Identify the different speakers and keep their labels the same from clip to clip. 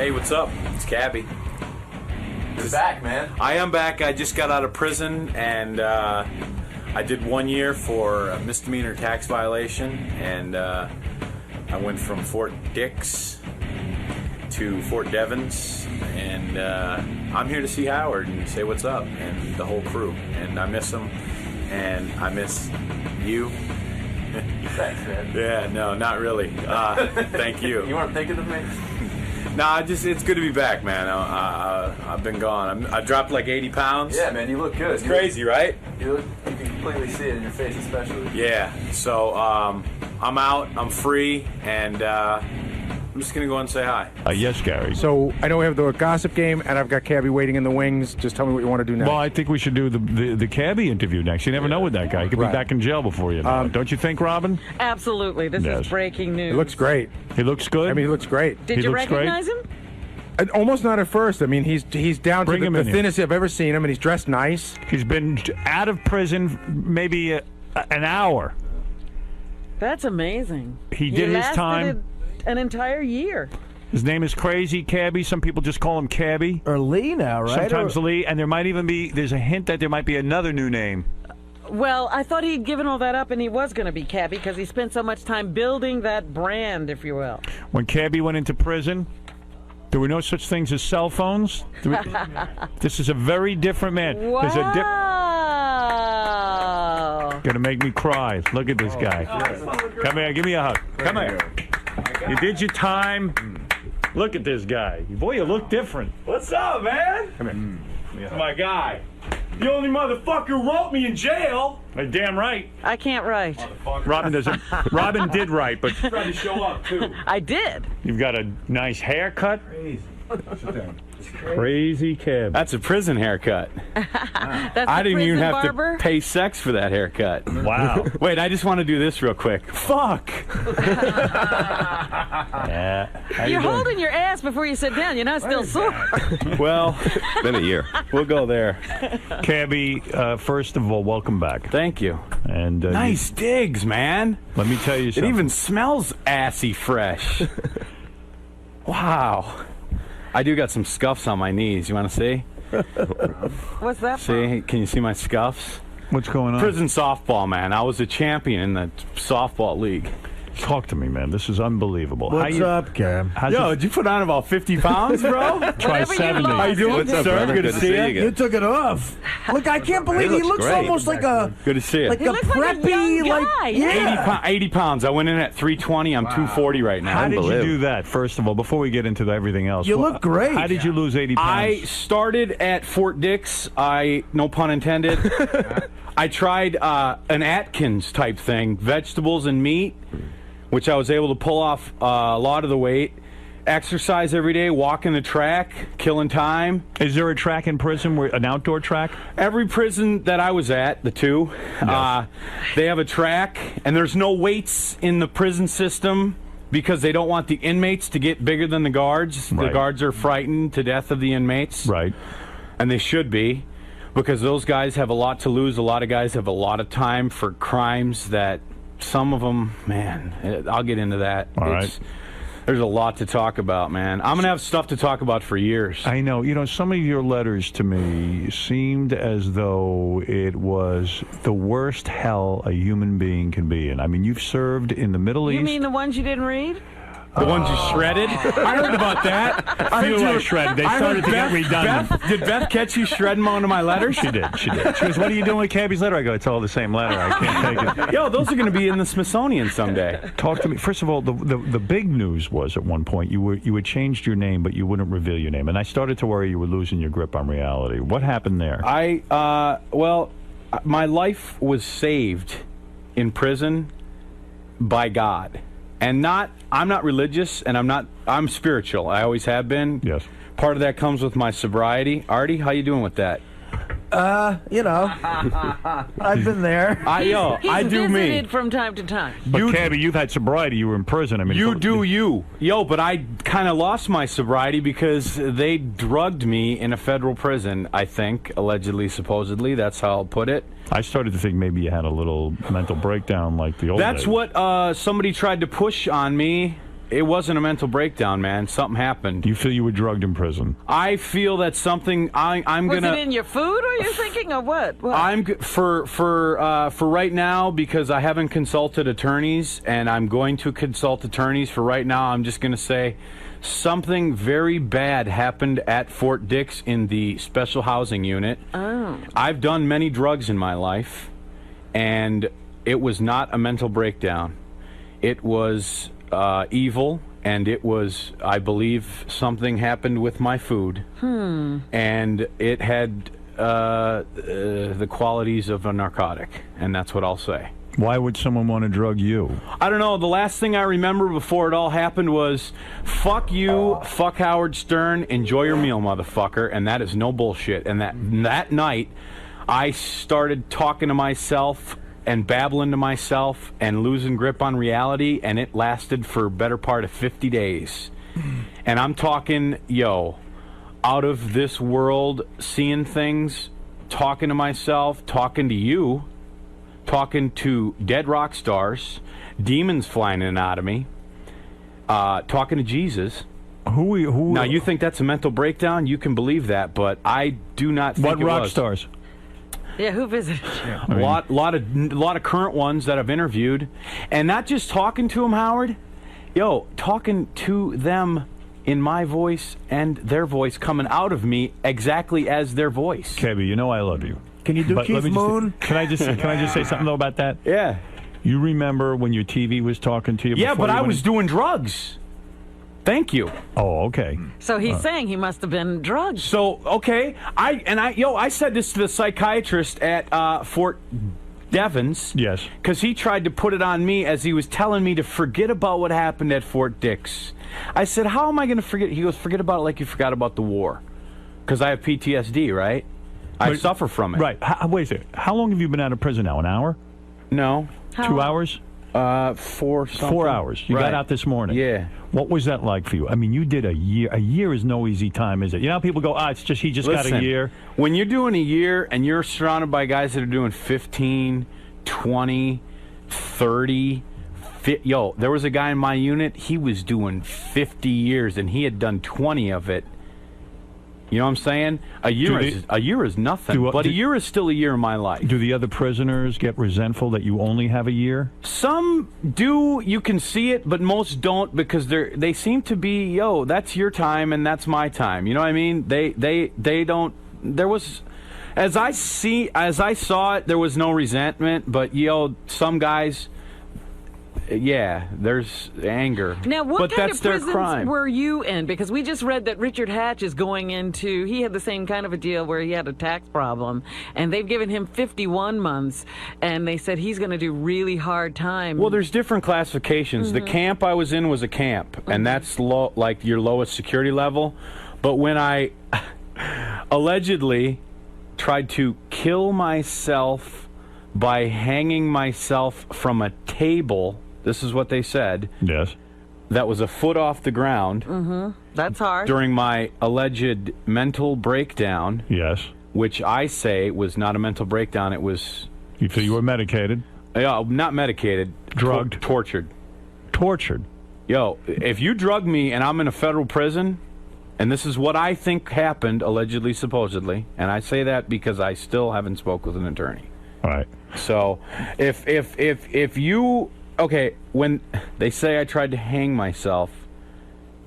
Speaker 1: Hey, what's up? It's Cabbie.
Speaker 2: You're back, man.
Speaker 1: I am back. I just got out of prison, and I did 1 year for a misdemeanor tax violation, and I went from Fort Dix to Fort Devens, and I'm here to see Howard and say what's up, and the whole crew, and I miss them, and I miss you.
Speaker 2: Thanks, man.
Speaker 1: Yeah, no, not really. Thank you.
Speaker 2: You weren't thinking of me?
Speaker 1: Nah, it's good to be back, man. I've been gone. I dropped like 80 pounds.
Speaker 2: Yeah, man, you look good.
Speaker 1: It's crazy, right?
Speaker 2: You can completely see it in your face, especially.
Speaker 1: Yeah. So I'm out. I'm free, and I'm just gonna go and say hi.
Speaker 3: Yes, Gary.
Speaker 4: So I know we have the gossip game, and I've got Cabbie waiting in the wings. Just tell me what you want to do next.
Speaker 3: Well, I think we should do the Cabbie interview next. You never know with that guy. He could be back in jail before you know it. Don't you think, Robin?
Speaker 5: Absolutely. This is breaking news.
Speaker 4: It looks great.
Speaker 3: He looks good?
Speaker 4: I mean, he looks great.
Speaker 5: Did you recognize him?
Speaker 4: Almost not at first. I mean, he's down to the thinnest I've ever seen him, and he's dressed nice.
Speaker 3: He's been out of prison maybe an hour.
Speaker 5: That's amazing.
Speaker 3: He did his time.
Speaker 5: An entire year.
Speaker 3: His name is Crazy Cabbie. Some people just call him Cabbie.
Speaker 6: Or Lee now, right?
Speaker 3: Sometimes Lee, and there might even be, there's a hint that there might be another new name.
Speaker 5: Well, I thought he'd given all that up and he was going to be Cabbie because he spent so much time building that brand, if you will.
Speaker 3: When Cabbie went into prison, there were no such things as cell phones. This is a very different man.
Speaker 5: Wow.
Speaker 3: There's gonna make me cry. Look at this guy. Come here, give me a hug. Come here. You did your time. Look at this guy. Boy, you look different.
Speaker 1: What's up, man?
Speaker 3: Come here.
Speaker 1: My guy. The only motherfucker who wrote me in jail.
Speaker 3: Damn right.
Speaker 5: I can't write.
Speaker 3: Robin doesn't. Robin did write, but
Speaker 1: Tried to show up too.
Speaker 5: I did.
Speaker 3: you've got a nice haircut.
Speaker 1: Crazy.
Speaker 3: Crazy Cabbie.
Speaker 1: That's a prison haircut.
Speaker 5: That's
Speaker 1: I didn't even have
Speaker 5: barber?
Speaker 1: to pay sex for that haircut.
Speaker 3: Wow.
Speaker 1: Wait, I just want to do this real quick. Fuck.
Speaker 3: Yeah. How you
Speaker 5: You're
Speaker 3: doing?
Speaker 5: holding your ass before you sit down. You're not still sore.
Speaker 1: Well, been a year. We'll go there.
Speaker 3: Cabbie, first of all, welcome back.
Speaker 1: Thank you.
Speaker 3: And
Speaker 1: Nice digs, man.
Speaker 3: let me tell you
Speaker 1: It
Speaker 3: something.
Speaker 1: even smells assy fresh. Wow. I do got some scuffs on my knees. You want to see?
Speaker 5: What's that for?
Speaker 1: See? Can you see my scuffs?
Speaker 3: What's going on?
Speaker 1: Prison softball, man. I was a champion in the softball league.
Speaker 3: Talk to me, man. This is unbelievable.
Speaker 6: What's up, Cam?
Speaker 1: Yo, did you put on about 50 pounds, bro?
Speaker 3: Try
Speaker 5: Whatever you
Speaker 3: 70.
Speaker 5: lost.
Speaker 1: How you doing,
Speaker 5: What's up,
Speaker 1: sir?
Speaker 2: brother?
Speaker 1: Good to see you.
Speaker 6: You took it off. Look, I can't believe he looks
Speaker 1: great.
Speaker 6: almost like a
Speaker 1: Good to see you.
Speaker 6: like
Speaker 5: He
Speaker 6: a
Speaker 5: looks like a
Speaker 6: preppy,
Speaker 5: young
Speaker 6: like
Speaker 5: guy.
Speaker 1: 80 pounds. I went in at 320. I'm 240 right now.
Speaker 3: How did you do that, first of all, before we get into everything else?
Speaker 6: You look great.
Speaker 3: How did you lose 80 pounds?
Speaker 1: I started at Fort Dix. No pun intended. I tried an Atkins type thing, vegetables and meat, which I was able to pull off a lot of the weight. Exercise every day, walking the track, killing time.
Speaker 3: Is there a track in prison, an outdoor track?
Speaker 1: Every prison that I was at, the two, they have a track, and there's no weights in the prison system because they don't want the inmates to get bigger than the guards.
Speaker 3: Right.
Speaker 1: The guards are frightened to death of the inmates.
Speaker 3: Right.
Speaker 1: And they should be, because those guys have a lot to lose. A lot of guys have a lot of time for crimes that some of them, man, I'll get into that.
Speaker 3: All right.
Speaker 1: There's a lot to talk about, man. I'm going to have stuff to talk about for years.
Speaker 3: I know. You know, some of your letters to me seemed as though it was the worst hell a human being can be in. I mean, you've served in the Middle East.
Speaker 5: You mean the ones you didn't read?
Speaker 1: The ones you shredded? I heard about that.
Speaker 3: I feel like shredded. They started to get redundant.
Speaker 1: Did Beth catch you shredding one of my letters?
Speaker 3: She did. She did. She goes, "What are you doing with Cabbie's letter?" I go, "It's all the same letter. I can't take it."
Speaker 1: Yo, those are going to be in the Smithsonian someday.
Speaker 3: Talk to me. First of all, the big news was at one point you had changed your name, but you wouldn't reveal your name, and I started to worry you were losing your grip on reality. What happened there?
Speaker 1: Well, my life was saved in prison by God. And I'm not religious, and I'm spiritual. I always have been.
Speaker 3: Yes.
Speaker 1: Part of that comes with my sobriety. Artie, how you doing with that?
Speaker 6: You know, I've been there.
Speaker 5: He's
Speaker 1: I do
Speaker 5: visited
Speaker 1: me.
Speaker 5: from time to time.
Speaker 3: But Cabbie, you've had sobriety. You were in prison. I mean,
Speaker 1: You do you. Yo, but I kind of lost my sobriety because they drugged me in a federal prison, I think, allegedly, supposedly. That's how I'll put it.
Speaker 3: I started to think maybe you had a little mental breakdown like the old
Speaker 1: That's
Speaker 3: days.
Speaker 1: what somebody tried to push on me it wasn't a mental breakdown, man. Something happened.
Speaker 3: You feel you were drugged in prison?
Speaker 1: I feel that something. I'm
Speaker 5: Was
Speaker 1: gonna.
Speaker 5: it in your food, or you're thinking, or what?
Speaker 1: I'm for right now, because I haven't consulted attorneys, and I'm going to consult attorneys. For right now, I'm just going to say something very bad happened at Fort Dix in the special housing unit.
Speaker 5: Oh.
Speaker 1: I've done many drugs in my life, and it was not a mental breakdown. It was evil, and it was, I believe, something happened with my food, and it had the qualities of a narcotic, and that's what I'll say.
Speaker 3: Why would someone want to drug you?
Speaker 1: I don't know. The last thing I remember before it all happened was, fuck you, fuck Howard Stern, enjoy your meal, motherfucker, and that is no bullshit. And that night, I started talking to myself and babbling to myself and losing grip on reality, and it lasted for a better part of 50 days. And I'm talking, out of this world, seeing things, talking to myself, talking to you, talking to dead rock stars, demons flying in and out of me, talking to Jesus.
Speaker 3: Who?
Speaker 1: Now, you think that's a mental breakdown? You can believe that, but I do not think
Speaker 3: What
Speaker 1: it
Speaker 3: rock
Speaker 1: was.
Speaker 3: stars?
Speaker 5: Yeah, who visited you?
Speaker 1: A lot of current ones that I've interviewed, and not just talking to them, Howard. Talking to them in my voice and their voice coming out of me exactly as their voice.
Speaker 3: Cabbie, you know I love you.
Speaker 6: Can you do
Speaker 3: But
Speaker 6: Keith
Speaker 3: let me
Speaker 6: Moon?
Speaker 3: Can I just say something though about that?
Speaker 1: Yeah.
Speaker 3: You remember when your TV was talking to you?
Speaker 1: Yeah,
Speaker 3: before
Speaker 1: but
Speaker 3: you
Speaker 1: I
Speaker 3: went
Speaker 1: was
Speaker 3: in?
Speaker 1: doing drugs. Thank you.
Speaker 3: Oh, okay.
Speaker 5: So he's saying he must have been drugged.
Speaker 1: So, okay, I said this to the psychiatrist at Fort Devens.
Speaker 3: Yes.
Speaker 1: Because he tried to put it on me as he was telling me to forget about what happened at Fort Dix. I said, how am I going to forget? He goes, forget about it like you forgot about the war. Because I have PTSD, right? I suffer from it.
Speaker 3: Right. Wait a second. How long have you been out of prison now? An hour?
Speaker 1: No.
Speaker 3: 2 hours?
Speaker 1: 4 something.
Speaker 3: 4 hours. You got
Speaker 1: Right.
Speaker 3: out this morning.
Speaker 1: Yeah.
Speaker 3: What was that like for you? I mean, you did a year. A year is no easy time, is it? You know how people go, it's just he just got a
Speaker 1: Listen,
Speaker 3: year.
Speaker 1: When you're doing a year and you're surrounded by guys that are doing 15, 20, 30, there was a guy in my unit, he was doing 50 years and he had done 20 of it. You know what I'm saying? A year is nothing, but a year is still a year in my life.
Speaker 3: Do the other prisoners get resentful that you only have a year?
Speaker 1: Some do, you can see it, but most don't, because they seem to be, that's your time and that's my time. You know what I mean? They don't. There was, as I saw it, there was no resentment, but some guys. Yeah, there's anger.
Speaker 5: Now, what
Speaker 1: but
Speaker 5: kind
Speaker 1: that's
Speaker 5: of
Speaker 1: their
Speaker 5: prisons
Speaker 1: crime.
Speaker 5: were you in? Because we just read that Richard Hatch is going into, he had the same kind of a deal where he had a tax problem, and they've given him 51 months, and they said he's going to do really hard time.
Speaker 1: Well, there's different classifications. The camp I was in was a camp, and that's like your lowest security level. But when I allegedly tried to kill myself by hanging myself from a table, this is what they said.
Speaker 3: Yes.
Speaker 1: That was a foot off the ground.
Speaker 5: That's hard.
Speaker 1: During my alleged mental breakdown.
Speaker 3: Yes.
Speaker 1: Which I say was not a mental breakdown. It was.
Speaker 3: You feel you were medicated?
Speaker 1: Yeah, not medicated.
Speaker 3: Drugged.
Speaker 1: Tortured.
Speaker 3: Tortured.
Speaker 1: If you drug me and I'm in a federal prison, and this is what I think happened, allegedly, supposedly, and I say that because I still haven't spoke with an attorney.
Speaker 3: All right.
Speaker 1: So, if you, when they say I tried to hang myself,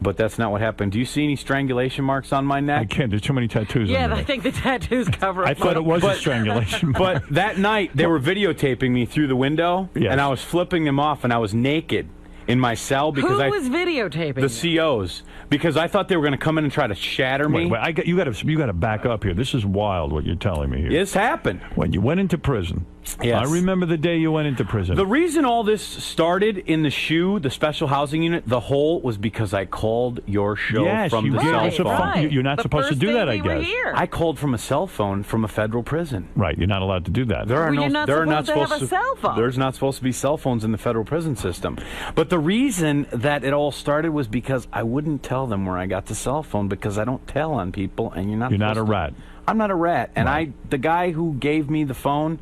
Speaker 1: but that's not what happened. Do you see any strangulation marks on my neck?
Speaker 3: I can't. There's too many tattoos on
Speaker 5: yeah,
Speaker 3: me.
Speaker 5: I think the tattoos cover
Speaker 3: I
Speaker 5: it.
Speaker 3: thought it was a strangulation.
Speaker 1: But that night, they were videotaping me through the window, and I was flipping them off, and I was naked in my cell because
Speaker 5: Who was videotaping?
Speaker 1: The COs, because I thought they were going to come in and try to shatter me.
Speaker 3: Wait, you got to back up here. This is wild what you're telling me here.
Speaker 1: This happened
Speaker 3: when you went into prison.
Speaker 1: Yes.
Speaker 3: I remember the day you went into prison.
Speaker 1: The reason all this started in the SHU, the special housing unit, the whole, was because I called your show from the cell phone.
Speaker 5: Right.
Speaker 3: You're not supposed to do that, I guess.
Speaker 1: I called from a cell phone from a federal prison.
Speaker 3: Right, you're not allowed to do that.
Speaker 5: You're not supposed to have a cell phone.
Speaker 1: There's not supposed to be cell phones in the federal prison system. But the reason that it all started was because I wouldn't tell them where I got the cell phone, because I don't tell on people, and you're not.
Speaker 3: You're not a rat.
Speaker 1: I'm not a rat, and
Speaker 3: right.
Speaker 1: the guy who gave me the phone,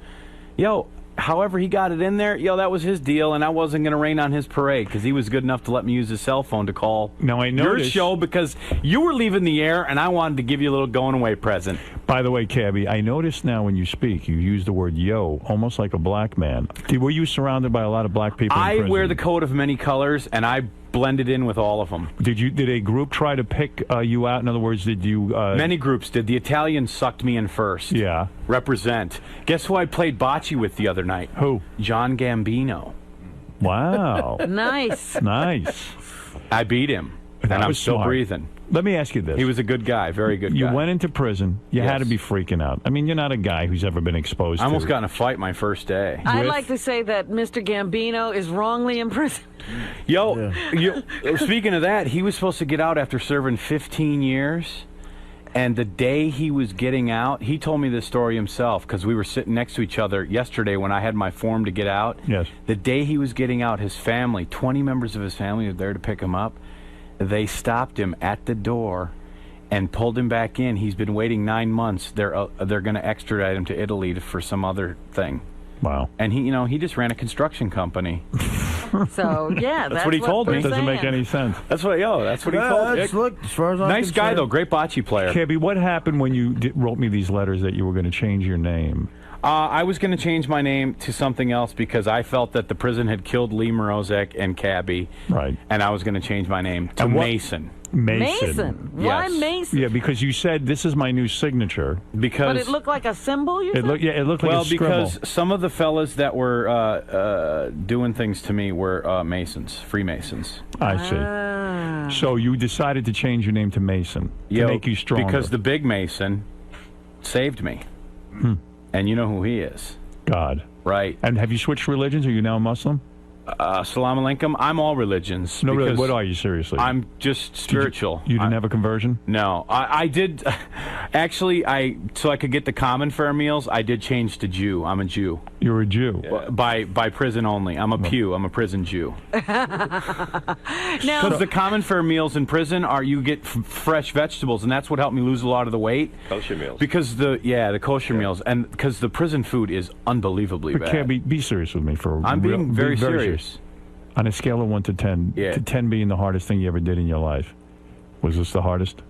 Speaker 1: however he got it in there, that was his deal, and I wasn't going to rain on his parade because he was good enough to let me use his cell phone to call your show because you were leaving the air, and I wanted to give you a little going-away present.
Speaker 3: By the way, Cabbie, I noticed now when you speak, you use the word yo, almost like a black man. Were you surrounded by a lot of black people in prison?
Speaker 1: I wear the coat of many colors, and I blended in with all of them.
Speaker 3: Did a group try to pick you out? In other words, did you...
Speaker 1: Many groups did. The Italians sucked me in first.
Speaker 3: Yeah.
Speaker 1: Represent. Guess who I played bocce with the other night?
Speaker 3: Who?
Speaker 1: John Gambino.
Speaker 3: Wow.
Speaker 5: Nice.
Speaker 3: Nice.
Speaker 1: I beat him, and I'm still breathing.
Speaker 3: Let me ask you this.
Speaker 1: He was a good guy, very good guy.
Speaker 3: You went into prison. You had to be freaking out. I mean, you're not a guy who's ever been exposed to...
Speaker 1: I almost got in a fight my first day.
Speaker 5: I'd like to say that Mr. Gambino is wrongly imprisoned.
Speaker 1: Speaking of that, he was supposed to get out after serving 15 years. And the day he was getting out, he told me this story himself because we were sitting next to each other yesterday when I had my form to get out.
Speaker 3: Yes.
Speaker 1: The day he was getting out, his family, 20 members of his family were there to pick him up. They stopped him at the door and pulled him back in. He's been waiting 9 months. They're going to extradite him to Italy for some other thing.
Speaker 3: Wow.
Speaker 1: And he just ran a construction company.
Speaker 5: So yeah, that's
Speaker 1: what he told me.
Speaker 3: It doesn't make any sense.
Speaker 1: That's what he told me.
Speaker 6: Look, as far as I'm
Speaker 1: Nice guy
Speaker 6: concerned.
Speaker 1: though, great bocce player.
Speaker 3: Cabbie, what happened when you wrote me these letters that you were going to change your name?
Speaker 1: I was going to change my name to something else because I felt that the prison had killed Lee Morozek and Cabbie.
Speaker 3: Right.
Speaker 1: And I was going to change my name to Mason.
Speaker 5: Mason. Why
Speaker 1: Yes.
Speaker 5: Mason?
Speaker 3: Yeah, because you said this is my new signature.
Speaker 1: Because
Speaker 5: But it looked like a symbol. You said?
Speaker 3: It looked like a scribble.
Speaker 1: because some of the fellas that were doing things to me were Masons, Freemasons.
Speaker 3: I see. So you decided to change your name to Mason to make you stronger.
Speaker 1: Because the big Mason saved me. And you know who he is.
Speaker 3: God.
Speaker 1: Right.
Speaker 3: And have you switched religions? Are you now a Muslim?
Speaker 1: Salam alaikum. I'm all religions.
Speaker 3: No, really.
Speaker 1: because
Speaker 3: What are you, seriously?
Speaker 1: I'm just spiritual.
Speaker 3: You didn't have a conversion?
Speaker 1: No, I did. Actually, so I could get the common fare meals, I did change to Jew. I'm a Jew.
Speaker 3: You're a Jew.
Speaker 1: By prison only. I'm a pew. I'm a prison Jew.
Speaker 5: Now,
Speaker 1: Because the common fare meals in prison are you get fresh vegetables, and that's what helped me lose a lot of the weight.
Speaker 7: Kosher meals.
Speaker 1: Because the kosher meals, and because the prison food is unbelievably
Speaker 3: But
Speaker 1: bad.
Speaker 3: Cabbie, be serious with me for
Speaker 1: I'm being very serious.
Speaker 3: On a scale of 1 to 10,
Speaker 1: Yeah.
Speaker 3: to 10 being the hardest thing you ever did in your life, was this the hardest?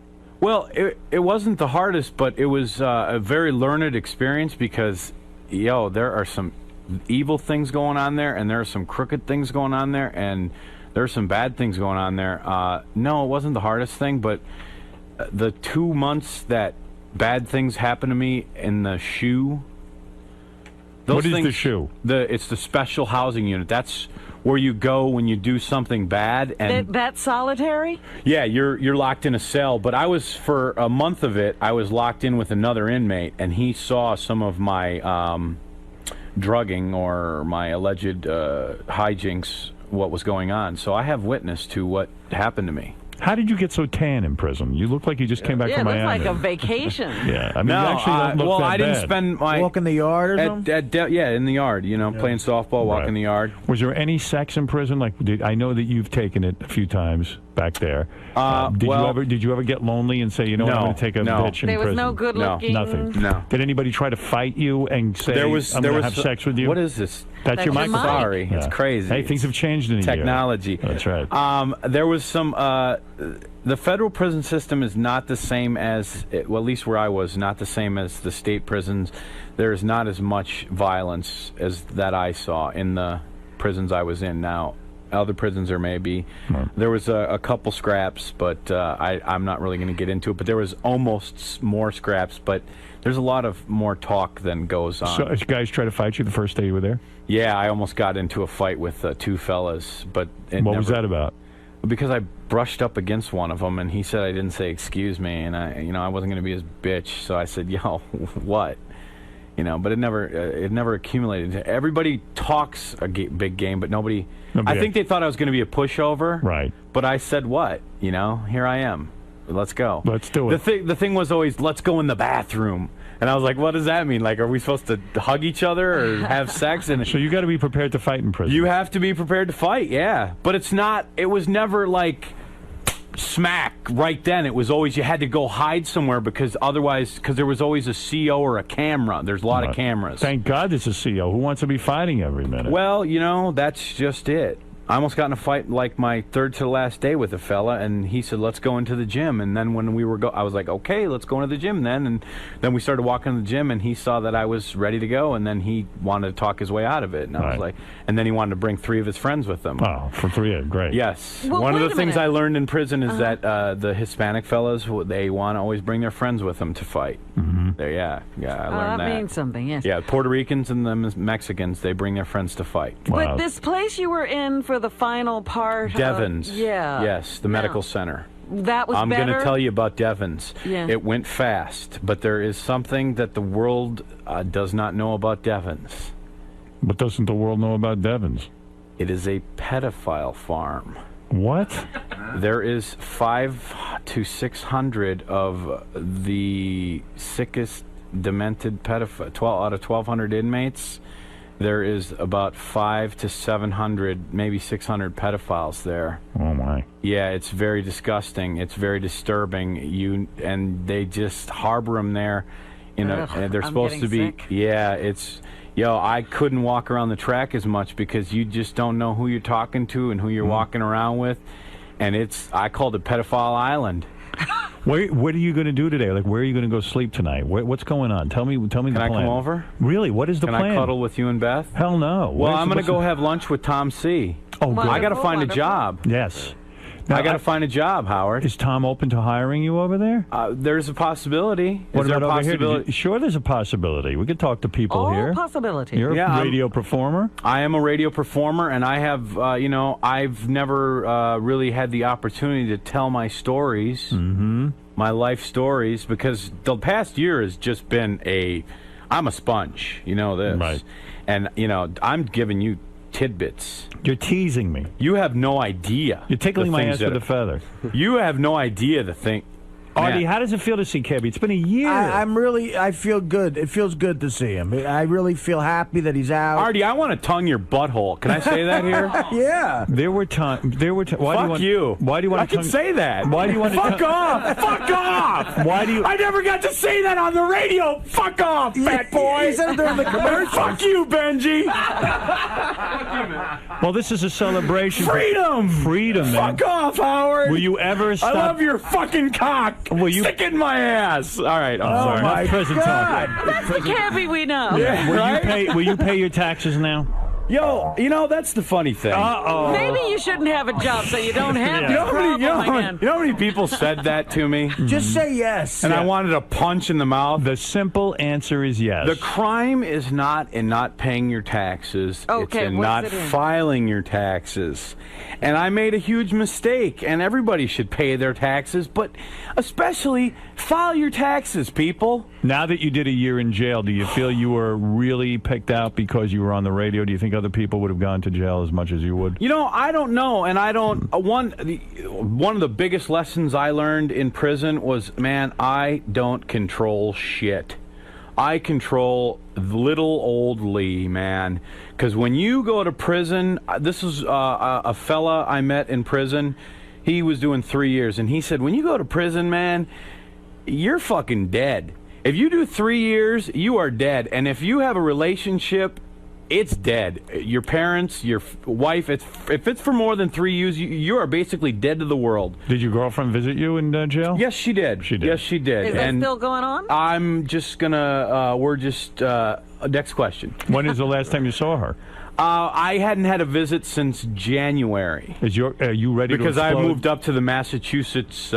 Speaker 1: Well, it wasn't the hardest, but it was a very learned experience because, there are some evil things going on there, and there are some crooked things going on there, and there are some bad things going on there. No, it wasn't the hardest thing, but the 2 months that bad things happened to me in the SHU.
Speaker 3: What is the SHU?
Speaker 1: It's the special housing unit. That's where you go when you do something bad, and
Speaker 5: that's solitary.
Speaker 1: yeah, you're locked in a cell. But I was, for a month of it, I was locked in with another inmate, and he saw some of my drugging or my alleged hijinks, what was going on. So I have witness to what happened to me.
Speaker 3: How did you get so tan in prison? You look like you just came back from
Speaker 5: Yeah, it
Speaker 3: Miami.
Speaker 5: looks like a vacation.
Speaker 3: Yeah, I mean,
Speaker 1: No,
Speaker 3: you actually don't look
Speaker 1: well,
Speaker 3: that
Speaker 1: I didn't
Speaker 3: bad.
Speaker 1: spend my
Speaker 6: Walk in the yard or something?
Speaker 1: in the yard. Playing softball, walk
Speaker 3: Right.
Speaker 1: in the yard.
Speaker 3: Was there any sex in prison? Like, I know that you've taken it a few times back there. Did you ever get lonely and say, you know what, I'm going to take a bitch in
Speaker 5: There was
Speaker 3: prison?
Speaker 5: no good looking.
Speaker 3: Nothing.
Speaker 1: No.
Speaker 3: Did anybody try to fight you and say, I'm going to have sex with you?
Speaker 1: What is this?
Speaker 3: That's your
Speaker 5: your
Speaker 3: microphone.
Speaker 5: mic.
Speaker 1: Sorry,
Speaker 3: Yeah.
Speaker 1: it's crazy.
Speaker 3: Hey, things have changed in a year.
Speaker 1: Technology.
Speaker 3: That's right.
Speaker 1: There was some. The federal prison system is not the same as, well, at least where I was, not the same as the state prisons. There's not as much violence as that I saw in the prisons I was in. Now, other prisons there may be. There was a couple scraps, but I'm not really going to get into it. But there was almost more scraps, but there's a lot of more talk than goes on.
Speaker 3: So, guys try to fight you the first day you were there?
Speaker 1: Yeah, I almost got into a fight with 2 fellas, but
Speaker 3: What was that about?
Speaker 1: Because I brushed up against one of them, and he said I didn't say excuse me, and I wasn't going to be his bitch, so I said, yo, what? But it never accumulated. Everybody talks a big game, but nobody. I think they thought I was going to be a pushover.
Speaker 3: Right.
Speaker 1: But I said, what? Here I am. Let's go.
Speaker 3: Let's do it.
Speaker 1: The thing was always, let's go in the bathroom. And I was like, what does that mean? Like, are we supposed to hug each other or have sex? And
Speaker 3: So you got to be prepared to fight in prison.
Speaker 1: you have to be prepared to fight, yeah. But it was never like, smack right then. It was always, you had to go hide somewhere because otherwise, because there was always a CO or a camera. There's a lot of cameras.
Speaker 3: Thank God there's a CO. Who wants to be fighting every minute?
Speaker 1: Well, that's just it. I almost got in a fight like my third to the last day with a fella, and he said, let's go into the gym. And then when we were I was like, okay, let's go into the gym then. And then we started walking to the gym, and he saw that I was ready to go, and then he wanted to talk his way out of it. And I was like, and then he wanted to bring 3 of his friends with him.
Speaker 3: Oh, for 3, great.
Speaker 1: Yes.
Speaker 5: Well,
Speaker 1: one of the
Speaker 5: a
Speaker 1: things
Speaker 5: minute.
Speaker 1: I learned in prison is that the Hispanic fellas, they want to always bring their friends with them to fight. Yeah, I learned
Speaker 5: that means something, yes.
Speaker 1: Yeah, Puerto Ricans and the Mexicans, they bring their friends to fight.
Speaker 5: But this place you were in for the final part...
Speaker 1: Devon's.
Speaker 5: Yeah.
Speaker 1: Yes, the medical center.
Speaker 5: That was
Speaker 1: I'm
Speaker 5: better?
Speaker 1: going to tell you about Devon's.
Speaker 5: Yeah.
Speaker 1: It went fast, but there is something that the world does not know about Devon's.
Speaker 3: What doesn't the world know about Devon's?
Speaker 1: It is a pedophile farm.
Speaker 3: What?
Speaker 1: There is 500 to 600 of the sickest, demented pedophiles. Out of 1,200 inmates, there is about 500 to 700, maybe 600 pedophiles there.
Speaker 3: Oh my!
Speaker 1: Yeah, it's very disgusting. It's very disturbing. And they just harbor them there. And they're supposed to be.
Speaker 5: Sick.
Speaker 1: Yeah, it's. I couldn't walk around the track as much because you just don't know who you're talking to and who you're walking around with. And I called it Pedophile Island.
Speaker 3: What are you going to do today? Like, where are you going to go sleep tonight? What's going on? Tell me the plan.
Speaker 1: Can I come over?
Speaker 3: Really? What is the plan?
Speaker 1: Can I cuddle with you and Beth?
Speaker 3: Hell no.
Speaker 1: Well, I'm going to go have lunch with Tom C.
Speaker 3: Oh, good.
Speaker 1: I got to find a job.
Speaker 3: Yes.
Speaker 1: Now, I got to find a job, Howard.
Speaker 3: Is Tom open to hiring you over there?
Speaker 1: There's a possibility.
Speaker 3: What
Speaker 1: is there
Speaker 3: about
Speaker 1: a
Speaker 3: over
Speaker 1: possibility?
Speaker 3: here? Sure, there's a possibility. We could talk to people here.
Speaker 5: All possibility.
Speaker 3: You're a radio performer?
Speaker 1: I am a radio performer, and I have, I've never really had the opportunity to tell my stories, my life stories, because the past year has just been I'm a sponge, you know this.
Speaker 3: Right.
Speaker 1: And, I'm giving you tidbits.
Speaker 3: You're teasing me.
Speaker 1: You have no idea.
Speaker 3: You're tickling my ass with a feather.
Speaker 1: You have no idea the thing.
Speaker 3: Artie, how does it feel to see Cabbie? It's been a year.
Speaker 6: I feel good. It feels good to see him. I really feel happy that he's out.
Speaker 1: Artie, I want to tongue your butthole. Can I say that here?
Speaker 6: Yeah.
Speaker 3: There were times.
Speaker 1: Fuck you.
Speaker 3: Why do you want to
Speaker 1: I can say that.
Speaker 3: Why do you want to
Speaker 1: Fuck off. Fuck off.
Speaker 3: Why do you?
Speaker 1: I never got to say that on the radio. Fuck off, fat boy.
Speaker 6: He said it during the commercial.
Speaker 1: Fuck you, Benji.
Speaker 3: Well, this is a celebration.
Speaker 1: Freedom.
Speaker 3: Freedom, man.
Speaker 1: Fuck off, Howard.
Speaker 3: Will you ever stop?
Speaker 1: I love your fucking cock.
Speaker 3: Will you?
Speaker 1: Stick it in my ass. All right, I'm sorry.
Speaker 3: My present talk.
Speaker 5: That's the Cabbie we know.
Speaker 1: Yeah,
Speaker 3: Will you pay your taxes now?
Speaker 1: Yo, that's the funny thing.
Speaker 3: Uh-oh.
Speaker 5: Maybe you shouldn't have a job so you don't have this problem again.
Speaker 1: You know how many people said that to me?
Speaker 6: Just say yes.
Speaker 1: And I wanted a punch in the mouth.
Speaker 3: The simple answer is yes.
Speaker 1: The crime is not in not paying your taxes.
Speaker 5: Okay,
Speaker 1: it's in
Speaker 5: what's
Speaker 1: not
Speaker 5: it in?
Speaker 1: filing your taxes. And I made a huge mistake, and everybody should pay their taxes, but especially file your taxes, people.
Speaker 3: Now that you did a year in jail, do you feel you were really picked out because you were on the radio? Do you think other people would have gone to jail as much as you would?
Speaker 1: I don't know, and I don't. One of the biggest lessons I learned in prison was, man, I don't control shit. I control little old Lee, man. Because when you go to prison, this is a fella I met in prison. He was doing 3 years, and he said, when you go to prison, man, you're fucking dead. If you do 3 years, you are dead. And if you have a relationship, it's dead. Your parents, your wife, if it's for more than 3 years, you are basically dead to the world.
Speaker 3: Did your girlfriend visit you in jail?
Speaker 1: Yes, she did.
Speaker 3: She did.
Speaker 1: Yes, she did.
Speaker 5: Is that still going on?
Speaker 1: I'm just gonna. Next question.
Speaker 3: When is the last time you saw her?
Speaker 1: I hadn't had a visit since January.
Speaker 3: Are you ready
Speaker 1: because
Speaker 3: to explode?
Speaker 1: I moved up to the Massachusetts.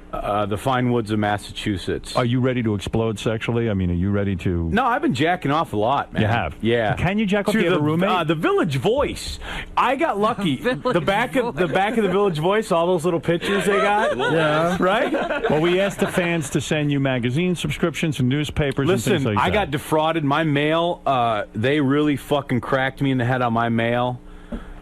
Speaker 1: The fine woods of Massachusetts.
Speaker 3: Are you ready to explode sexually? I mean, are you ready to...
Speaker 1: No, I've been jacking off a lot, man.
Speaker 3: You have?
Speaker 1: Yeah.
Speaker 3: Can you jack off? Do you have a roommate?
Speaker 1: The Village Voice. I got lucky. the back of the Village Voice, all those little pictures they got.
Speaker 3: Yeah.
Speaker 1: Right?
Speaker 3: Well, we asked the fans to send you magazine subscriptions and newspapers and things
Speaker 1: Listen,
Speaker 3: like that.
Speaker 1: I got defrauded. My mail, they really fucking cracked me in the head on my mail.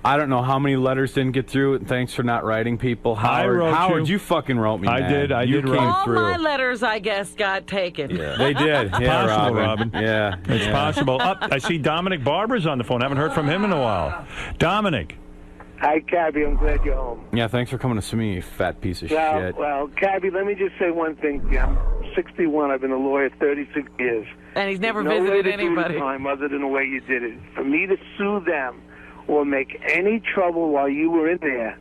Speaker 1: I don't know how many letters didn't get through. Thanks for not writing, people. Howard, you fucking wrote me.
Speaker 3: I
Speaker 1: man.
Speaker 3: did. I did.
Speaker 5: All
Speaker 1: through.
Speaker 5: my letters, I guess, got taken.
Speaker 1: Yeah. They did. Yeah,
Speaker 3: possible,
Speaker 1: Robin. Yeah,
Speaker 3: it's possible. I see Dominic Barber's on the phone. I haven't heard from him in a while. Dominic.
Speaker 7: Hi, Cabbie. I'm glad you're home.
Speaker 1: Yeah, thanks for coming to see me, you fat piece of
Speaker 7: Well,
Speaker 1: shit.
Speaker 7: well, Cabbie, let me just say one thing. I'm 61. I've been a lawyer 36 years.
Speaker 5: And he's never
Speaker 7: No way
Speaker 5: visited
Speaker 7: to
Speaker 5: anybody.
Speaker 7: do time other than the way you did it. For me to sue them or make any trouble while you were in there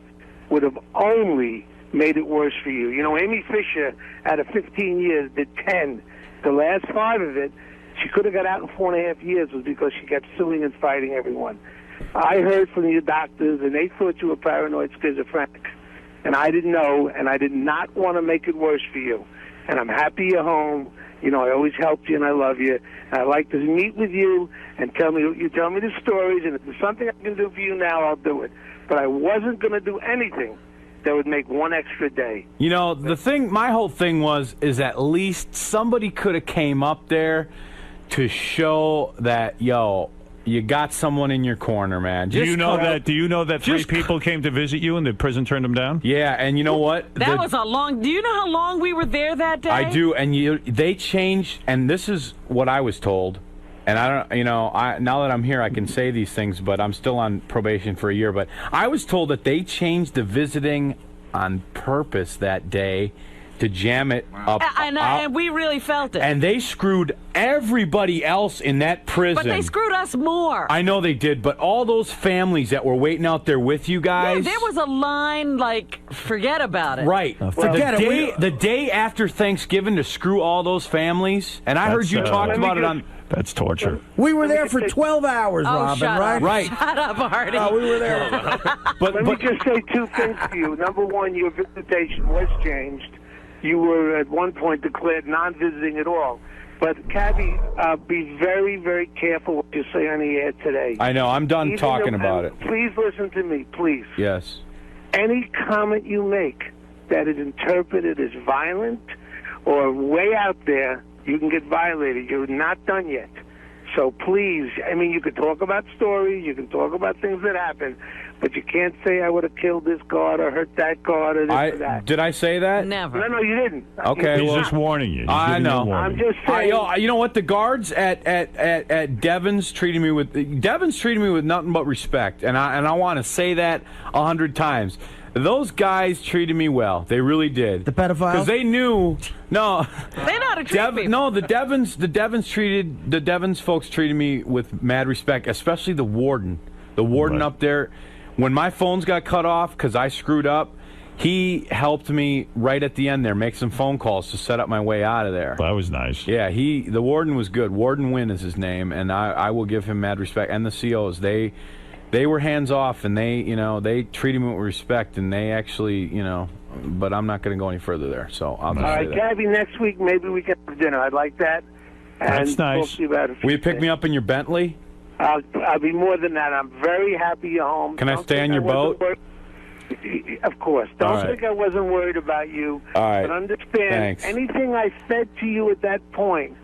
Speaker 7: would have only made it worse for you. You know, Amy Fisher, out of 15 years, did 10. The last 5 of it, she could have got out in 4.5 years was because she kept suing and fighting everyone. I heard from your doctors, and they thought you were paranoid schizophrenic. And I didn't know, and I did not want to make it worse for you. And I'm happy you're home. You know, I always helped you, and I love you. And I like to meet with you and tell me the stories, and if there's something I can do for you now, I'll do it. But I wasn't going to do anything that would make one extra day.
Speaker 1: You know, my whole thing is at least somebody could have came up there to show that, yo, you got someone in your corner, man.
Speaker 3: Do you know that 3 people came to visit you and the prison turned them down?
Speaker 1: Yeah, and you know what?
Speaker 5: That was a long... Do you know how long we were there that day?
Speaker 1: I do, and they changed, and this is what I was told. And I don't, now that I'm here, I can say these things, but I'm still on probation for a year. But I was told that they changed the visiting on purpose that day to jam it up.
Speaker 5: And we really felt it.
Speaker 1: And they screwed everybody else in that prison.
Speaker 5: But they screwed us more.
Speaker 1: I know they did, but all those families that were waiting out there with you guys.
Speaker 5: Yeah, there was a line like, forget about it.
Speaker 1: Right. The day after Thanksgiving to screw all those families. And I heard you talked about it on...
Speaker 3: That's torture.
Speaker 6: We were there for 12 hours, Robin,
Speaker 5: shut
Speaker 6: right?
Speaker 5: Up.
Speaker 1: Right.
Speaker 5: Shut up, Artie.
Speaker 6: We were there.
Speaker 7: Let me just say 2 things to you. Number one, your visitation was changed. You were at one point declared non-visiting at all. But, Cabbie, be very, very careful what you say on the air today.
Speaker 1: I know. I'm done talking about it.
Speaker 7: Please listen to me, please.
Speaker 1: Yes.
Speaker 7: Any comment you make that is interpreted as violent or way out there, you can get violated. You're not done yet. So please, I mean, you can talk about stories, you can talk about things that happen, but you can't say I would have killed this guard or hurt that guard or this or that.
Speaker 1: Did I say that?
Speaker 5: Never.
Speaker 7: No, you didn't.
Speaker 1: Okay,
Speaker 3: He's just warning you.
Speaker 1: I know.
Speaker 7: I'm just saying.
Speaker 1: You know what? The guards at Devon's treated me with nothing but respect, and I want to say that 100 times. Those guys treated me well. They really did.
Speaker 6: The pedophiles?
Speaker 1: Because they knew. No.
Speaker 5: They know how to treat people.
Speaker 1: No, the Devons folks treated me with mad respect, especially the warden. The warden up there, when my phones got cut off because I screwed up, he helped me right at the end there, make some phone calls to set up my way out of there.
Speaker 3: That was nice.
Speaker 1: Yeah, the warden was good. Warden Wynn is his name, and I will give him mad respect. And the COs, they were hands off, and they treated me with respect, and they actually, but I'm not going to go any further there. So I'll just say that.
Speaker 7: Cabbie, next week maybe we can have dinner. I'd like that.
Speaker 3: That's nice.
Speaker 7: Talk to you about it.
Speaker 1: Will you pick me up in your Bentley?
Speaker 7: I'll be more than that. I'm very happy you're home.
Speaker 1: Can I stay on your boat?
Speaker 7: Of course. Don't think I wasn't worried about you.
Speaker 1: All right.
Speaker 7: But understand,
Speaker 1: Thanks.
Speaker 7: anything I said to you at that point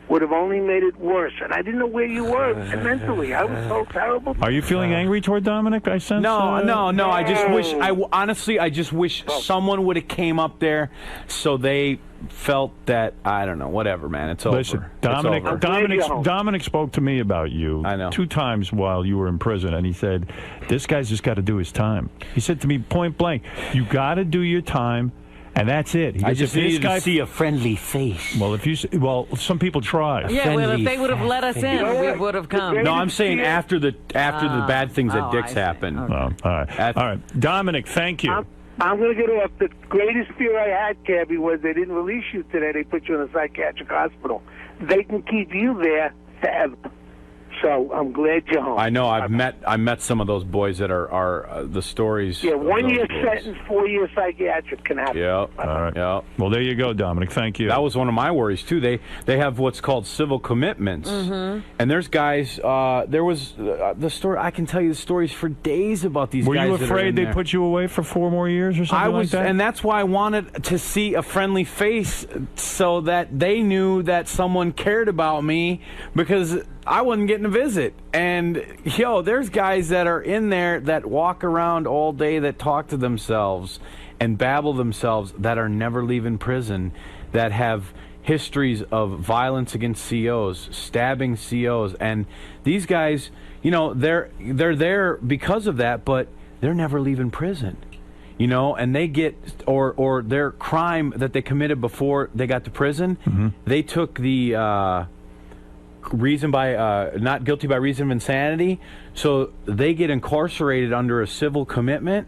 Speaker 7: would have only made it worse. And I didn't know where you were mentally. I was so terrible.
Speaker 3: Are you feeling angry toward Dominic? I sense.
Speaker 1: No. I just wish. I just wish someone would have came up there, so they felt that. I don't know. Whatever, man. It's over.
Speaker 3: Listen, Dominic spoke to me about you.
Speaker 1: I know.
Speaker 3: 2 times while you were in prison, and he said, "This guy's just got to do his time." He said to me point blank, "You got to do your time." And that's it. He
Speaker 1: I
Speaker 3: goes,
Speaker 1: just needed to see a friendly face.
Speaker 3: Well, some people try.
Speaker 5: Yeah, well, if they would have let us in, we would have come.
Speaker 1: No, I'm saying after the bad things at Dick's happened.
Speaker 5: Okay.
Speaker 3: Oh, all right. Dominic, thank you.
Speaker 7: I'm going to get off. The greatest fear I had, Cabbie, was they didn't release you today. They put you in a psychiatric hospital. They can keep you there forever. So I'm glad you're home.
Speaker 1: I know. I met some of those boys that are the stories.
Speaker 7: Yeah, 1 year sentence, 4 year psychiatric can happen.
Speaker 1: Yeah.
Speaker 3: All right.
Speaker 1: Yeah.
Speaker 3: Well, there you go, Dominic. Thank you.
Speaker 1: That was one of my worries too. They have what's called civil commitments, and there's guys. There was the story. I can tell you the stories for days about these.
Speaker 3: Were
Speaker 1: guys
Speaker 3: you
Speaker 1: that are
Speaker 3: afraid
Speaker 1: in
Speaker 3: they
Speaker 1: there.
Speaker 3: put you away for 4 more years or something
Speaker 1: I was,
Speaker 3: like that?
Speaker 1: and that's why I wanted to see a friendly face so that they knew that someone cared about me, because I wasn't getting a visit. And, there's guys that are in there that walk around all day, that talk to themselves and babble themselves, that are never leaving prison, that have histories of violence against COs, stabbing COs. And these guys, they're there because of that, but they're never leaving prison. You know, and they get, or their crime that they committed before they got to prison, they took the reason by, not guilty by reason of insanity, so they get incarcerated under a civil commitment,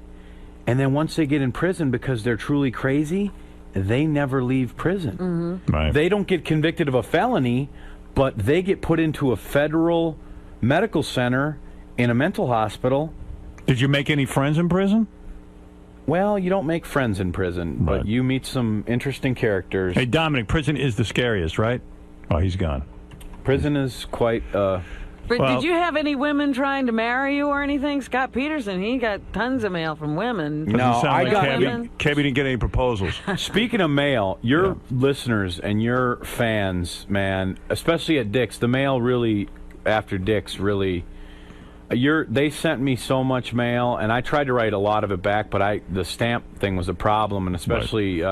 Speaker 1: and then once they get in prison because they're truly crazy, they never leave prison.
Speaker 3: Right.
Speaker 1: They don't get convicted of a felony, but they get put into a federal medical center in a mental hospital.
Speaker 3: Did you make any friends in prison?
Speaker 1: Well, you don't make friends in prison,
Speaker 3: Right.
Speaker 1: but you meet some interesting characters.
Speaker 3: Hey, Dominic, prison is the scariest, right? Oh, he's gone.
Speaker 1: Prison is quite...
Speaker 5: But
Speaker 3: Well-
Speaker 5: did you have any women trying to marry you or anything? Scott Peterson, he got tons of mail from women.
Speaker 1: No,
Speaker 3: Doesn't sound
Speaker 1: I
Speaker 3: like
Speaker 1: got...
Speaker 5: women.
Speaker 3: Cabbie didn't get any proposals.
Speaker 1: Speaking of mail, your listeners and your fans, man, especially at Dick's, the mail really, after Dick's, really... They sent me so much mail, and I tried to write a lot of it back, but the stamp thing was a problem, and especially...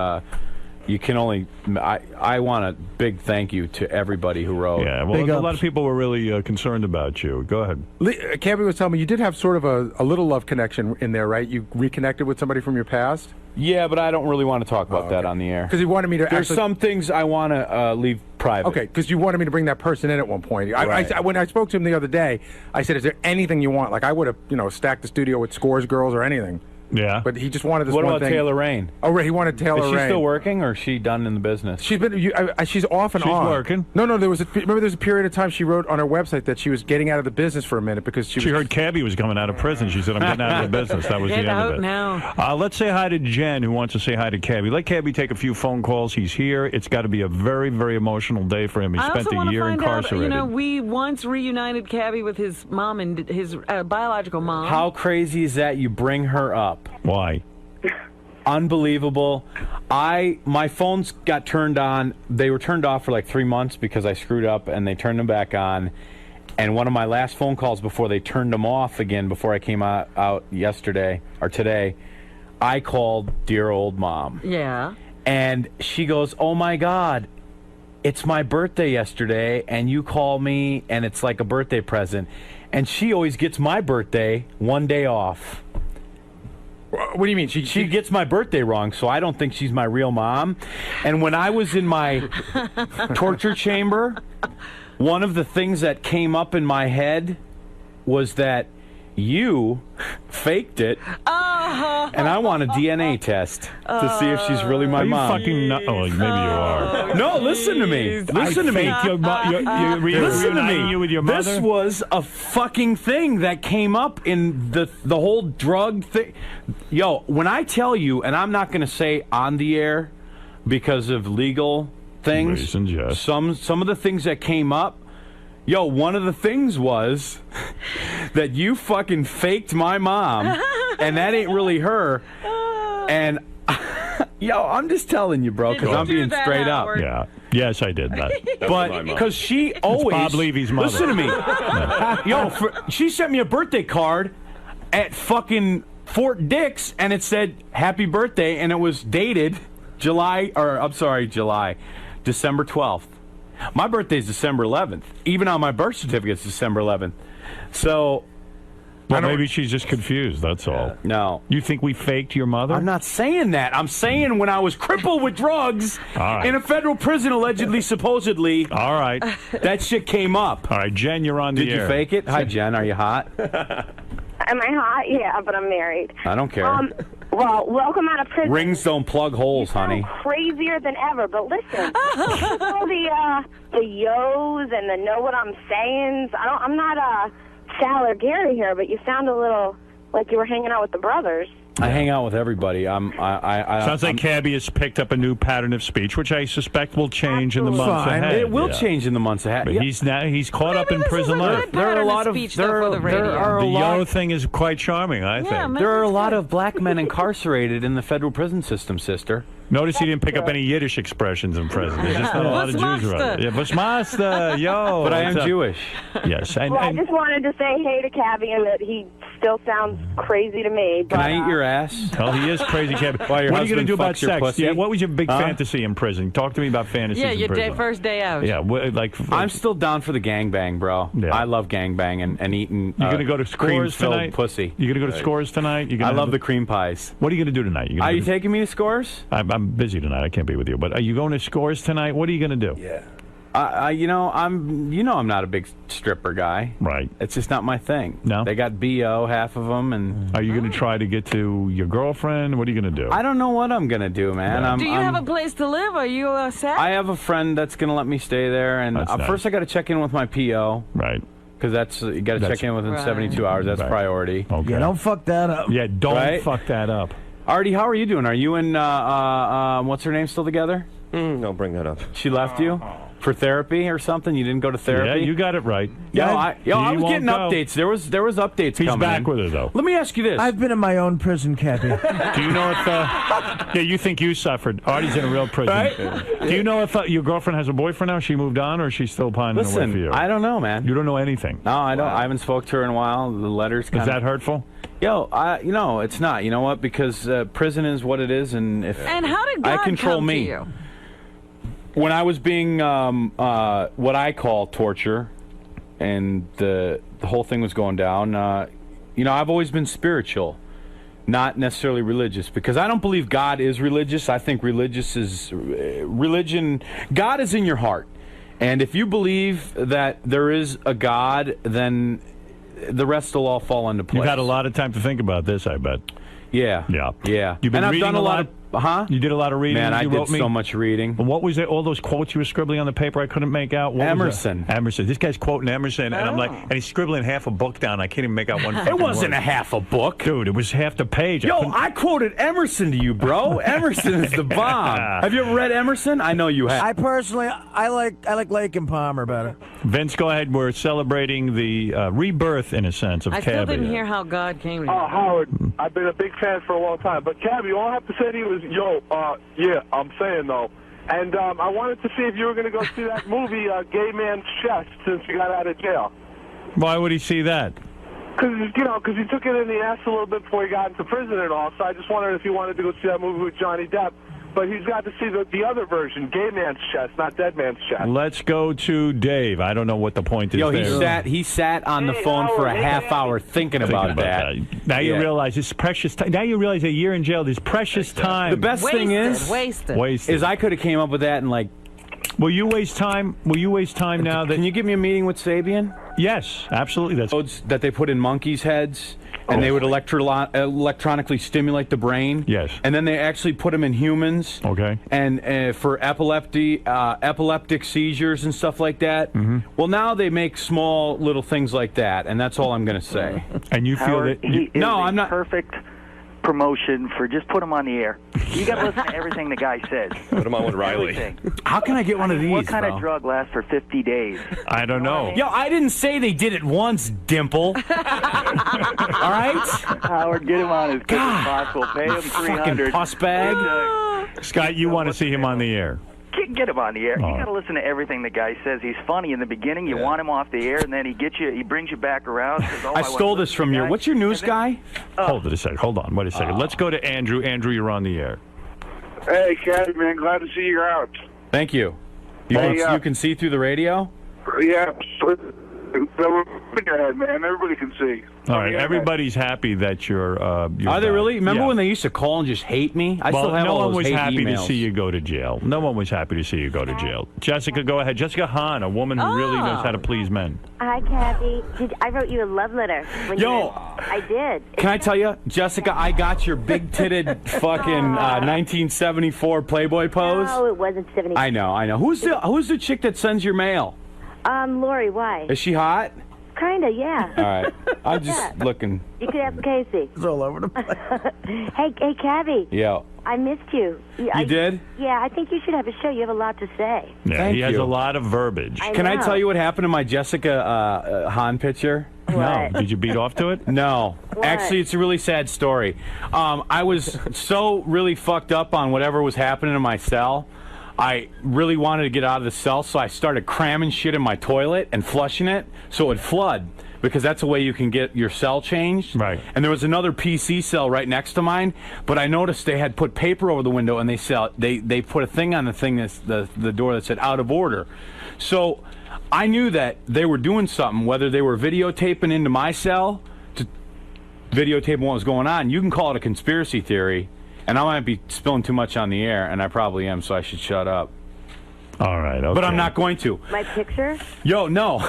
Speaker 1: you can only... I want a big thank you to everybody who wrote.
Speaker 3: Yeah, well,
Speaker 6: Big
Speaker 3: a lot
Speaker 6: ups.
Speaker 3: of people were really concerned about you. Go ahead.
Speaker 4: Cabbie was telling me you did have sort of a little love connection in there, right? You reconnected with somebody from your past?
Speaker 1: Yeah, but I don't really want to talk about that on the air.
Speaker 4: Because he wanted me to
Speaker 1: There's
Speaker 4: actually...
Speaker 1: some things I want to leave private.
Speaker 4: Okay, because you wanted me to bring that person in at one point.
Speaker 1: Right.
Speaker 4: When I spoke to him the other day, I said, is there anything you want? Like, I would have, stacked the studio with Scores girls or anything.
Speaker 3: Yeah.
Speaker 4: But he just wanted this
Speaker 1: What
Speaker 4: one
Speaker 1: about
Speaker 4: thing.
Speaker 1: Taylor Rain?
Speaker 4: Oh, right, he wanted Taylor
Speaker 1: Is she
Speaker 4: Rain.
Speaker 1: still working, or is she done in the business?
Speaker 4: She's been. She's off and
Speaker 3: She's
Speaker 4: on.
Speaker 3: working.
Speaker 4: No, there was. Remember, there's a period of time she wrote on her website that she was getting out of the business for a minute because she
Speaker 3: She
Speaker 4: was.
Speaker 3: heard Cabbie was coming out of prison. She said, I'm getting out of the business. That was
Speaker 5: Get
Speaker 3: the end
Speaker 5: out
Speaker 3: of it.
Speaker 5: now.
Speaker 3: Let's say hi to Jen, who wants to say hi to Cabbie. Let Cabbie take a few phone calls. He's here. It's got to be a very, very emotional day for him. He
Speaker 5: I
Speaker 3: spent
Speaker 5: also
Speaker 3: a
Speaker 5: want to
Speaker 3: year
Speaker 5: find
Speaker 3: incarcerated.
Speaker 5: out, we once reunited Cabbie with his mom and his biological mom.
Speaker 1: How crazy is that? You bring her up.
Speaker 3: Why?
Speaker 1: Unbelievable. My phones got turned on. They were turned off for like 3 months because I screwed up, and they turned them back on. And one of my last phone calls before they turned them off again, before I came out yesterday or today, I called dear old mom.
Speaker 5: Yeah.
Speaker 1: And she goes, oh my God, it's my birthday yesterday, and you call me, and it's like a birthday present. And she always gets my birthday one day off.
Speaker 4: What do you mean?
Speaker 1: She gets my birthday wrong, so I don't think she's my real mom. And when I was in my torture chamber, one of the things that came up in my head was that you faked it, and I want a DNA test to see if she's really my
Speaker 3: Are you
Speaker 1: mom.
Speaker 3: fucking nuts? Oh, maybe you are.
Speaker 1: No, listen to me. Listen to me. Listen to me.
Speaker 3: You with your mother?
Speaker 1: This was a fucking thing that came up in the whole drug thing. Yo, when I tell you, and I'm not going to say on the air because of legal things,
Speaker 3: Reasons, yes.
Speaker 1: some of the things that came up. Yo, one of the things was that you fucking faked my mom, and that ain't really her. And yo, I'm just telling you, bro, because
Speaker 5: Did you
Speaker 1: I'm
Speaker 5: do
Speaker 1: being
Speaker 5: that,
Speaker 1: straight up.
Speaker 5: Howard?
Speaker 3: Yeah. Yes, I did that.
Speaker 1: But because she always
Speaker 3: Bob Levy's mother.
Speaker 1: Listen to me. Yo, she sent me a birthday card at fucking Fort Dix, and it said happy birthday, and it was dated December 12th. My birthday's December 11th. Even on my birth certificate, it's December 11th. So,
Speaker 3: Well, maybe she's just confused, that's all.
Speaker 1: no.
Speaker 3: You think we faked your mother?
Speaker 1: I'm not saying that. I'm saying when I was crippled with drugs
Speaker 3: All right.
Speaker 1: in a federal prison, allegedly, supposedly,
Speaker 3: All right.
Speaker 1: that shit came up.
Speaker 3: All right, Jen, you're on the
Speaker 1: Did
Speaker 3: air.
Speaker 1: you fake it? Hi, Jen. Are you hot?
Speaker 8: Am I hot? Yeah, but I'm married.
Speaker 1: I don't care.
Speaker 8: Well, welcome out of prison.
Speaker 1: Rings don't plug holes, honey.
Speaker 8: Crazier than ever, but listen, all the yo's and the know what I'm sayings. I'm not Sal or Gary here, but you sound a little like you were hanging out with the brothers.
Speaker 1: I hang out with everybody.
Speaker 3: Sounds like Cabbie has picked up a new pattern of speech, which I suspect will change in the months
Speaker 6: Fine.
Speaker 3: ahead.
Speaker 1: It will
Speaker 3: Yeah.
Speaker 1: change in the months ahead.
Speaker 3: But
Speaker 1: Yeah.
Speaker 3: he's caught up in prison life.
Speaker 1: There are a lot of
Speaker 5: speech,
Speaker 1: there
Speaker 5: though, for the
Speaker 1: are- there
Speaker 5: radio.
Speaker 1: are a
Speaker 3: The
Speaker 1: lot
Speaker 3: yo thing is quite charming, I think.
Speaker 5: man.
Speaker 1: there are a lot of black men incarcerated in the federal prison system, sister.
Speaker 3: Notice he didn't pick up any Yiddish expressions in prison. There's just not a lot of Jews around. Yeah, Bushmaster, yo.
Speaker 1: But I am Jewish.
Speaker 3: Yes.
Speaker 8: Well, I just wanted to say hey to Cabbie and that he still sounds crazy to me.
Speaker 1: Can I eat your ass?
Speaker 3: Well, he is crazy, Cabbie.
Speaker 1: What
Speaker 3: are you going to do about sex?
Speaker 1: Pussy?
Speaker 3: Yeah, what was your big fantasy in prison? Talk to me about fantasies
Speaker 5: Yeah,
Speaker 3: in
Speaker 5: your
Speaker 3: prison.
Speaker 5: first day out.
Speaker 3: Yeah,
Speaker 1: I'm still down for the gangbang, bro.
Speaker 3: Yeah.
Speaker 1: I love gangbang and eating.
Speaker 3: You're going to go to Scores tonight?
Speaker 1: Pussy.
Speaker 3: You're going to go to Scores tonight?
Speaker 1: I love the cream pies.
Speaker 3: What are you going to do tonight?
Speaker 1: Are you taking me to Scores?
Speaker 3: I'm busy tonight. I can't be with you. But are you going to Scores tonight? What are you going to do?
Speaker 1: Yeah. I'm not a big stripper guy.
Speaker 3: Right.
Speaker 1: It's just not my thing.
Speaker 3: No.
Speaker 1: They got BO, half of them, and.
Speaker 3: Are you going to try to get to your girlfriend? What are you going to do?
Speaker 1: I don't know what I'm going to do, man.
Speaker 3: Yeah.
Speaker 5: Do you have a place to live? Are you set?
Speaker 1: I have a friend that's going to let me stay there, and
Speaker 3: That's nice.
Speaker 1: first I got to check in with my PO.
Speaker 3: Right.
Speaker 1: Because you got to check in within 72 hours. That's priority.
Speaker 3: Okay.
Speaker 6: Yeah, don't fuck that up.
Speaker 3: Yeah, don't fuck that up.
Speaker 1: Artie, how are you doing? Are you and what's her name still together?
Speaker 9: Don't bring that up.
Speaker 1: She left you for therapy or something. You didn't go to therapy.
Speaker 3: Yeah, you got it right.
Speaker 1: I was
Speaker 3: won't
Speaker 1: getting
Speaker 3: go.
Speaker 1: updates. There was updates.
Speaker 3: He's
Speaker 1: coming
Speaker 3: back
Speaker 1: in.
Speaker 3: with her though.
Speaker 1: Let me ask you this.
Speaker 6: I've been in my own prison, Cabbie.
Speaker 3: Do you know if? Yeah, you think you suffered? Artie's in a real prison.
Speaker 1: Right?
Speaker 3: Do you know if your girlfriend has a boyfriend now? She moved on, or is she still pining away for you?
Speaker 1: Listen, I don't know, man.
Speaker 3: You don't know anything.
Speaker 1: No, I don't. I haven't spoke to her in a while. The letters.
Speaker 3: Is that hurtful?
Speaker 1: It's not. You know what? Because prison is what it is, and if
Speaker 5: and how did God
Speaker 1: I control
Speaker 5: come
Speaker 1: me.
Speaker 5: to you?
Speaker 1: When I was being what I call torture, and the whole thing was going down, I've always been spiritual, not necessarily religious, because I don't believe God is religious. I think religion. God is in your heart, and if you believe that there is a God, then the rest will all fall into place.
Speaker 3: You've had a lot of time to think about this, I bet.
Speaker 1: Yeah.
Speaker 3: You've been
Speaker 1: I've
Speaker 3: reading
Speaker 1: done a lot of.
Speaker 3: You did a lot of reading.
Speaker 1: Man, I
Speaker 3: you
Speaker 1: did
Speaker 3: wrote me.
Speaker 1: so much reading.
Speaker 3: What was it? All those quotes you were scribbling on the paper, I couldn't make out. What
Speaker 1: Emerson.
Speaker 3: Was Emerson. This guy's quoting Emerson, and I'm like, and he's scribbling half a book down. I can't even make out one.
Speaker 1: It wasn't a half a book,
Speaker 3: dude. It was half the page.
Speaker 1: I quoted Emerson to you, bro. Emerson is the bomb. Have you ever read Emerson? I know you have.
Speaker 6: I personally, I like Lake and Palmer better.
Speaker 3: Vince, go ahead. We're celebrating the rebirth, in a sense, of
Speaker 5: I
Speaker 3: Cabbie.
Speaker 5: still didn't hear how God came to you.
Speaker 10: Oh, Howard, I've been a big fan for a long time. But, Cabbie, all I have to say to you is, yeah, I'm saying, though. And I wanted to see if you were going to go see that movie, Gay Man's Chest, since you got out of jail.
Speaker 3: Why would he see that?
Speaker 10: Because he took it in the ass a little bit before he got into prison and all. So I just wondered if you wanted to go see that movie with Johnny Depp. But he's got to see the other version, Gay Man's Chest, not Dead Man's Chest.
Speaker 3: Let's go to Dave. I don't know what the point is there.
Speaker 1: He sat on the phone for a half hour thinking about that.
Speaker 3: Now you realize it's precious time. Now you realize a year in jail is precious time.
Speaker 1: The best thing is
Speaker 5: wasted.
Speaker 1: I could have came up with that in like.
Speaker 3: Will you waste time? Will you waste time now? Can
Speaker 1: you give me a meeting with Sabian?
Speaker 3: Yes, absolutely. That's
Speaker 1: that they put in monkeys' heads. And they would electronically stimulate the brain.
Speaker 3: Yes.
Speaker 1: And then they actually put them in humans.
Speaker 3: Okay.
Speaker 1: And for epileptic seizures and stuff like that.
Speaker 3: Mm-hmm.
Speaker 1: Well, now they make small little things like that, and that's all I'm going to say.
Speaker 3: And you feel
Speaker 11: Howard,
Speaker 3: that?
Speaker 1: I'm not.
Speaker 11: Perfect promotion for just put him on the air. You got to listen to everything the guy says.
Speaker 9: Put him on with Riley.
Speaker 11: Everything.
Speaker 1: How can I get one of these?
Speaker 11: What kind of drug lasts for 50 days?
Speaker 3: I don't know.
Speaker 1: Yo, I didn't say they did it once, Dimple. All right?
Speaker 11: Howard, get him on as quick as possible. Pay him $300.
Speaker 1: Fucking puss bag.
Speaker 3: Scott, you want to see him on the air?
Speaker 11: Get him on the air. You got to listen to everything the guy says. He's funny in the beginning. You want him off the air, and then he brings you back around.
Speaker 1: I stole this from you. What's your news guy?
Speaker 3: Hold it a second. Hold on. Wait a second. Let's go to Andrew. Andrew, you're on the air.
Speaker 10: Hey, Cabbie, man, glad to see you're out.
Speaker 1: Thank you. You can see through the radio?
Speaker 10: Yeah. In your head, man. Everybody can see.
Speaker 3: All right. Everybody's happy that you're
Speaker 1: Are they really? Remember when they used to call and just hate me? I still have
Speaker 3: no
Speaker 1: all
Speaker 3: one
Speaker 1: those
Speaker 3: was
Speaker 1: hate
Speaker 3: happy
Speaker 1: emails.
Speaker 3: to see you go to jail. No one was happy to see you go to jail. Jessica, go ahead. Jessica Hahn, a woman who really knows how to please men.
Speaker 12: Hi, Cabbie. I wrote you a love letter. I did.
Speaker 1: Can I tell you, Jessica, I got your big-titted fucking 1974 Playboy pose.
Speaker 12: No, it wasn't 74.
Speaker 1: I know. Who's the chick that sends your mail?
Speaker 12: Lori, why?
Speaker 1: Is she hot?
Speaker 12: Kinda, yeah.
Speaker 1: All right. I'm just looking.
Speaker 12: You could ask Casey.
Speaker 6: It's all over the place.
Speaker 12: Hey, Cabbie.
Speaker 1: Yeah.
Speaker 12: I missed you.
Speaker 1: You did?
Speaker 12: Yeah, I think you should have a show. You have a lot to say.
Speaker 3: Yeah, he has a lot of verbiage.
Speaker 12: I
Speaker 1: Can I
Speaker 12: know.
Speaker 1: tell you what happened to my Jessica Hahn picture?
Speaker 3: No. Did you beat off to it?
Speaker 1: No. Actually, it's a really sad story. I was so really fucked up on whatever was happening in my cell. I really wanted to get out of the cell, so I started cramming shit in my toilet and flushing it so it would flood, because that's a way you can get your cell changed.
Speaker 3: Right.
Speaker 1: And there was another PC cell right next to mine, but I noticed they had put paper over the window, and they put a thing on the thing the door that said out of order. So I knew that they were doing something, whether they were videotaping into my cell to videotaping what was going on. You can call it a conspiracy theory, and I might be spilling too much on the air, and I probably am, so I should shut up.
Speaker 3: All right, okay.
Speaker 1: But I'm not going to.
Speaker 12: My picture?
Speaker 1: Yo, no.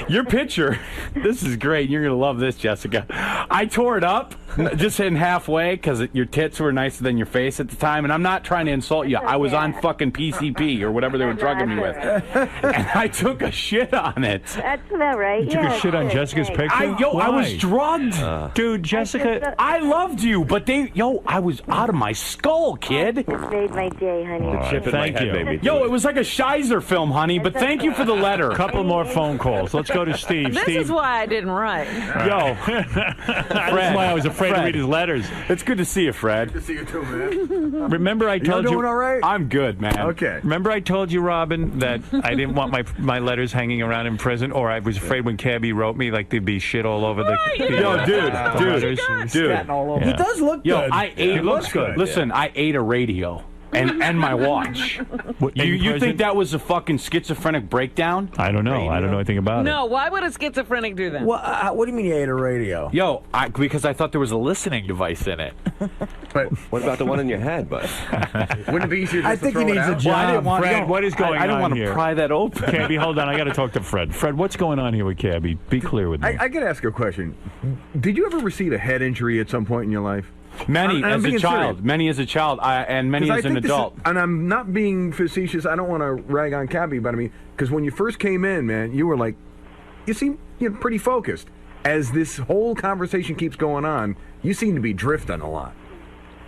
Speaker 1: Your picture, this is great. You're going to love this, Jessica. I tore it up, just in halfway, because your tits were nicer than your face at the time, and I'm not trying to insult you. I was on fucking PCP, or whatever they were drugging me with. And I took a shit on it.
Speaker 12: That's about right.
Speaker 3: You took a shit on Jessica's picture?
Speaker 1: I was drugged.
Speaker 3: Dude, Jessica...
Speaker 1: I loved you, but I was out of my skull, kid.
Speaker 12: It made my day, honey.
Speaker 3: Right, thank you.
Speaker 1: Yo, it was like a Shizer film, honey, but thank you for the letter.
Speaker 3: Couple more phone calls. Let's go to Steve.
Speaker 5: This
Speaker 3: Steve.
Speaker 5: is why I didn't write.
Speaker 1: Yo.
Speaker 3: That's why I was afraid to read his letters.
Speaker 1: It's good to see you, Fred.
Speaker 2: Good to see you too, man.
Speaker 3: Remember I told you...
Speaker 6: doing all right?
Speaker 1: I'm good, man.
Speaker 2: Okay.
Speaker 3: Remember I told you, Robin, that I didn't want my letters hanging around in prison, or I was afraid when Cabbie wrote me, like there'd be shit all over the...
Speaker 1: Yo, dude.
Speaker 6: He does look
Speaker 1: Yo,
Speaker 6: good.
Speaker 1: I ate...
Speaker 6: He looks good.
Speaker 1: Listen, I ate a radio. And my watch. You think that was a fucking schizophrenic breakdown?
Speaker 3: I don't know. I don't know anything about it.
Speaker 5: No, why would a schizophrenic do that?
Speaker 6: What do you mean you ate a radio?
Speaker 1: Yo, because I thought there was a listening device in it.
Speaker 2: But
Speaker 9: what about the one in your head, bud?
Speaker 2: Wouldn't it be easier just
Speaker 6: I
Speaker 2: to
Speaker 6: think
Speaker 2: throw
Speaker 6: he
Speaker 2: it
Speaker 6: needs a
Speaker 2: out?
Speaker 6: job.
Speaker 1: Well, I didn't want
Speaker 3: Fred, what is going on
Speaker 1: I don't want
Speaker 3: here?
Speaker 1: to pry that open.
Speaker 3: Cabbie, hold on. I got to talk to Fred. Fred, what's going on here with Cabbie? Be clear with me.
Speaker 2: I got to ask you a question. Did you ever receive a head injury at some point in your life?
Speaker 1: Many
Speaker 2: I'm
Speaker 1: as a
Speaker 2: being
Speaker 1: child.
Speaker 2: serious.
Speaker 1: Many as a child, and many
Speaker 2: 'Cause
Speaker 1: as
Speaker 2: I
Speaker 1: an
Speaker 2: think this
Speaker 1: adult.
Speaker 2: and I'm not being facetious. I don't want to rag on Cabbie, but I mean, because when you first came in, man, you were like, you seem pretty focused. As this whole conversation keeps going on, you seem to be drifting a lot.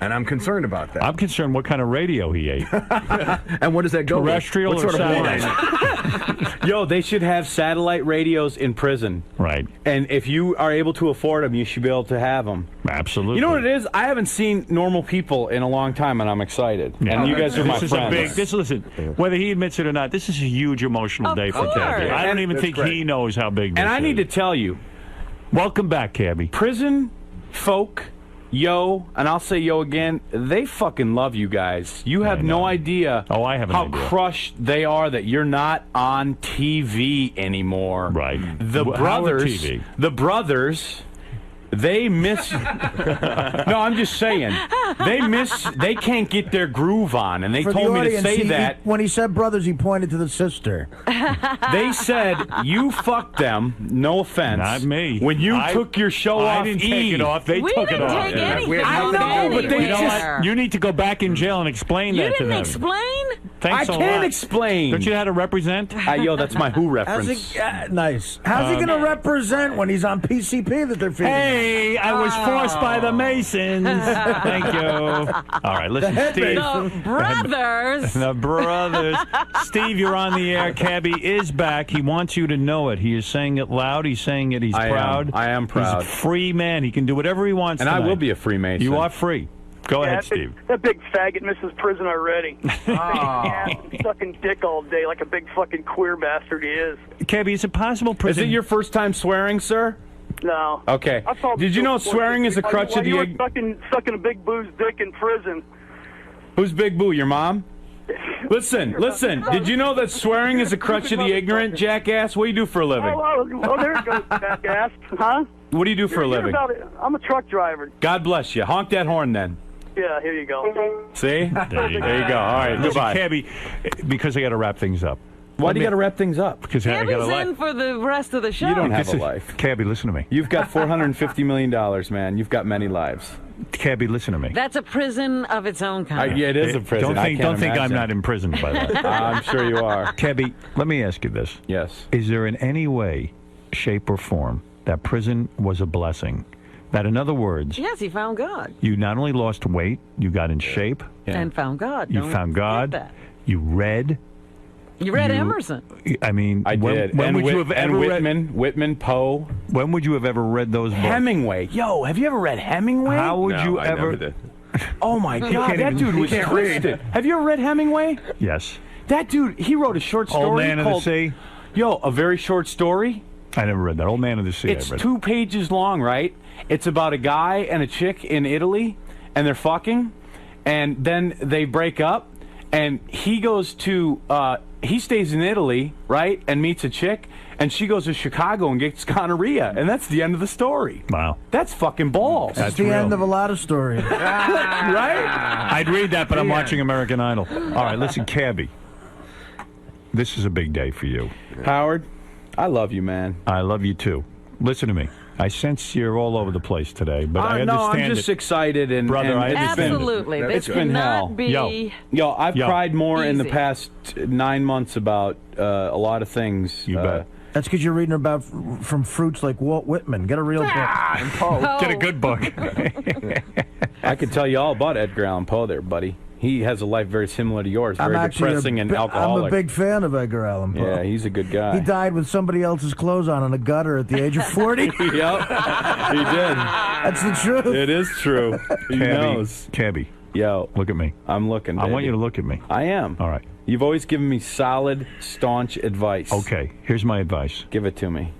Speaker 2: And I'm concerned about that.
Speaker 3: I'm concerned what kind of radio he ate.
Speaker 2: And what does that go with?
Speaker 3: Terrestrial
Speaker 2: What
Speaker 3: or
Speaker 2: sort of
Speaker 3: satellite?
Speaker 1: Yo, they should have satellite radios in prison.
Speaker 3: Right.
Speaker 1: And if you are able to afford them, you should be able to have them.
Speaker 3: Absolutely.
Speaker 1: You know what it is? I haven't seen normal people in a long time, and I'm excited.
Speaker 3: Yeah.
Speaker 1: And you guys are my
Speaker 3: This is
Speaker 1: friends.
Speaker 3: a big. Listen, whether he admits it or not, this is a huge emotional day for
Speaker 5: course.
Speaker 3: Cabbie. I don't even
Speaker 2: That's
Speaker 3: think
Speaker 2: great.
Speaker 3: he knows how big this
Speaker 1: And I need to
Speaker 3: is.
Speaker 1: tell you,
Speaker 3: Welcome back, Cabbie.
Speaker 1: prison folk, yo, and I'll say yo again, they fucking love you guys. You have no idea
Speaker 3: Oh, I have an
Speaker 1: how
Speaker 3: idea.
Speaker 1: crushed they are that you're not on TV anymore.
Speaker 3: Right.
Speaker 1: The
Speaker 3: Howard
Speaker 1: brothers,
Speaker 3: TV.
Speaker 1: the brothers, they miss. No, I'm just saying, they can't get their groove on, and they
Speaker 6: For the
Speaker 1: told me to
Speaker 6: audience,
Speaker 1: say
Speaker 6: he-
Speaker 1: that.
Speaker 6: when he said brothers, he pointed to the sister.
Speaker 1: They said you fucked them. No offense.
Speaker 3: Not me.
Speaker 1: When you
Speaker 3: I-
Speaker 1: took your show
Speaker 3: I
Speaker 1: off,
Speaker 3: didn't
Speaker 1: E.
Speaker 3: take it off. They
Speaker 5: We
Speaker 3: took it
Speaker 5: didn't
Speaker 3: off.
Speaker 5: take
Speaker 2: We
Speaker 5: anything
Speaker 2: had
Speaker 5: off
Speaker 2: nothing to do with it.
Speaker 1: but they
Speaker 5: anywhere.
Speaker 3: You need to go back in jail and explain
Speaker 5: You
Speaker 3: that to
Speaker 5: didn't
Speaker 3: them.
Speaker 5: explain?
Speaker 3: Thanks
Speaker 1: I
Speaker 3: a
Speaker 1: can't
Speaker 3: lot.
Speaker 1: explain.
Speaker 3: Don't you know how to represent?
Speaker 1: Yo, that's my Who
Speaker 6: How's
Speaker 1: reference.
Speaker 6: he, nice. How's he going to represent when he's on PCP that they're feeding him?
Speaker 3: Hey, I was forced by the Masons. Thank you. All right, listen, Steve.
Speaker 5: The brothers.
Speaker 3: The brothers. Steve, you're on the air. Cabbie is back. He wants you to know it. He is saying it loud. He's saying it. He's proud.
Speaker 1: I am proud.
Speaker 3: He's a free man. He can do whatever he wants
Speaker 1: And I
Speaker 3: tonight.
Speaker 1: will be a Freemason.
Speaker 3: You are free. Go ahead,
Speaker 13: that
Speaker 3: Steve.
Speaker 13: That big faggot misses prison already. Sucking dick all day like a big fucking queer bastard he is.
Speaker 3: Cabbie, is it possible
Speaker 1: Is
Speaker 3: prison...
Speaker 1: it your first time swearing, sir?
Speaker 13: No.
Speaker 1: Okay.
Speaker 13: I saw
Speaker 1: Did you know swearing is a crutch of the...
Speaker 13: You were sucking a big boo's dick in prison.
Speaker 1: Who's Big Boo, your mom? Listen. Did you know that swearing is a crutch of the ignorant, jackass? What do you do for a living?
Speaker 13: Oh, there it goes, jackass. Huh?
Speaker 1: What do you do for a
Speaker 13: You're
Speaker 1: living?
Speaker 13: about it. I'm a truck driver.
Speaker 1: God bless you. Honk that horn, then.
Speaker 13: Yeah, here you go.
Speaker 1: See? There you go. All right,
Speaker 3: Listen,
Speaker 1: goodbye.
Speaker 3: Cabbie, because I got to wrap things up.
Speaker 1: Why do you got to wrap things up?
Speaker 3: Because I got
Speaker 5: Cabbie's
Speaker 3: a life.
Speaker 5: in for the rest of the show.
Speaker 1: You don't have a life.
Speaker 3: Cabbie, listen to me.
Speaker 1: You've got $450 million, man. You've got many lives.
Speaker 3: Cabbie, listen to me.
Speaker 5: That's a prison of its own kind.
Speaker 1: Yeah, it is a prison.
Speaker 3: Don't think I'm not imprisoned by that.
Speaker 1: I'm sure you are.
Speaker 3: Cabbie, let me ask you this.
Speaker 1: Yes.
Speaker 3: Is there in any way, shape, or form that prison was a blessing? That, in other words,
Speaker 5: Yes, he found God.
Speaker 3: you not only lost weight, you got in shape.
Speaker 5: And found God.
Speaker 3: You
Speaker 5: Don't
Speaker 3: found God.
Speaker 5: forget that.
Speaker 3: You read.
Speaker 5: You read Emerson.
Speaker 3: I mean,
Speaker 1: I did.
Speaker 3: When
Speaker 1: and
Speaker 3: would you have ever
Speaker 1: Whitman, Poe.
Speaker 3: When would you have ever read those books?
Speaker 1: Hemingway. Yo, have you ever read Hemingway?
Speaker 3: How would
Speaker 9: No,
Speaker 3: you
Speaker 9: I
Speaker 3: ever?
Speaker 9: never did.
Speaker 1: Oh my God, that dude was twisted. Have you ever read Hemingway?
Speaker 3: Yes.
Speaker 1: That dude, he wrote a short story
Speaker 3: Old Man
Speaker 1: called
Speaker 3: of the Sea.
Speaker 1: Yo, a very short story.
Speaker 3: I never read that. Old Man of the Sea.
Speaker 1: It's
Speaker 3: I read.
Speaker 1: 2 pages long, right? It's about a guy and a chick in Italy, and they're fucking, and then they break up, and he goes to, he stays in Italy, right, and meets a chick, and she goes to Chicago and gets gonorrhea, and that's the end of the story.
Speaker 3: Wow.
Speaker 1: That's fucking balls.
Speaker 6: That's the end of a lot of stories.
Speaker 1: Right?
Speaker 3: I'd read that, but I'm watching American Idol. All right, listen, Cabbie. This is a big day for you.
Speaker 1: Howard, I love you, man.
Speaker 3: I love you too. Listen to me. I sense you're all over the place today, but I understand.
Speaker 1: No, I'm just excited and
Speaker 3: brother.
Speaker 1: and
Speaker 3: I understand.
Speaker 5: Absolutely.
Speaker 1: It's been hell. Yo, I've cried more in the past 9 months about a lot of things.
Speaker 3: You bet.
Speaker 6: That's because you're reading about from fruits like Walt Whitman. Get a real book.
Speaker 1: And Poe.
Speaker 3: Get a good book.
Speaker 1: I could tell you all about Edgar Allan Poe there, buddy. He has a life very similar to yours, very depressing and alcoholic.
Speaker 6: I'm a big fan of Edgar Allan Poe.
Speaker 1: Yeah, he's a good guy.
Speaker 6: He died with somebody else's clothes on in a gutter at the age of 40.
Speaker 1: Yep, he did.
Speaker 6: That's the truth.
Speaker 1: It is true. He knows.
Speaker 3: Cabbie.
Speaker 1: Yo.
Speaker 3: Look at me.
Speaker 1: I'm looking,
Speaker 3: I want
Speaker 1: baby.
Speaker 3: you to look at me.
Speaker 1: I am.
Speaker 3: All right.
Speaker 1: You've always given me solid, staunch advice.
Speaker 3: Okay, here's my advice.
Speaker 1: Give it to me.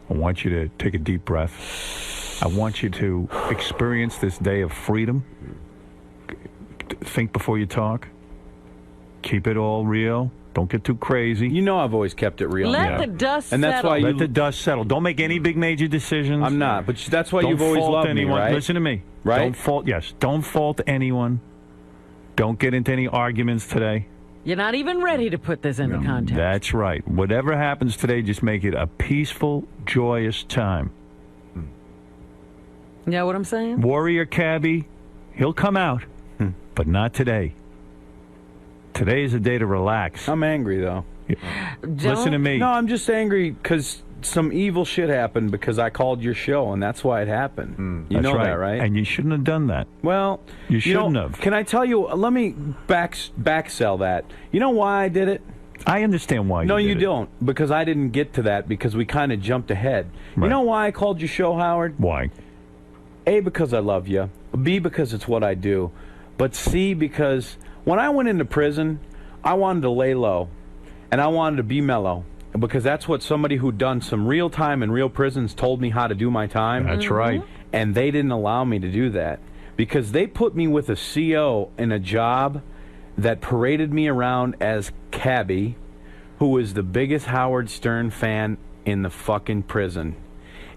Speaker 3: I want you to take a deep breath. I want you to experience this day of freedom. Think before you talk. Keep it all real. Don't get too crazy.
Speaker 1: You know I've always kept it real.
Speaker 5: Let the dust
Speaker 1: and that's
Speaker 5: settle.
Speaker 1: why
Speaker 3: Let the dust settle. Don't make any big major decisions.
Speaker 1: I'm not, but that's why
Speaker 3: Don't
Speaker 1: you've always
Speaker 3: fault
Speaker 1: loved
Speaker 3: anyone.
Speaker 1: me, right?
Speaker 3: Listen to me.
Speaker 1: Right?
Speaker 3: Don't fault. Yes. Don't fault anyone. Don't get into any arguments today.
Speaker 5: You're not even ready to put this into context.
Speaker 3: That's right. Whatever happens today, just make it a peaceful, joyous time.
Speaker 5: You know what I'm saying?
Speaker 3: Warrior Cabbie, he'll come out, but not today. Today is a day to relax.
Speaker 1: I'm angry, though.
Speaker 3: Listen to me.
Speaker 1: No, I'm just angry because some evil shit happened because I called your show, and that's why it happened. You
Speaker 3: That's
Speaker 1: know
Speaker 3: right.
Speaker 1: that, right?
Speaker 3: And you shouldn't have done that.
Speaker 1: Well,
Speaker 3: You shouldn't have.
Speaker 1: Can I tell you? Let me backsell that. You know why I did it?
Speaker 3: I understand why
Speaker 1: No,
Speaker 3: you
Speaker 1: you
Speaker 3: did it.
Speaker 1: don't, because I didn't get to that because we kind of jumped ahead.
Speaker 3: Right.
Speaker 1: You know why I called your show, Howard?
Speaker 3: Why?
Speaker 1: A, because I love you. B, because it's what I do. But C, because when I went into prison, I wanted to lay low, and I wanted to be mellow, because that's what somebody who done some real time in real prisons told me how to do my time.
Speaker 3: That's right.
Speaker 1: And they didn't allow me to do that because they put me with a CO in a job that paraded me around as Cabbie, who was the biggest Howard Stern fan in the fucking prison.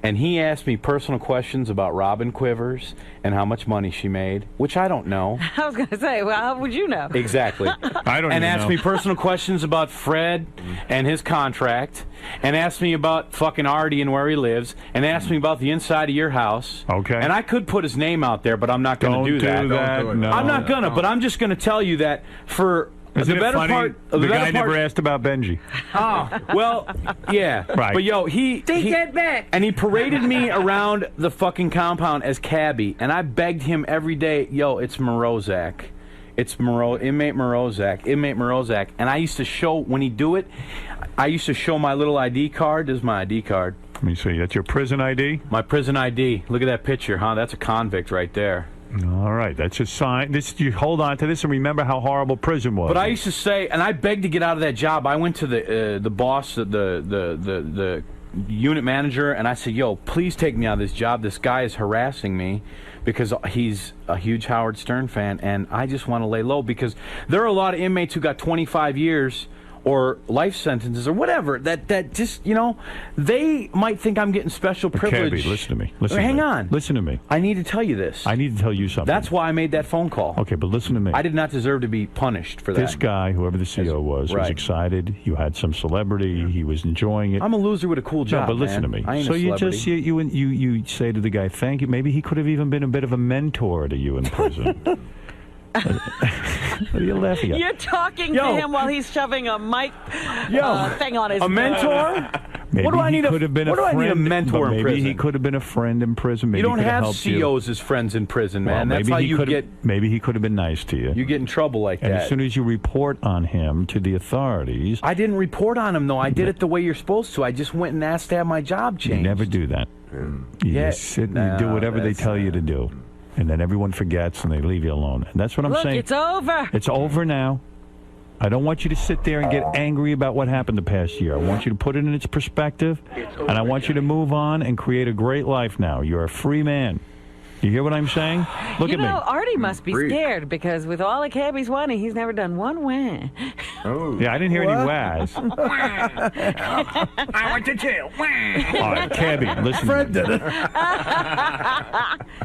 Speaker 1: And he asked me personal questions about Robin Quivers and how much money she made, which I don't know.
Speaker 5: I was going to say, well, how would you know?
Speaker 1: Exactly.
Speaker 3: I don't
Speaker 1: And
Speaker 3: even
Speaker 1: asked
Speaker 3: know.
Speaker 1: me personal questions about Fred and his contract, and asked me about fucking Artie and where he lives, and asked me about the inside of your house.
Speaker 3: Okay.
Speaker 1: And I could put his name out there, but I'm not going to do that.
Speaker 3: Don't do it. No.
Speaker 1: I'm not going to, but I'm just going to to tell you that for
Speaker 3: Isn't
Speaker 1: the
Speaker 3: it
Speaker 1: better
Speaker 3: funny?
Speaker 1: part...
Speaker 3: The guy never asked about Benji.
Speaker 1: Oh, well, yeah.
Speaker 3: Right.
Speaker 1: But, yo,
Speaker 5: Take that back.
Speaker 1: and he paraded me around the fucking compound as Cabbie, and I begged him every day, yo, it's Morozak. It's inmate Morozak. And I used to show, when he'd do it, I used to show my little ID card. This is my ID card.
Speaker 3: Let me see. That's your prison ID?
Speaker 1: My prison ID. Look at that picture, huh? That's a convict right there.
Speaker 3: All right. That's a sign. You hold on to this and remember how horrible prison was.
Speaker 1: But I used to say, and I begged to get out of that job. I went to the boss, the unit manager, and I said, yo, please take me out of this job. This guy is harassing me because he's a huge Howard Stern fan, and I just want to lay low because there are a lot of inmates who got 25 years or life sentences or whatever that just, you know, they might think I'm getting special privilege.
Speaker 3: Cabbie, listen to me. Listen
Speaker 1: Hang
Speaker 3: to me.
Speaker 1: on.
Speaker 3: Listen to me.
Speaker 1: I need to tell you this.
Speaker 3: I need to tell you something.
Speaker 1: That's why I made that phone call.
Speaker 3: Okay, but listen to me.
Speaker 1: I did not deserve to be punished for that.
Speaker 3: This guy, whoever the CEO was
Speaker 1: Right.
Speaker 3: excited. You had some celebrity. He was enjoying it.
Speaker 1: I'm a loser with a cool job.
Speaker 3: No, but listen
Speaker 1: man.
Speaker 3: to me.
Speaker 1: I ain't
Speaker 3: So
Speaker 1: a
Speaker 3: you
Speaker 1: celebrity.
Speaker 3: just you say to the guy, "Thank you." Maybe he could have even been a bit of a mentor to you in prison. What are you laughing at?
Speaker 5: You're talking to him while he's shoving a mic thing on his
Speaker 1: a
Speaker 5: nose.
Speaker 1: mentor?
Speaker 3: Maybe
Speaker 1: what do I need?
Speaker 3: Could have been
Speaker 1: what
Speaker 3: a
Speaker 1: do
Speaker 3: friend,
Speaker 1: I need a mentor
Speaker 3: maybe
Speaker 1: in prison?
Speaker 3: he could have been a friend in prison. Maybe
Speaker 1: you don't
Speaker 3: he could
Speaker 1: have
Speaker 3: helped
Speaker 1: COs as friends in prison, man.
Speaker 3: Well,
Speaker 1: That's how you get.
Speaker 3: Maybe he could have been nice to you.
Speaker 1: You get in trouble like
Speaker 3: and
Speaker 1: that.
Speaker 3: as soon as you report on him to the authorities,
Speaker 1: I didn't report on him though. I did it the way you're supposed to. I just went and asked to have my job changed.
Speaker 3: you never do that. You just sit and you do whatever they tell you to do, and then everyone forgets and they leave you alone. And that's what I'm saying.
Speaker 5: It's over.
Speaker 3: It's over now. I don't want you to sit there and get angry about what happened the past year. I want you to put it in its perspective, and I want you to move on and create a great life now. You're a free man. You hear what I'm saying? Look at me.
Speaker 5: Artie must be scared because with all of Cabbie's whining, he's never done one wah.
Speaker 3: Oh. Yeah, I didn't hear any whas.
Speaker 6: I went to jail.
Speaker 3: All right, Cabbie, listen.
Speaker 6: Fred did it.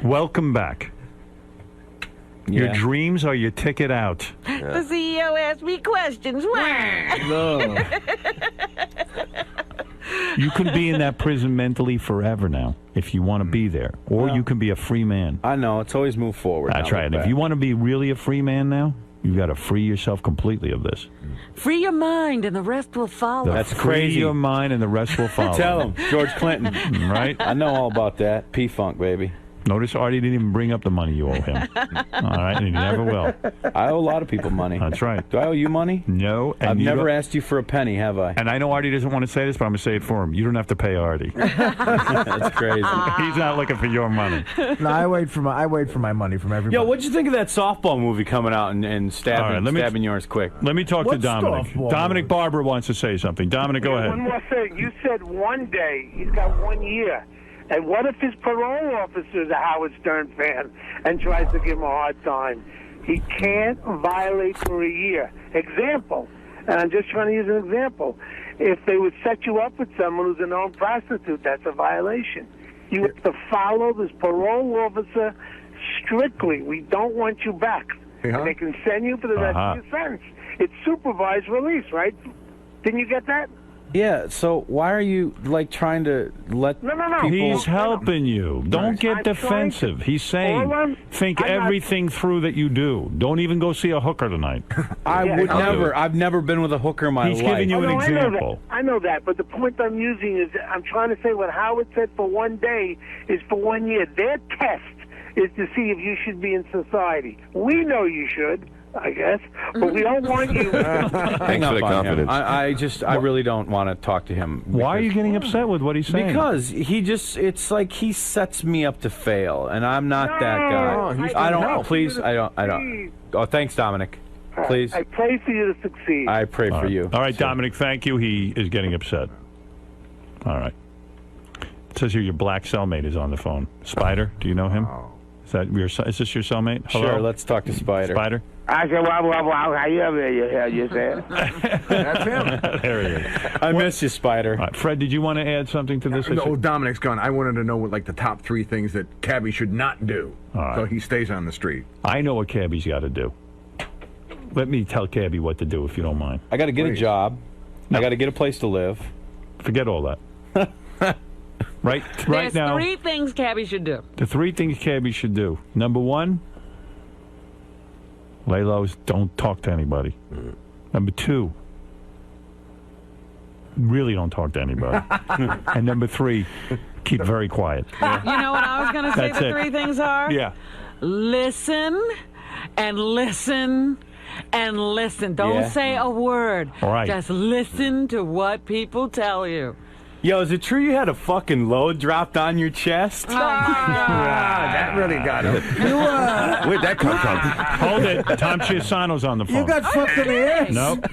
Speaker 3: Welcome back. Your dreams are your ticket out.
Speaker 5: The CEO asked me questions.
Speaker 3: No. You can be in that prison mentally forever now if you want to be there. Or you can be a free man.
Speaker 1: I know. It's always move forward.
Speaker 3: That's right. And if you want to be really a free man now, you've got to free yourself completely of this.
Speaker 5: Free your mind and the rest will follow.
Speaker 1: That's
Speaker 3: Free
Speaker 1: crazy.
Speaker 3: your mind and the rest will follow.
Speaker 1: Tell him. George Clinton.
Speaker 3: Right?
Speaker 1: I know all about that. P-Funk, baby.
Speaker 3: Notice Artie didn't even bring up the money you owe him. All right, and he never will.
Speaker 1: I owe a lot of people money.
Speaker 3: That's right.
Speaker 1: Do I owe you money?
Speaker 3: No. And
Speaker 1: I've never asked you for a penny, have I?
Speaker 3: And I know Artie doesn't want to say this, but I'm going to say it for him. You don't have to pay Artie.
Speaker 1: That's crazy.
Speaker 3: He's not looking for your money.
Speaker 6: No, I wait for my money from everybody.
Speaker 1: Yo, what'd you think of that softball movie coming out and stabbing yours quick?
Speaker 3: Let me talk to Dominic. Dominic Barber wants to say something. Dominic, go ahead.
Speaker 7: One more thing. You said one day. He's got 1 year. And what if his parole officer is a Howard Stern fan and tries to give him a hard time? He can't violate for a year. Example, and I'm just trying to use an example. If they would set you up with someone who's a known prostitute, that's a violation. You have to follow this parole officer strictly. We don't want you back. And they can send you for the rest of your sentence. It's supervised release, right? Didn't you get that?
Speaker 1: Yeah, so why are you, trying to let people...
Speaker 3: He's helping you. Don't get defensive. He's saying, think everything through that you do. Don't even go see a hooker tonight.
Speaker 1: I've never been with a hooker in my life.
Speaker 3: He's giving you an example.
Speaker 7: I know that, but the point I'm using is I'm trying to say what Howard said for 1 day is for 1 year. Their test is to see if you should be in society. We know you should, I guess, but we don't want you.
Speaker 9: Thanks for the confidence.
Speaker 1: I really don't want to talk to him.
Speaker 3: Why are you getting upset with what he's saying?
Speaker 1: Because it's like he sets me up to fail, and I'm not that guy. I don't. Please, I don't. Oh, thanks, Dominic. Please.
Speaker 7: I pray for you to succeed.
Speaker 1: I pray for you.
Speaker 3: All right, Dominic, thank you. He is getting upset. All right. It says here your black cellmate is on the phone. Spider, do you know him? Is this your cellmate? Hello?
Speaker 1: Sure, let's talk to Spider.
Speaker 3: Spider?
Speaker 14: I said, how you said?
Speaker 2: That's him.
Speaker 3: There he is.
Speaker 1: I miss you, Spider.
Speaker 3: All right, Fred, did you want to add something to this?
Speaker 2: No, Dominic's gone. I wanted to know what the top 3 things that Cabbie should not do, so he stays on the street.
Speaker 3: I know what Cabbie's got to do. Let me tell Cabbie what to do, if you don't mind.
Speaker 1: I got to get a job. I got to get a place to live.
Speaker 3: Forget all that. Right
Speaker 5: There's
Speaker 3: now,
Speaker 5: 3 things Cabbie should do.
Speaker 3: the 3 things Cabbie should do. Number 1, lay low, don't talk to anybody. Number 2, really don't talk to anybody. And number 3, keep very quiet.
Speaker 5: You know what I was going to say
Speaker 3: That's
Speaker 5: the
Speaker 3: it.
Speaker 5: 3 things are?
Speaker 3: Yeah.
Speaker 5: Listen and listen and listen. Don't
Speaker 1: Yeah.
Speaker 5: say a word.
Speaker 3: All right.
Speaker 5: Just listen to what people tell you.
Speaker 1: Yo, is it true you had a fucking load dropped on your chest?
Speaker 5: Oh, my God.
Speaker 2: That really got him.
Speaker 9: Where'd that come from?
Speaker 3: Hold it. Tom Chiasano's on the phone.
Speaker 6: You got fucked in the ass.
Speaker 3: Nope.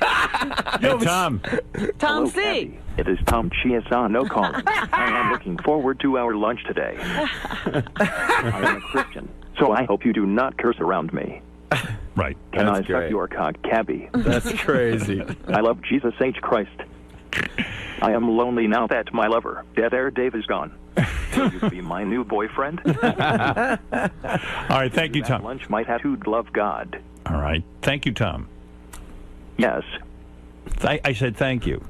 Speaker 3: Hey, Tom.
Speaker 5: Tom
Speaker 15: Hello,
Speaker 5: C.
Speaker 15: Cabbie. It is Tom Chiasano calling. I am looking forward to our lunch today. I am a Christian, so I hope you do not curse around me.
Speaker 3: Right.
Speaker 15: Can
Speaker 1: That's
Speaker 15: I
Speaker 1: great.
Speaker 15: suck your cock, Cabbie?
Speaker 1: That's crazy.
Speaker 15: I love Jesus H. Christ. I am lonely now that my lover, Dead Air Dave, is gone. Will you be my new boyfriend?
Speaker 3: All right, thank you, Tom.
Speaker 15: Lunch might have to love God.
Speaker 3: All right. Thank you, Tom.
Speaker 15: Yes.
Speaker 3: I said thank you.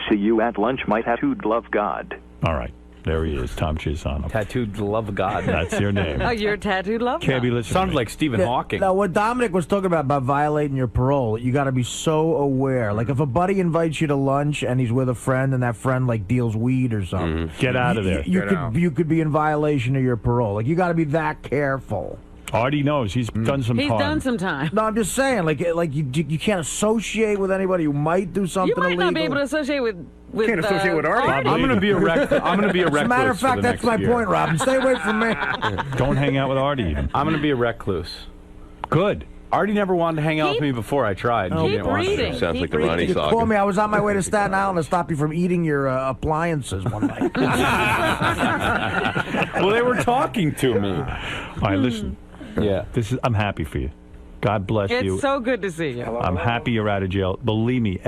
Speaker 15: See you at lunch might have to love God.
Speaker 3: All right. There he is, Tom Chisano.
Speaker 1: Tattooed love of God.
Speaker 3: That's your name.
Speaker 5: Oh, you're a tattooed love.
Speaker 3: Cabbie, listen.
Speaker 1: Sounds like Stephen Hawking.
Speaker 6: Now, what Dominic was talking about violating your parole, you got to be so aware. Like, if a buddy invites you to lunch and he's with a friend and that friend, like, deals weed or something.
Speaker 3: Get out of there.
Speaker 6: You could be in violation of your parole. Like, you got to be that careful.
Speaker 3: Artie knows. He's done some
Speaker 5: He's
Speaker 3: time.
Speaker 5: done some time.
Speaker 6: No, I'm just saying, like you can't associate with anybody who might do something
Speaker 5: You might
Speaker 6: illegal.
Speaker 5: not be able to associate with
Speaker 2: Can't associate with Artie.
Speaker 1: I'm going to be a recluse.
Speaker 6: As a matter of fact, that's my point, Robin. Stay away from me.
Speaker 3: Don't hang out with Artie even.
Speaker 1: I'm going to be a recluse.
Speaker 3: Good.
Speaker 1: Artie never wanted to hang out with me before I tried.
Speaker 5: Keep
Speaker 1: He didn't want to.
Speaker 5: reading.
Speaker 9: Sounds like the Ronnie
Speaker 6: You
Speaker 9: saga.
Speaker 6: called me. I was on my way to Staten Island to stop you from eating your appliances one night.
Speaker 1: Well, they were talking to me.
Speaker 3: All right, listen.
Speaker 1: Yeah.
Speaker 3: I'm happy for you. God bless you.
Speaker 5: It's so good to see you.
Speaker 3: I'm happy you're out of jail. Believe me,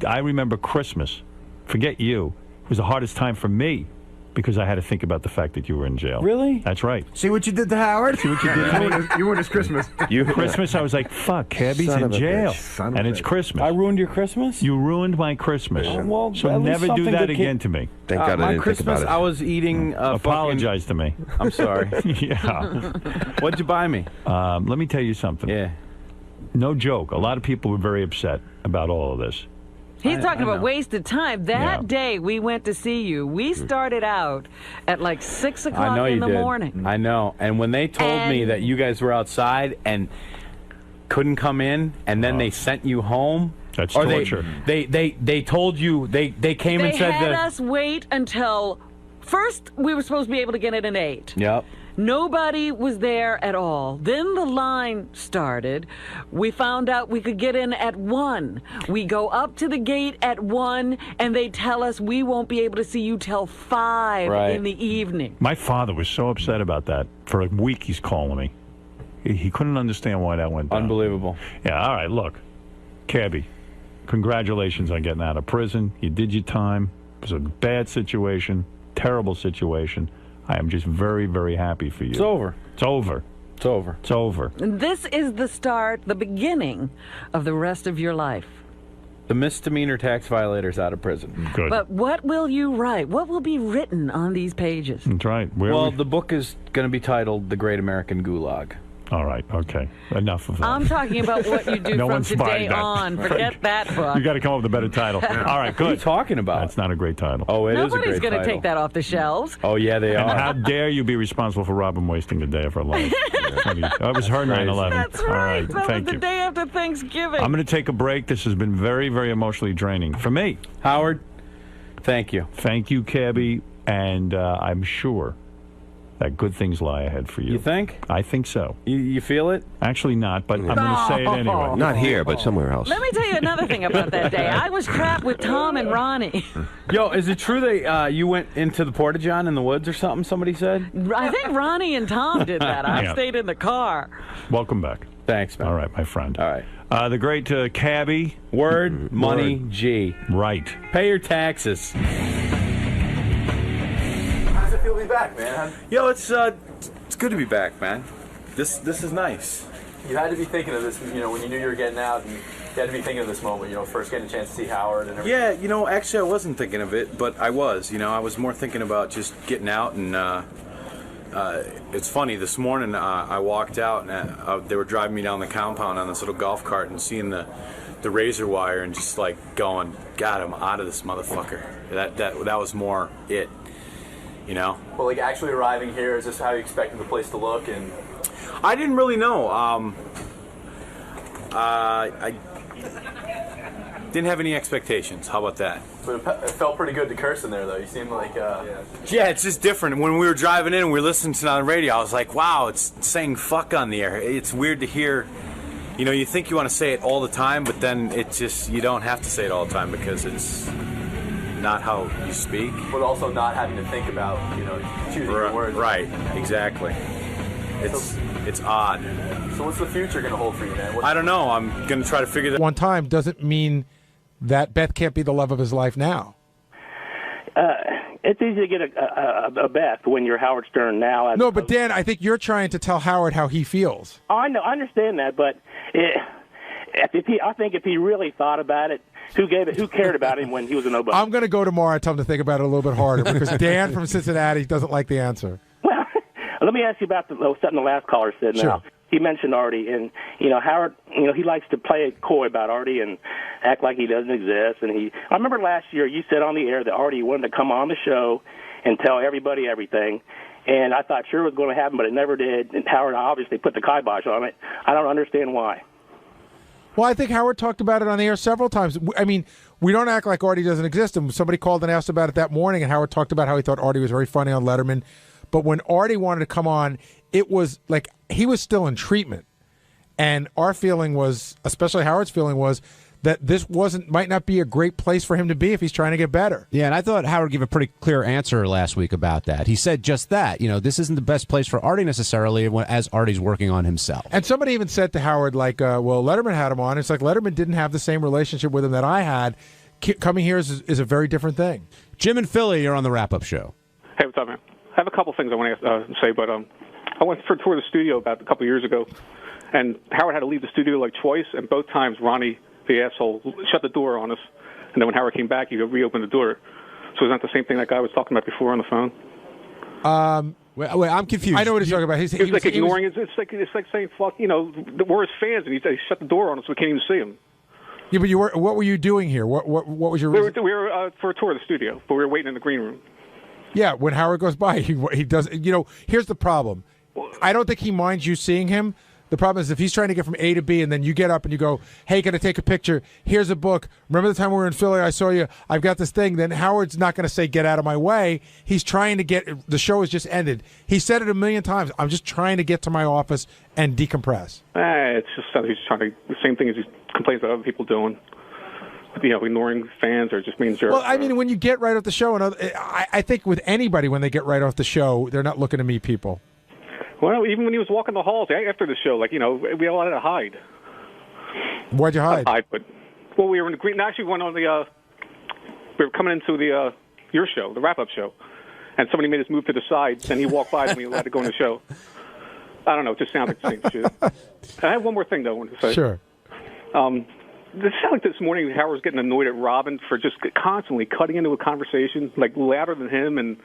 Speaker 3: I remember Christmas. Forget you. It was the hardest time for me because I had to think about the fact that you were in jail.
Speaker 1: Really?
Speaker 3: That's right.
Speaker 6: See what you did to Howard?
Speaker 3: See what you did to me?
Speaker 2: You ruined his Christmas.
Speaker 3: Christmas, I was like, fuck, Cabbie's
Speaker 9: Son
Speaker 3: in
Speaker 9: of a
Speaker 3: jail.
Speaker 9: bitch.
Speaker 2: Son of
Speaker 3: And
Speaker 2: a
Speaker 3: it's
Speaker 2: bitch.
Speaker 3: Christmas.
Speaker 1: I ruined your Christmas?
Speaker 3: You ruined my Christmas.
Speaker 1: well,
Speaker 3: So
Speaker 1: at least
Speaker 3: never do
Speaker 1: something
Speaker 3: that
Speaker 1: good came-
Speaker 3: again to me.
Speaker 9: Thank God I
Speaker 1: my
Speaker 9: didn't
Speaker 1: Christmas,
Speaker 9: think about
Speaker 1: I
Speaker 9: it.
Speaker 1: was eating
Speaker 3: Apologize to me.
Speaker 1: I'm sorry.
Speaker 3: Yeah.
Speaker 1: What'd you buy me?
Speaker 3: Let me tell you something.
Speaker 1: Yeah.
Speaker 3: No joke. A lot of people were very upset about all of this.
Speaker 5: He's talking about wasted time. That day we went to see you, we started out at like 6
Speaker 1: I
Speaker 5: o'clock
Speaker 1: know
Speaker 5: in
Speaker 1: you
Speaker 5: the
Speaker 1: did.
Speaker 5: morning.
Speaker 1: I know. And when they told me that you guys were outside and couldn't come in, and then they sent you home.
Speaker 3: That's
Speaker 1: or
Speaker 3: torture.
Speaker 1: They told you they came
Speaker 5: They
Speaker 1: and said
Speaker 5: had
Speaker 1: that.
Speaker 5: us wait until first we were supposed to be able to get in at 8.
Speaker 1: Yep.
Speaker 5: Nobody was there at all. Then the line started. We found out we could get in at 1. We go up to the gate at 1, and they tell us we won't be able to see you till 5
Speaker 1: Right.
Speaker 5: in the evening.
Speaker 3: My father was so upset about that. For a week, he's calling me. He couldn't understand why that went down.
Speaker 1: Unbelievable.
Speaker 3: Yeah, all right, look. Cabbie, congratulations on getting out of prison. You did your time. It was a bad situation, terrible situation. I am just very, very happy for you.
Speaker 1: It's over.
Speaker 3: It's over.
Speaker 1: It's over.
Speaker 3: It's over.
Speaker 5: This is the start, the beginning of the rest of your life.
Speaker 1: The misdemeanor tax violators out of prison.
Speaker 3: Good.
Speaker 5: But what will you write? What will be written on these pages?
Speaker 3: That's right.
Speaker 1: Well, the book is going to be titled The Great American Gulag.
Speaker 3: All right, okay. Enough of that.
Speaker 5: I'm talking about what you do
Speaker 3: No
Speaker 5: from
Speaker 3: one's buying
Speaker 5: today
Speaker 3: that.
Speaker 5: on. Forget that book.
Speaker 3: You got to come up with a better title. All right, good.
Speaker 1: What are you talking about?
Speaker 3: That's not a great title.
Speaker 1: Oh, it is a
Speaker 5: Nobody's
Speaker 1: great
Speaker 5: going to
Speaker 1: title.
Speaker 5: take that off the shelves.
Speaker 1: Oh, yeah, they
Speaker 3: And
Speaker 1: are.
Speaker 3: how dare you be responsible for Robin wasting a day of her life? It was her 9/11.
Speaker 5: That's
Speaker 3: All
Speaker 5: right.
Speaker 3: right,
Speaker 5: That
Speaker 3: thank
Speaker 5: was
Speaker 3: you.
Speaker 5: the day after Thanksgiving.
Speaker 3: I'm going to take a break. This has been very, very emotionally draining for me.
Speaker 1: Howard, thank you.
Speaker 3: Thank you, Cabbie, and I'm sure that good things lie ahead for you.
Speaker 1: You think?
Speaker 3: I think so.
Speaker 1: You feel it?
Speaker 3: Actually not, but I'm going to say it anyway.
Speaker 9: Not here, but somewhere else.
Speaker 5: Let me tell you another thing about that day. I was trapped with Tom and Ronnie.
Speaker 1: Yo, is it true that you went into the Porta-John in the woods or something, somebody said?
Speaker 5: I think Ronnie and Tom did that. I
Speaker 3: Yeah.
Speaker 5: stayed in the car.
Speaker 3: Welcome back.
Speaker 1: Thanks, man.
Speaker 3: All right, my friend.
Speaker 1: All right.
Speaker 3: The great Cabbie.
Speaker 1: Word, money, G.
Speaker 3: Right.
Speaker 1: Pay your taxes.
Speaker 16: How does it feel to be back, man?
Speaker 1: Yo, it's good to be back, man. This is nice.
Speaker 16: You had to be thinking of this, when you knew you were getting out, and you had to be thinking of this moment, first getting a chance to see Howard and everything.
Speaker 1: Yeah, actually I wasn't thinking of it, but I was. I was more thinking about just getting out and it's funny, this morning I walked out and they were driving me down the compound on this little golf cart and seeing the razor wire and just like going, God, I'm out of this motherfucker. That was more it,
Speaker 16: Well, like actually arriving here, is this how you expected the place to look? And
Speaker 1: I didn't really know. I didn't have any expectations. How about that?
Speaker 16: But it felt pretty good to curse in there, though. You seemed like...
Speaker 1: Yeah, it's just different. When we were driving in and we were listening to it on the radio, I was like, wow, it's saying fuck on the air. It's weird to hear. You think you want to say it all the time, but then it's just, you don't have to say it all the time because it's not how you speak.
Speaker 16: But also not having to think about, choosing your words.
Speaker 1: Right, exactly. It's odd.
Speaker 16: So what's the future going to hold for you, man?
Speaker 1: I don't know. I'm going to try to figure that out.
Speaker 4: One time doesn't mean that Beth can't be the love of his life now.
Speaker 14: It's easy to get a Beth when you're Howard Stern now.
Speaker 4: No, but Dan, I think you're trying to tell Howard how he feels.
Speaker 14: I know, I understand that, but I think if he really thought about it, Who gave it? Who cared about him when he was a nobody?
Speaker 4: I'm going to go tomorrow and tell him to think about it a little bit harder because Dan from Cincinnati doesn't like the answer.
Speaker 14: Well, let me ask you about something the last caller said.
Speaker 4: Sure.
Speaker 14: Now he mentioned Artie, and Howard. He likes to play it coy about Artie and act like he doesn't exist. And I remember last year you said on the air that Artie wanted to come on the show and tell everybody everything. And I thought sure it was going to happen, but it never did. And Howard obviously put the kibosh on it. I don't understand why.
Speaker 4: Well, I think Howard talked about it on the air several times. I mean, we don't act like Artie doesn't exist. And somebody called and asked about it that morning, and Howard talked about how he thought Artie was very funny on Letterman. But when Artie wanted to come on, it was like he was still in treatment. And our feeling was, especially Howard's feeling was, that this might not be a great place for him to be if he's trying to get better.
Speaker 17: Yeah, and I thought Howard gave a pretty clear answer last week about that. He said just that. This isn't the best place for Artie necessarily as Artie's working on himself.
Speaker 4: And somebody even said to Howard, like, well, Letterman had him on. It's like Letterman didn't have the same relationship with him that I had. Coming here is a very different thing.
Speaker 17: Jim and Philly, you're on the wrap-up show.
Speaker 18: Hey, what's up, man? I have a couple things I want to say, but I went for a tour of the studio about a couple years ago, and Howard had to leave the studio like twice, and both times Ronnie, the asshole, shut the door on us. And then when Howard came back, he reopened the door. So is that the same thing that guy was talking about before on the phone?
Speaker 17: Wait, I'm confused.
Speaker 4: I know what he's talking about.
Speaker 18: He was like ignoring it. It's like saying, fuck, we're his fans, and he shut the door on us, so we can't even see him.
Speaker 4: Yeah, but what were you doing here? What was your reason?
Speaker 18: We were for a tour of the studio, but we were waiting in the green room.
Speaker 4: Yeah, when Howard goes by, he does. Here's the problem. I don't think he minds you seeing him. The problem is if he's trying to get from A to B and then you get up and you go, hey, can I take a picture? Here's a book. Remember the time we were in Philly, I saw you. I've got this thing. Then Howard's not going to say, get out of my way. He's trying to get – the show has just ended. He said it a million times. I'm just trying to get to my office and decompress.
Speaker 18: It's just something he's trying to – the same thing as he complains about other people doing. Ignoring fans or just being jerks.
Speaker 4: Well, I mean, when you get right off the show, and I think with anybody when they get right off the show, they're not looking to meet people.
Speaker 18: Well, even when he was walking the halls after the show, we all had to hide.
Speaker 4: Why'd you hide?
Speaker 18: We were in the green. Actually, we were coming into your show, the wrap-up show, and somebody made us move to the side. Then he walked by and we had to go in the show. I don't know. It just sounded like the same shit. And I have one more thing, though, I wanted to say.
Speaker 4: Sure.
Speaker 18: It sounded like this morning Howard was getting annoyed at Robin for just constantly cutting into a conversation, louder than him, and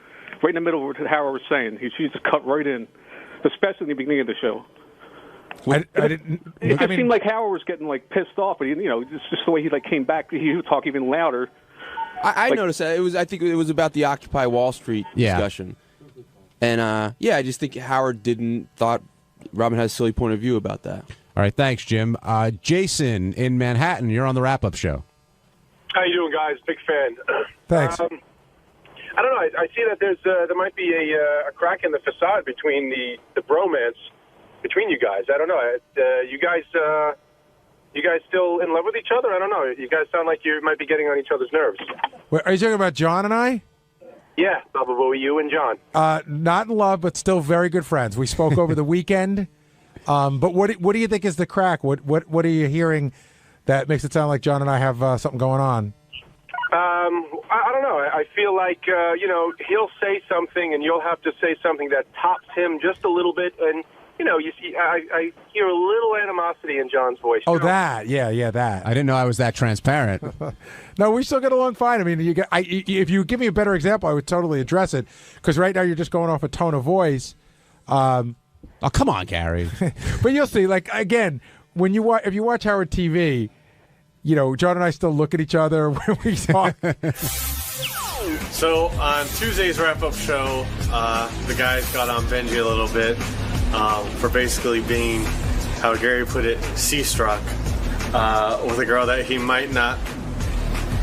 Speaker 18: right in the middle of what Howard was saying. He just cut right in. Especially in the beginning of the show. It seemed like Howard was getting pissed off, but it's just the way he came back. He would talk even louder.
Speaker 19: I noticed that I think it was about the Occupy Wall Street discussion, and I just think Howard thought Robin had a silly point of view about that.
Speaker 17: All right, thanks, Jim. Jason in Manhattan, you're on the wrap-up show.
Speaker 20: How you doing, guys? Big fan.
Speaker 4: Thanks.
Speaker 20: I don't know. I see that there might be a crack in the facade between the bromance between you guys. I don't know. You guys still in love with each other? I don't know. You guys sound like you might be getting on each other's nerves.
Speaker 4: Wait, are you talking about John and I?
Speaker 20: Yeah, Bubba Boo, you and John.
Speaker 4: Not in love, but still very good friends. We spoke over the weekend. But what do you think is the crack? What are you hearing that makes it sound like John and I have something going on?
Speaker 20: I don't know. I feel like, he'll say something and you'll have to say something that tops him just a little bit. And, you see, I hear a little animosity in John's voice.
Speaker 4: Oh, that. Yeah, that.
Speaker 17: I didn't know I was that transparent.
Speaker 4: No, we still get along fine. I mean, if you give me a better example, I would totally address it. Because right now you're just going off a tone of voice.
Speaker 17: Oh, come on, Gary.
Speaker 4: But you'll see, again, if you watch Howard TV, John and I still look at each other when we talk.
Speaker 21: So on Tuesday's wrap-up show, the guys got on Benji a little bit for basically being, how Gary put it, sea-struck with a girl that he might not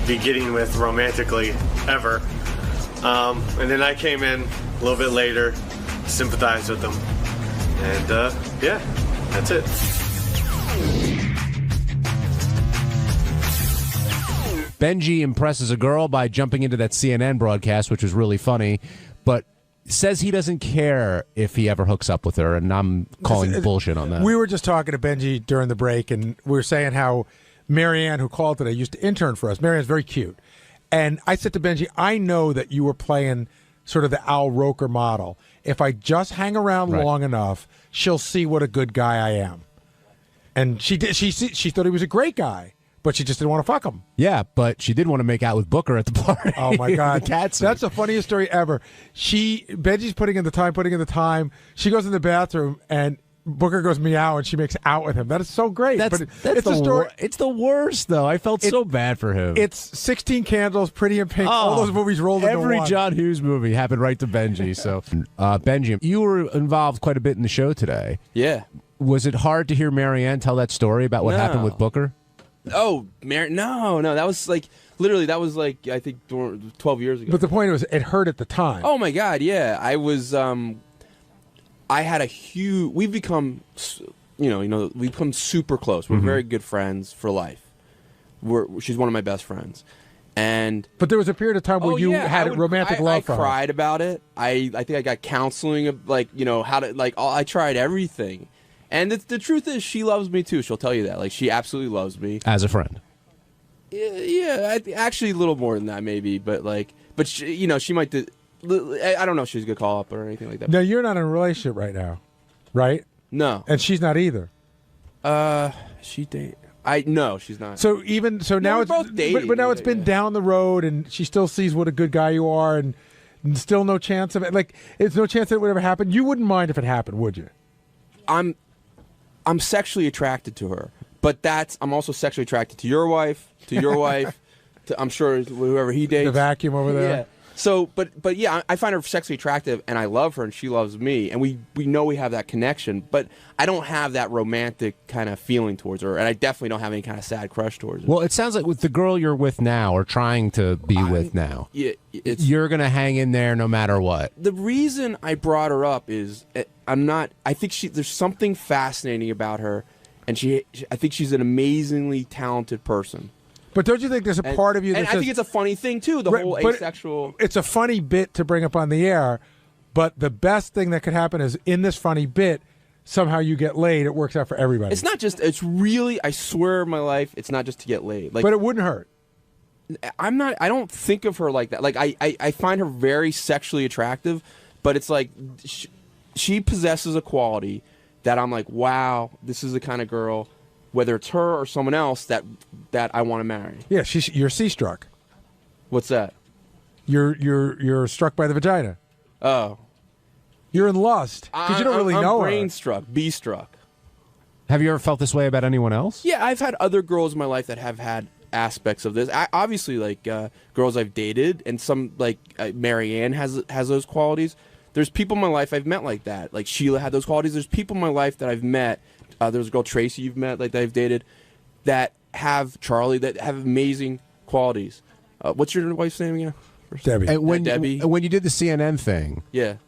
Speaker 21: be getting with romantically ever. And then I came in a little bit later, sympathized with him. And, that's it.
Speaker 17: Benji impresses a girl by jumping into that CNN broadcast, which was really funny, but says he doesn't care if he ever hooks up with her, and I'm calling bullshit on that.
Speaker 4: We were just talking to Benji during the break, and we were saying how Marianne, who called today, used to intern for us. Marianne's very cute. And I said to Benji, I know that you were playing sort of the Al Roker model. If I just hang around long enough, she'll see what a good guy I am. And she did. She thought he was a great guy. but she just didn't want to fuck him.
Speaker 17: Yeah, but she did want to make out with Booker at the party.
Speaker 4: Oh my God,
Speaker 17: The cat scene.
Speaker 4: that's the funniest story ever. Benji's putting in the time. She goes in the bathroom and Booker goes meow and she makes out with him. That is so great.
Speaker 17: That's
Speaker 4: it's the story.
Speaker 17: It's the worst, though. I felt so bad for him.
Speaker 4: It's 16 Candles, Pretty in Pink, all those movies rolled into one.
Speaker 17: Every John Hughes movie happened right to Benji. So, Benji, you were involved quite a bit in the show today.
Speaker 19: Yeah.
Speaker 17: Was it hard to hear Marianne tell that story about what happened with Booker?
Speaker 19: Oh, no. That was like, literally, I think 12 years ago.
Speaker 4: But the point was, it hurt at the time.
Speaker 19: Oh, my God, yeah. I was, I had a huge, we've become, we've become super close. We're very good friends for life. She's one of my best friends.
Speaker 4: But there was a period of time where you had romantic love for her.
Speaker 19: I cried about it. I think I got counseling of, how to, I tried everything. And the truth is, she loves me too. She'll tell you that. She absolutely loves me.
Speaker 17: As a friend.
Speaker 19: Yeah, actually a little more than that maybe. But she, she might. I don't know if she's gonna call up or anything like that.
Speaker 4: No, you're not in a relationship right now, right?
Speaker 19: No,
Speaker 4: and she's not either.
Speaker 19: She date. No, she's not.
Speaker 4: So now it's
Speaker 19: both dating,
Speaker 4: but now it's been down the road, and she still sees what a good guy you are, and still no chance of it. It's no chance that it would ever happen. You wouldn't mind if it happened, would you?
Speaker 19: I'm sexually attracted to her, but I'm also sexually attracted to your wife, to I'm sure whoever he dates.
Speaker 4: The vacuum over there.
Speaker 19: Yeah. So, but yeah, I find her sexually attractive, and I love her, and she loves me, and we know we have that connection. But I don't have that romantic kind of feeling towards her, and I definitely don't have any kind of sad crush towards her.
Speaker 17: Well, it sounds like with the girl you're with now, or trying to be with now, you're gonna hang in there no matter what.
Speaker 19: The reason I brought her up is I think there's something fascinating about her, and I think she's an amazingly talented person.
Speaker 4: But don't you think there's a part of you that
Speaker 19: I think it's a funny thing too, the whole asexual.
Speaker 4: It's a funny bit to bring up on the air, but the best thing that could happen is in this funny bit, somehow you get laid. It works out for everybody.
Speaker 19: It's not just. It's really. I swear, in my life, it's not just to get laid.
Speaker 4: But it wouldn't hurt.
Speaker 19: I'm not. I don't think of her like that. I find her very sexually attractive, but it's like she possesses a quality that I'm like, wow, this is the kind of girl, whether it's her or someone else, that I want to marry.
Speaker 4: Yeah, you're sea-struck.
Speaker 19: What's that?
Speaker 4: You're struck by the vagina.
Speaker 19: Oh.
Speaker 4: You're in lust because you don't really know her.
Speaker 19: I'm brain-struck, bee-struck.
Speaker 17: Have you ever felt this way about anyone else?
Speaker 19: Yeah, I've had other girls in my life that have had aspects of this. Obviously, girls I've dated, and some, Marianne has those qualities. There's people in my life I've met like that. Like Sheila had those qualities. There's people in my life that I've met. There's a girl, Tracy, you've met, that I've dated, that have Charlie, that have amazing qualities. What's your wife's name again?
Speaker 4: Debbie.
Speaker 17: And
Speaker 19: Debbie.
Speaker 17: When you did the CNN thing,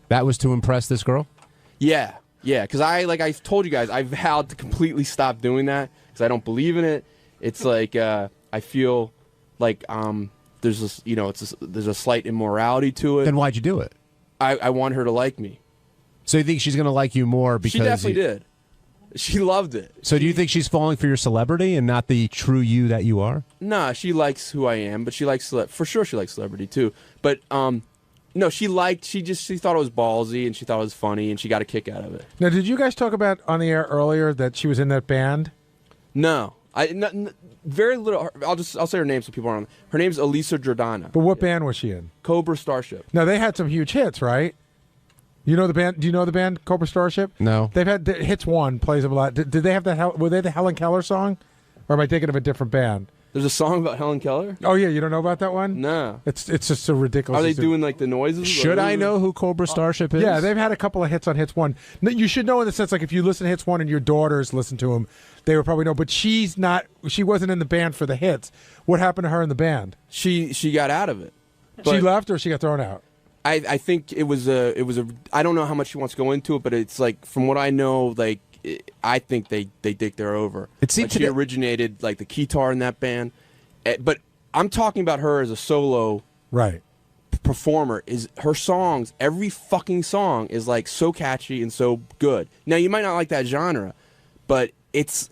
Speaker 17: that was to impress this girl?
Speaker 19: Yeah, because I told you guys, I vowed to completely stop doing that because I don't believe in it. It's I feel like there's there's a slight immorality to it.
Speaker 17: Then why'd you do it?
Speaker 19: I want her to like me.
Speaker 17: So you think she's going to like you more because
Speaker 19: she definitely did. She loved it.
Speaker 17: So do you think she's falling for your celebrity and not the true you that you are?
Speaker 19: Nah, she likes who I am, but she likes for sure she likes celebrity too. But no, she thought it was ballsy and she thought it was funny and she got a kick out of it.
Speaker 4: Now, did you guys talk about on the air earlier that she was in that band?
Speaker 19: No. Very little. I'll say her name so people aren't. Her name's Elisa Jordana.
Speaker 4: But what band was she in?
Speaker 19: Cobra Starship.
Speaker 4: Now they had some huge hits, right? You know the band? Do you know the band Cobra Starship?
Speaker 17: No.
Speaker 4: They've had Hits One plays them a lot. Did they have that? Were they the Helen Keller song, or am I thinking of a different band?
Speaker 19: There's a song about Helen Keller?
Speaker 4: Oh yeah, you don't know about that one?
Speaker 19: No.
Speaker 4: It's just so ridiculous.
Speaker 19: Are they doing the noises?
Speaker 17: Should I know who Cobra Starship is?
Speaker 4: Yeah, they've had a couple of hits on Hits One. You should know in the sense if you listen to Hits One and your daughters listen to them, they would probably know. But she wasn't in the band for the hits. What happened to her in the band?
Speaker 19: She got out of it.
Speaker 4: She left or she got thrown out?
Speaker 19: I think it was a I don't know how much she wants to go into it, but it's from what I know, I think they think they're over.
Speaker 17: It seems
Speaker 19: she originated the guitar in that band, but I'm talking about her as a solo performer. Is her songs, every fucking song is so catchy and so good. Now you might not like that genre, but it's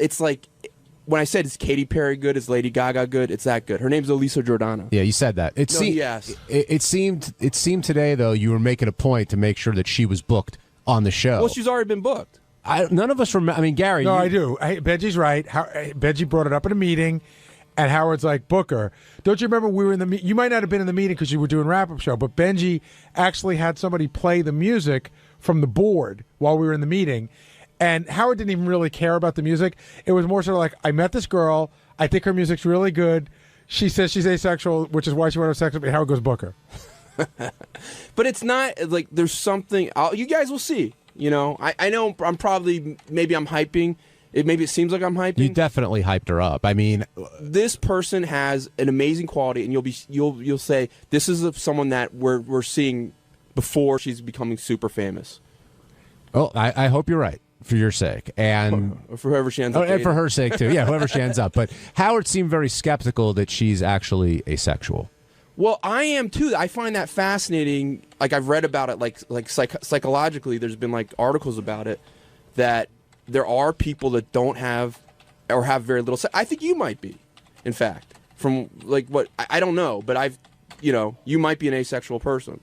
Speaker 19: when I said is Katy Perry good, is Lady Gaga good, it's that good. Her name's Elisa Jordana.
Speaker 17: Yeah, you said that.
Speaker 19: Yes.
Speaker 17: It seemed today though you were making a point to make sure that she was booked on the show.
Speaker 19: Well, she's already been booked.
Speaker 17: None of us remember. I mean, Gary.
Speaker 4: No, I do. Benji's right. Benji brought it up in a meeting, And Howard's like, Booker, don't you remember we were in the you might not have been in the meeting because you were doing wrap-up show, but Benji actually had somebody play the music from the board while we were in the meeting. And Howard didn't even really care about the music. It was more sort of like, I met this girl. I think her music's really good. She says she's asexual, which is why she wanted to have sex with me. Howard goes, Booker.
Speaker 19: But it's not like there's something. You guys will see. You know, I know I'm probably maybe I'm hyping. Maybe it seems like I'm hyping.
Speaker 17: You definitely hyped her up. I mean,
Speaker 19: this person has an amazing quality, and you'll say this is someone that we're seeing before she's becoming super famous.
Speaker 17: Well, I hope you're right for your sake, and
Speaker 19: for whoever she ends up
Speaker 17: and for her sake too. Yeah, whoever she ends up. But Howard seemed very skeptical that she's actually asexual.
Speaker 19: Well, I am too. I find that fascinating. Like I've read about it, like psychologically, there's been like articles about it that there are people that don't have or have very little sex. I think you might be, in fact, from like what I don't know, but you might be an asexual person.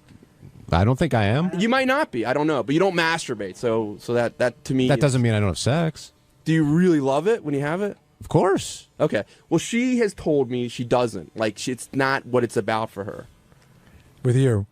Speaker 17: I don't think I am.
Speaker 19: You might not be. I don't know, but you don't masturbate, so that to me
Speaker 17: that doesn't mean I don't have sex.
Speaker 19: Do you really love it when you have it?
Speaker 17: Of course.
Speaker 19: Okay. Well, she has told me she doesn't. Like, it's not what it's about for her.
Speaker 4: With you.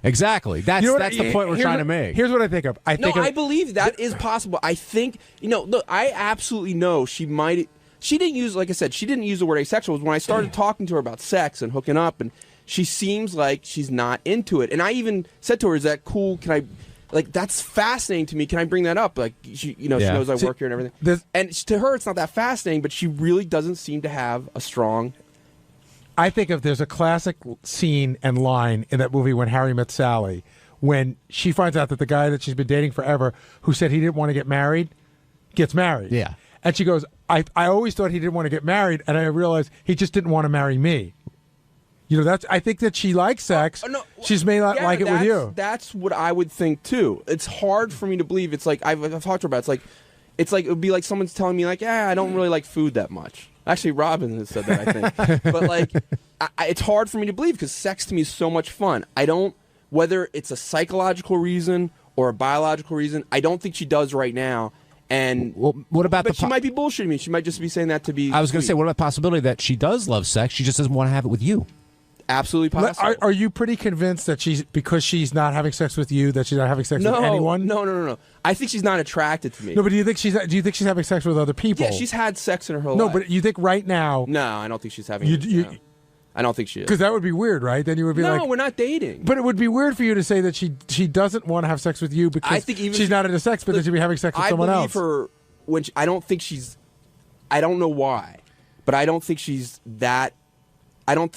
Speaker 17: Exactly. That's the point we're trying to make.
Speaker 4: Here's what I think of.
Speaker 19: I believe that is possible. I think, look, I absolutely know she might. She didn't use, like I said, she didn't use the word asexual. When I started talking to her about sex and hooking up, and she seems like she's not into it. And I even said to her, is that cool? Can I, like, that's fascinating to me. Can I bring that up? Like, she knows I work here and everything. And to her, it's not that fascinating, but she really doesn't seem to have a strong.
Speaker 4: I think if there's a classic scene and line in that movie When Harry Met Sally, when she finds out that the guy that she's been dating forever, who said he didn't want to get married, gets married.
Speaker 17: Yeah.
Speaker 4: And she goes, I always thought he didn't want to get married, and I realized he just didn't want to marry me. I think that she likes sex.
Speaker 19: No,
Speaker 4: She's may not like it with you.
Speaker 19: That's what I would think too. It's hard for me to believe. It's like I've talked to her about. It's like it would be like someone's telling me like, I don't really like food that much. Actually, Robin has said that, I think. But like, it's hard for me to believe because sex to me is so much fun. I don't, whether it's a psychological reason or a biological reason, I don't think she does right now. And
Speaker 17: what about?
Speaker 19: But she might be bullshitting me. She might just be saying that to be.
Speaker 17: I was going to say, what about the possibility that she does love sex? She just doesn't want to have it with you.
Speaker 19: Absolutely possible.
Speaker 4: Are you pretty convinced that because she's not having sex with you, that she's not having sex with anyone?
Speaker 19: No. I think she's not attracted to me.
Speaker 4: No, but do you think she's having sex with other people?
Speaker 19: Yeah, she's had sex in her whole life.
Speaker 4: No, but you think right now?
Speaker 19: No, I don't think she's having. I don't think she is.
Speaker 4: Because that would be weird, right? Then you would be like,
Speaker 19: no, we're not dating.
Speaker 4: But it would be weird for you to say that she doesn't want to have sex with you because she's not into sex, but that she'd be having sex with someone else.
Speaker 19: I believe her when I don't think she's. I don't know why, but I don't think she's that. I don't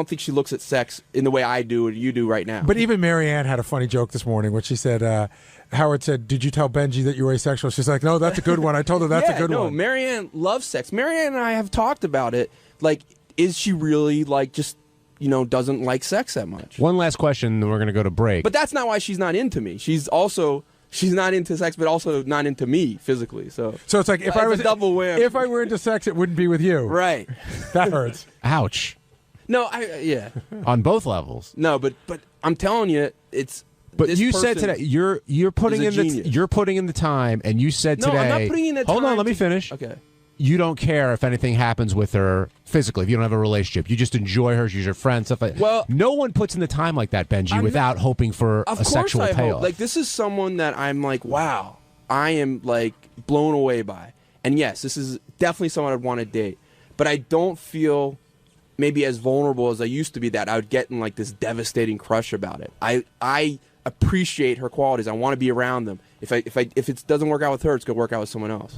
Speaker 19: think she looks at sex in the way I do and you do right now.
Speaker 4: But even Marianne had a funny joke this morning when she said, Howard said, did you tell Benji that you were asexual? She's like, no, that's a good one. I told her that's a good one.
Speaker 19: Marianne loves sex. Marianne and I have talked about it. Like, is she really like just, doesn't like sex that much?
Speaker 17: One last question, then we're going to go to break.
Speaker 19: But that's not why she's not into me. She's not into sex, but also not into me physically. So
Speaker 4: it's like if I was
Speaker 19: a double win.
Speaker 4: If I were into sex, it wouldn't be with you.
Speaker 19: Right.
Speaker 4: That hurts.
Speaker 17: Ouch.
Speaker 19: No,
Speaker 17: on both levels.
Speaker 19: No, but I'm telling you, it's.
Speaker 17: But you said today you're putting in the time, and you said today.
Speaker 19: No, I'm not putting in the time.
Speaker 17: Hold on, let me finish.
Speaker 19: Okay.
Speaker 17: You don't care if anything happens with her physically, if you don't have a relationship. You just enjoy her. She's your friend, stuff like that.
Speaker 19: Well,
Speaker 17: no one puts in the time like that, Benji, without hoping for a sexual payoff.
Speaker 19: Like, this is someone that I'm like, wow, I am like blown away by. And yes, this is definitely someone I'd want to date. But I don't feel maybe as vulnerable as I used to be that I would get in like this devastating crush about it. I appreciate her qualities. I want to be around them. If it doesn't work out with her, it's going to work out with someone else.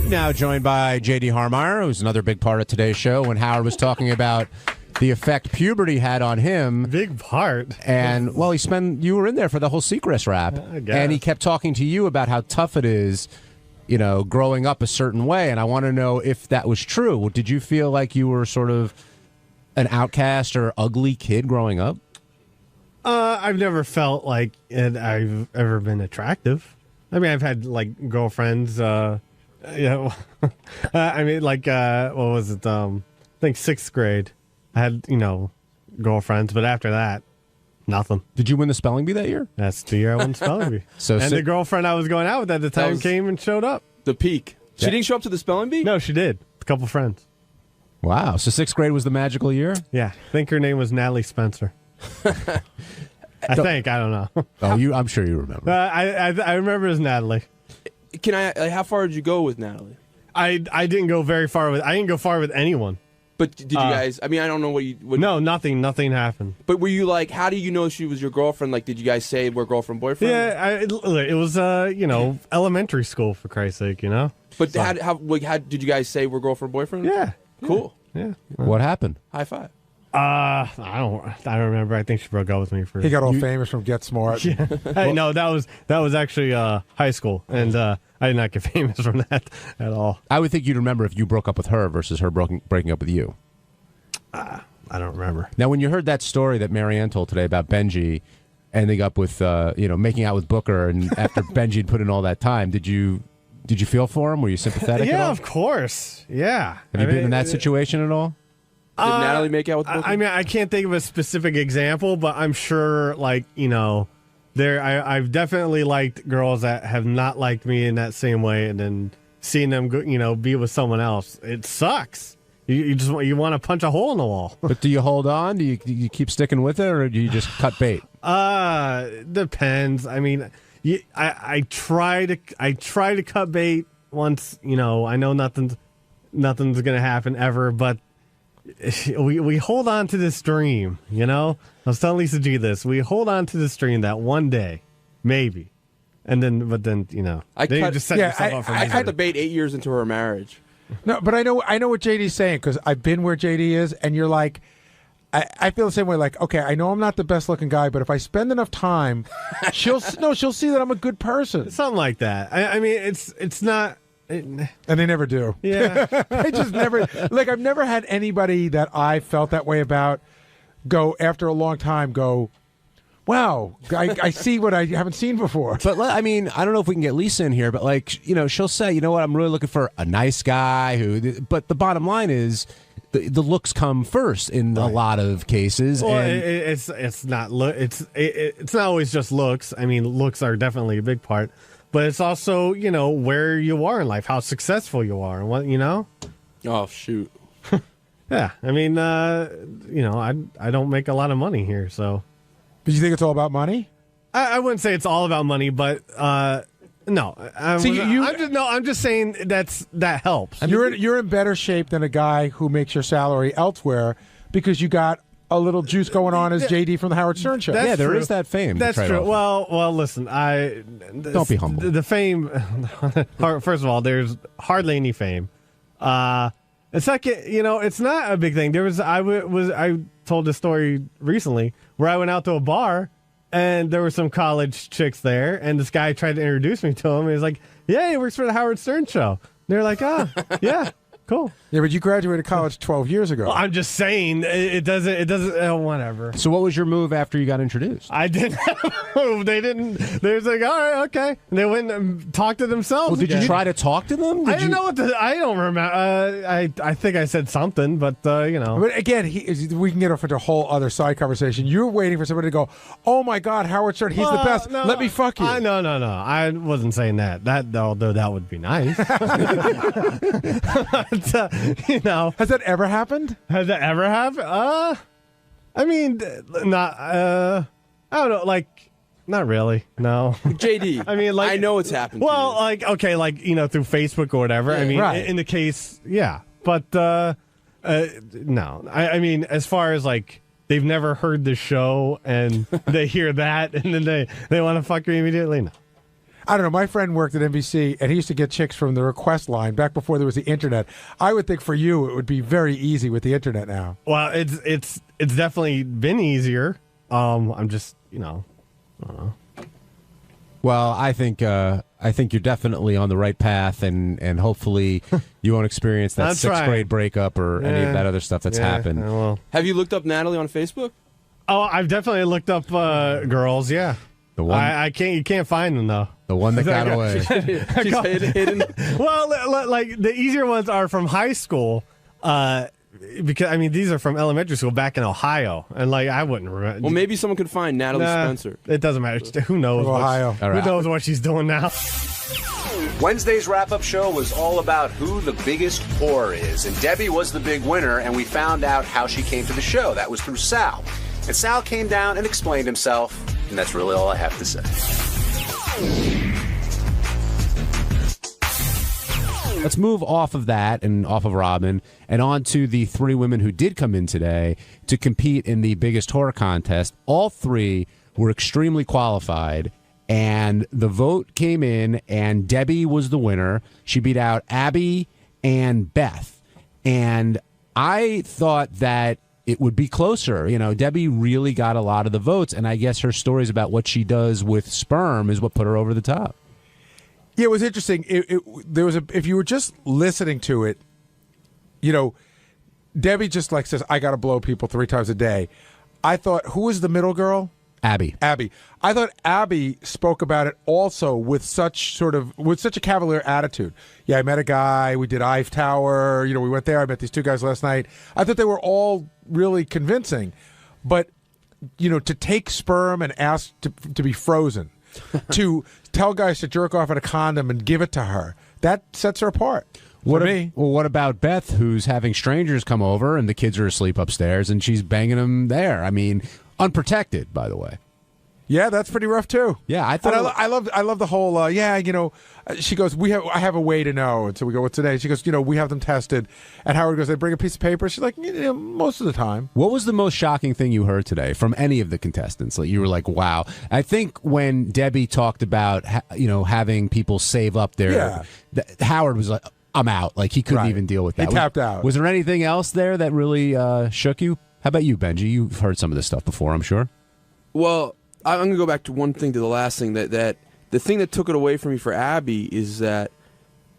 Speaker 17: Now joined by J.D. Harmeyer, who's another big part of today's show, when Howard was talking about the effect puberty had on him.
Speaker 21: Big part.
Speaker 17: And, well, you were in there for the whole Seacrest rap. And he kept talking to you about how tough it is, growing up a certain way. And I want to know if that was true. Did you feel like you were sort of an outcast or ugly kid growing up?
Speaker 21: I've never felt like I've ever been attractive. I mean, I've had, like, girlfriends, I mean, like, what was it? I think 6th grade. I had, girlfriends, but after that, nothing.
Speaker 17: Did you win the spelling bee that year?
Speaker 21: That's the year I won spelling bee. The girlfriend I was going out with at the time came and showed up.
Speaker 19: The peak. She didn't show up to the spelling bee?
Speaker 21: No, she did. A couple friends.
Speaker 17: Wow. So 6th grade was the magical year?
Speaker 8: Yeah. I think her name was Natalie Spencer. I think. I don't know.
Speaker 17: Oh, I'm sure you remember.
Speaker 8: I remember it as Natalie.
Speaker 19: Can I? How far did you go with Natalie?
Speaker 8: I didn't go very far with. I didn't go far with anyone.
Speaker 19: But did you guys? I mean, I don't know what you.
Speaker 8: No, nothing. Nothing happened.
Speaker 19: But were you like? How do you know she was your girlfriend? Like, did you guys say we're girlfriend boyfriend?
Speaker 8: Yeah, it was elementary school, for Christ's sake,
Speaker 19: But so. How did you guys say we're girlfend boyfriend?
Speaker 8: Yeah.
Speaker 19: Cool.
Speaker 8: Yeah.
Speaker 17: What happened?
Speaker 19: High five.
Speaker 8: I don't remember. I think she broke up with me for.
Speaker 4: He got all famous from Get Smart.
Speaker 8: Yeah. Hey, no, that was actually high school, and I did not get famous from that at all.
Speaker 17: I would think you'd remember if you broke up with her versus her breaking up with you.
Speaker 8: I don't remember.
Speaker 17: Now, when you heard that story that Marianne told today about Benji ending up with making out with Booker, and after Benji had put in all that time, did you feel for him? Were you sympathetic?
Speaker 8: Yeah,
Speaker 17: at all?
Speaker 8: of course. Yeah.
Speaker 17: Have you been in that situation at all?
Speaker 19: Did Natalie make out with Booker?
Speaker 8: I mean, I can't think of a specific example, but I'm sure, I've definitely liked girls that have not liked me in that same way, and then seeing them, be with someone else. It sucks. You want to punch a hole in the wall.
Speaker 17: But do you hold on? Do you keep sticking with it, or do you just cut bait?
Speaker 8: Depends. I mean, I try to cut bait once. I know nothing's gonna happen ever, but we hold on to this dream. I was telling Lisa G this. We hold on to this dream that one day, maybe, I cut
Speaker 19: the bait 8 years into her marriage.
Speaker 4: No, but I know what JD's saying, because I've been where JD is, and you're like, I feel the same way. Like, okay, I know I'm not the best looking guy, but if I spend enough time, she'll see that I'm a good person.
Speaker 8: Something like that. I mean, it's not.
Speaker 4: And they never do.
Speaker 8: Yeah,
Speaker 4: they just never. Like, I've never had anybody that I felt that way about go after a long time. Go, wow, I see what I haven't seen before.
Speaker 17: But I mean, I don't know if we can get Lisa in here, but she'll say, you know what, I'm really looking for a nice guy who. But the bottom line is, the looks come first in a lot of cases.
Speaker 8: Well,
Speaker 17: and
Speaker 8: it's not it's not always just looks. I mean, looks are definitely a big part, but it's also where you are in life, how successful you are, and what
Speaker 19: Oh shoot.
Speaker 8: Yeah, I mean, I don't make a lot of money here, so.
Speaker 4: But you think it's all about money?
Speaker 8: I wouldn't say it's all about money, but no. I'm just saying that helps.
Speaker 4: You're in better shape than a guy who makes your salary elsewhere because you got a little juice going on as JD from the Howard Stern Show.
Speaker 17: Yeah, there is that fame.
Speaker 8: That's true. Well, listen,
Speaker 17: don't be humble.
Speaker 8: The fame. First of all, there's hardly any fame. Second, it's not a big thing. I told this story recently where I went out to a bar and there were some college chicks there, and this guy tried to introduce me to him. He was like, "Yeah, he works for the Howard Stern Show." And they're like, "Oh, yeah, cool."
Speaker 4: Yeah, but you graduated college 12 years ago.
Speaker 8: Well, I'm just saying it doesn't. Whatever.
Speaker 17: So, what was your move after you got introduced?
Speaker 8: I didn't have a move. They didn't. They was like, "All right, okay," and they went and talked to themselves.
Speaker 17: Well, did you try to talk to them?
Speaker 8: I didn't know what I don't remember. I think I said something, but
Speaker 4: But again, we can get off into a whole other side conversation. You're waiting for somebody to go, "Oh my God, Howard Stern, he's the best.
Speaker 8: No,
Speaker 4: let me fuck you."
Speaker 8: No. I wasn't saying that. Although that would be nice. But,
Speaker 4: has that ever happened?
Speaker 8: Has that ever happened? I mean, not. I don't know. Like, not really. No.
Speaker 19: JD.
Speaker 8: I mean, I
Speaker 19: know it's happened.
Speaker 8: Well, okay, through Facebook or whatever. I mean,
Speaker 4: right.
Speaker 8: in the case, yeah. But no. I mean, as far as they've never heard the show and they hear that and then they want to fuck me immediately. No.
Speaker 4: I don't know. My friend worked at NBC, and he used to get chicks from the request line back before there was the internet. I would think for you it would be very easy with the internet now.
Speaker 8: Well, it's definitely been easier. I'm just I don't know.
Speaker 17: Well, I think you're definitely on the right path, and hopefully you won't experience that sixth grade breakup or any of that other stuff that's happened.
Speaker 8: Well.
Speaker 19: Have you looked up Natalie on Facebook?
Speaker 8: Oh, I've definitely looked up girls. Yeah.
Speaker 17: The one
Speaker 8: you can't find them though.
Speaker 17: The one that got away.
Speaker 19: She's hidden.
Speaker 8: Well, the easier ones are from high school, because I mean these are from elementary school back in Ohio, and I wouldn't remember.
Speaker 19: Well, maybe someone could find Natalie Spencer.
Speaker 8: It doesn't matter. Who knows?
Speaker 4: Ohio.
Speaker 8: Who knows what she's doing now?
Speaker 11: Wednesday's wrap-up show was all about who the biggest whore is, and Debbie was the big winner, and we found out how she came to the show. That was through Sal. And Sal came down and explained himself, and that's really all I have to say.
Speaker 17: Let's move off of that and off of Robin and on to the three women who did come in today to compete in the biggest horror contest. All three were extremely qualified, and the vote came in, and Debbie was the winner. She beat out Abby and Beth. And I thought that it would be closer. You know, Debbie really got a lot of the votes, and I guess her stories about what she does with sperm is what put her over the top.
Speaker 4: Yeah, it was interesting. There was if you were just listening to it, you know, Debbie just like says, "I got to blow people 3 times a day." I thought, who was the middle girl?
Speaker 17: Abby.
Speaker 4: I thought Abby spoke about it also with such a cavalier attitude. Yeah, I met a guy. We did Eiffel Tower. You know, we went there. I met these 2 guys last night. I thought they were all really convincing, but you know, to take sperm and ask to be frozen. To tell guys to jerk off at a condom and give it to her, that sets her apart.
Speaker 17: What about Beth, who's having strangers come over and the kids are asleep upstairs and she's banging them there? I mean, unprotected, by the way.
Speaker 4: Yeah, that's pretty rough too.
Speaker 17: Yeah, I thought.
Speaker 4: I love the whole. You know, she goes, I have a way to know, and so we go, what's today? She goes, you know, we have them tested, and Howard goes, they bring a piece of paper. She's like, you know, most of the time.
Speaker 17: What was the most shocking thing you heard today from any of the contestants? Like you were like, wow. I think when Debbie talked about having people save up their, Howard was like, I'm out. Like he couldn't even deal with that.
Speaker 4: He tapped out.
Speaker 17: Was there anything else there that really shook you? How about you, Benji? You've heard some of this stuff before, I'm sure.
Speaker 19: Well, I'm going to go back to one thing, to the last thing, that the thing that took it away from me for Abby is that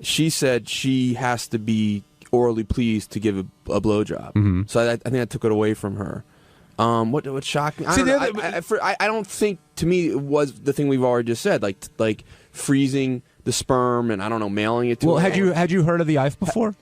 Speaker 19: she said she has to be orally pleased to give a blowjob.
Speaker 17: Mm-hmm.
Speaker 19: So I think that took it away from her. What shocked me? I don't think, to me, it was the thing we've already just said, like freezing the sperm and, I don't know, mailing it to her.
Speaker 17: Well, had you heard of the Eiffel before?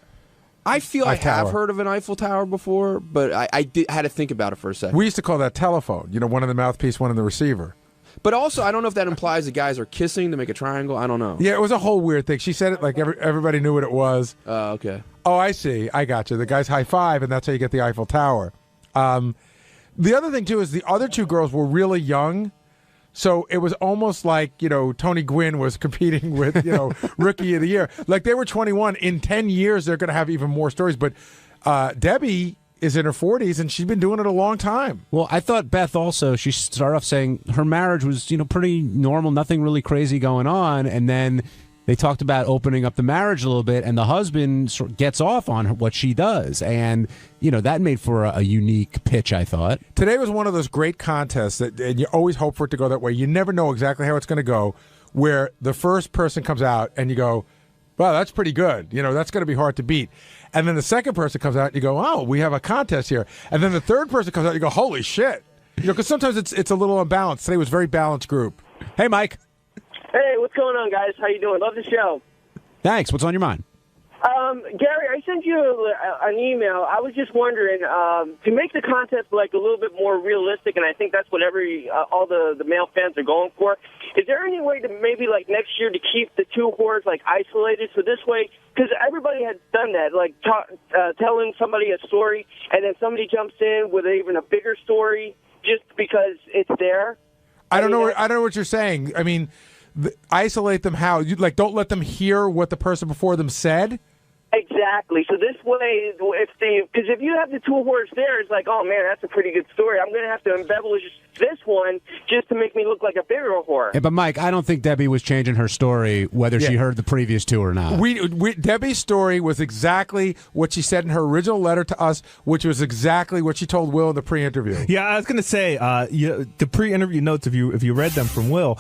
Speaker 19: I feel I have heard of an Eiffel Tower before, but I had to think about it for a second.
Speaker 4: We used to call that telephone. You know, one in the mouthpiece, one in the receiver.
Speaker 19: But also, I don't know if that implies the guys are kissing to make a triangle. I don't know.
Speaker 4: Yeah, it was a whole weird thing. She said it like everybody knew what it was.
Speaker 19: Oh, okay.
Speaker 4: Oh, I see. I got you. The guys high five, and that's how you get the Eiffel Tower. The other thing, too, is the other 2 girls were really young. So it was almost like, you know, Tony Gwynn was competing with, you know, Rookie of the Year. Like they were 21. In 10 years, they're going to have even more stories. But Debbie is in her 40s, and she's been doing it a long time.
Speaker 17: Well, I thought Beth also, she started off saying her marriage was, you know, pretty normal, nothing really crazy going on. And then they talked about opening up the marriage a little bit, and the husband gets off on what she does. And, you know, that made for a unique pitch, I thought.
Speaker 4: Today was one of those great contests that, and you always hope for it to go that way. You never know exactly how it's going to go, where the first person comes out and you go, wow, that's pretty good. You know, that's going to be hard to beat. And then the second person comes out and you go, oh, we have a contest here. And then the third person comes out and you go, holy shit. You know, because sometimes it's a little unbalanced. Today was a very balanced group. Hey, Mike.
Speaker 22: Hey, what's going on, guys? How you doing? Love the show.
Speaker 17: Thanks. What's on your mind?
Speaker 22: Gary, I sent you an email. I was just wondering, to make the contest like a little bit more realistic, and I think that's what all the male fans are going for. Is there any way to maybe like next year to keep the 2 whores like isolated, so this way, because everybody had done that, like telling somebody a story, and then somebody jumps in with even a bigger story just because it's there.
Speaker 4: I don't know what you're saying. I mean, isolate them how? You don't let them hear what the person before them said?
Speaker 22: Exactly. So this way, because if you have the 2 whores there, it's like, oh man, that's a pretty good story. I'm going to have to embellish this one just to make me look like a bigger whore.
Speaker 17: Yeah, but Mike, I don't think Debbie was changing her story whether she heard the previous 2 or not.
Speaker 4: Debbie's story was exactly what she said in her original letter to us, which was exactly what she told Will in the pre-interview.
Speaker 23: Yeah, I was going to say, the pre-interview notes, if you read them from Will,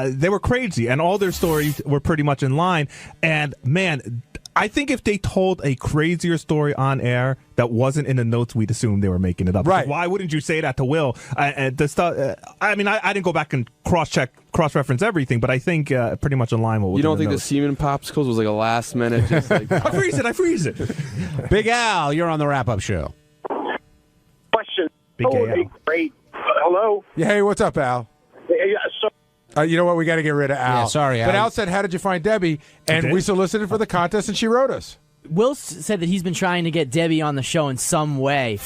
Speaker 23: they were crazy, and all their stories were pretty much in line. And man, I think if they told a crazier story on air that wasn't in the notes, we'd assume they were making it up.
Speaker 4: Right.
Speaker 23: Why wouldn't you say that to Will? I didn't go back and cross-reference everything, but I think pretty much in line with what
Speaker 19: you don't think
Speaker 23: notes.
Speaker 19: the semen popsicles was like a last minute? Just like,
Speaker 23: I freeze it.
Speaker 17: Big Al, you're on the wrap-up show.
Speaker 24: Question.
Speaker 23: Big Al.
Speaker 24: Great. Hello.
Speaker 4: Yeah, hey, what's up, Al?
Speaker 24: Yeah, so
Speaker 4: You know what? We got to get rid of Al.
Speaker 17: Yeah, sorry,
Speaker 4: But
Speaker 17: Al.
Speaker 4: Al said, "How did you find Debbie?" And
Speaker 10: did.
Speaker 4: we solicited for the contest, and she wrote us.
Speaker 10: Will said that he's been trying to get Debbie on the show in some way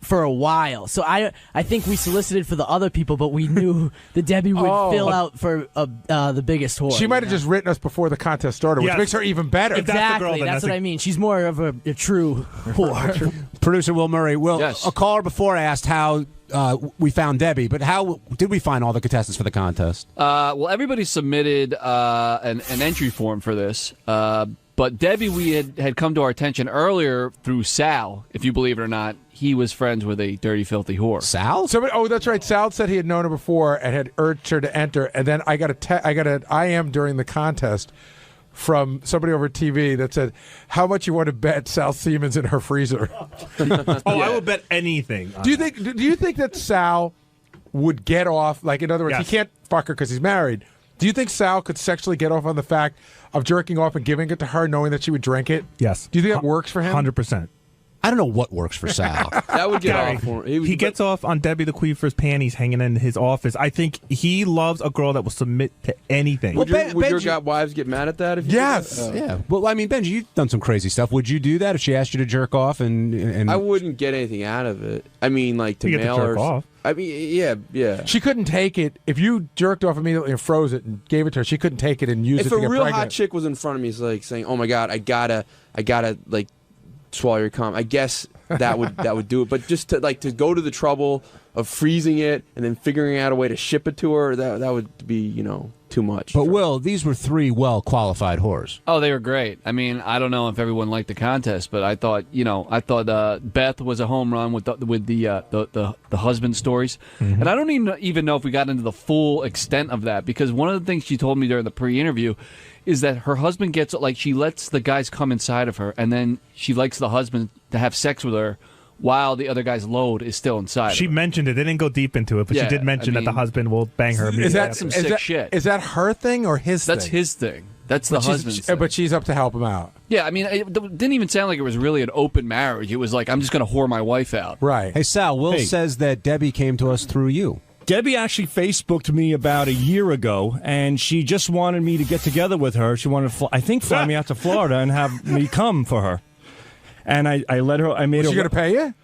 Speaker 10: for a while. So I think we solicited for the other people, but we knew that Debbie would fill out for the biggest whore.
Speaker 4: She might have just written us before the contest started, which makes her even better.
Speaker 10: Exactly. That's what I mean. She's more of a true whore.
Speaker 17: Producer Will Murray. Will,
Speaker 12: Yes.
Speaker 17: a caller before asked how we found Debbie, but how did we find all the contestants for the contest?
Speaker 12: Well, everybody submitted an entry form for this. But Debbie, we had come to our attention earlier through Sal. If you believe it or not, he was friends with a dirty, filthy whore.
Speaker 17: Sal?
Speaker 4: That's right. Sal said he had known her before and had urged her to enter. And then I got an IM during the contest from somebody over TV that said, "How much you want to bet Sal Siemens in her freezer?"
Speaker 23: I would bet anything.
Speaker 4: Do you think that Sal would get off? Like, in other words,
Speaker 23: Yes.
Speaker 4: he can't fuck her because he's married. Do you think Sal could sexually get off on the fact of jerking off and giving it to her, knowing that she would drink it?
Speaker 23: Yes.
Speaker 4: Do you think that works for him?
Speaker 23: 100%.
Speaker 17: I don't know what works for Sal.
Speaker 19: That would get
Speaker 23: Gary,
Speaker 19: off for him.
Speaker 23: He gets off on Debbie the Queefer's panties hanging in his office. I think he loves a girl that will submit to anything.
Speaker 19: Would your wives get mad at that? If you
Speaker 4: Yes.
Speaker 19: did that?
Speaker 17: Yeah. Well, I mean, Benji, you've done some crazy stuff. Would you do that if she asked you to jerk off? And
Speaker 19: I wouldn't get anything out of it. I mean, like to
Speaker 23: You get to
Speaker 19: mail
Speaker 23: jerk
Speaker 19: her.
Speaker 23: off.
Speaker 19: I mean, yeah.
Speaker 4: She couldn't take it. If you jerked off immediately and froze it and gave it to her, she couldn't take it and use it
Speaker 19: If
Speaker 4: to
Speaker 19: a
Speaker 4: get
Speaker 19: real
Speaker 4: pregnant.
Speaker 19: hot chick was in front of me, it's like saying, "Oh my god, I gotta like swallow your cum." I guess that would do it. But just to go to the trouble of freezing it and then figuring out a way to ship it to her, that would be too much.
Speaker 17: But Will, these were three well-qualified whores.
Speaker 12: Oh, they were great. I mean, I don't know if everyone liked the contest, but I thought, Beth was a home run with the husband stories, and I don't even know if we got into the full extent of that, because one of the things she told me during the pre-interview is that her husband gets she lets the guys come inside of her, and then she likes the husband to have sex with her while the other guy's load is still inside.
Speaker 23: She mentioned it. They didn't go deep into it, but
Speaker 12: Yeah,
Speaker 23: she did mention
Speaker 12: I
Speaker 23: that the
Speaker 12: mean,
Speaker 23: husband will bang her immediately.
Speaker 4: Is that
Speaker 23: after.
Speaker 12: some sick shit.
Speaker 4: Is that her thing or his
Speaker 12: That's
Speaker 4: thing?
Speaker 12: his thing. That's the husband's thing.
Speaker 4: But she's up to help him out.
Speaker 12: Yeah, I mean, it didn't even sound like it was really an open marriage. It was like, I'm just going to whore my wife out.
Speaker 4: Right.
Speaker 17: Hey, Sal, Will says that Debbie came to us through you.
Speaker 13: Debbie actually Facebooked me about a year ago, and she just wanted me to get together with her. She wanted to, fly me out to Florida and have me come for her. And I let her. I made
Speaker 4: Was
Speaker 13: her.
Speaker 4: she going to pay you?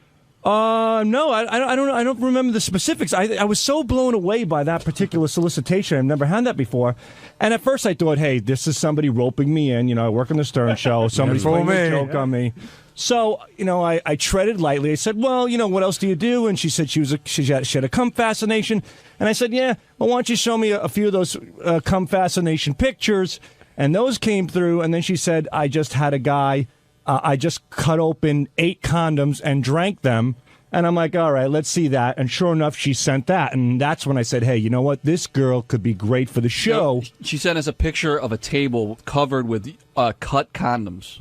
Speaker 13: No, I don't remember the specifics. I was so blown away by that particular solicitation. I've never had that before. And at first I thought, hey, this is somebody roping me in. I work on the Stern Show. Somebody's playing a joke on me. So, I treaded lightly. I said, well, what else do you do? And she said she had a cum fascination. And I said, yeah, well, why don't you show me a few of those cum fascination pictures? And those came through. And then she said, I just had a guy. I just cut open 8 condoms and drank them. And I'm like, all right, let's see that. And sure enough, she sent that. And that's when I said, hey, you know what? This girl could be great for the show.
Speaker 12: She sent us a picture of a table covered with cut condoms.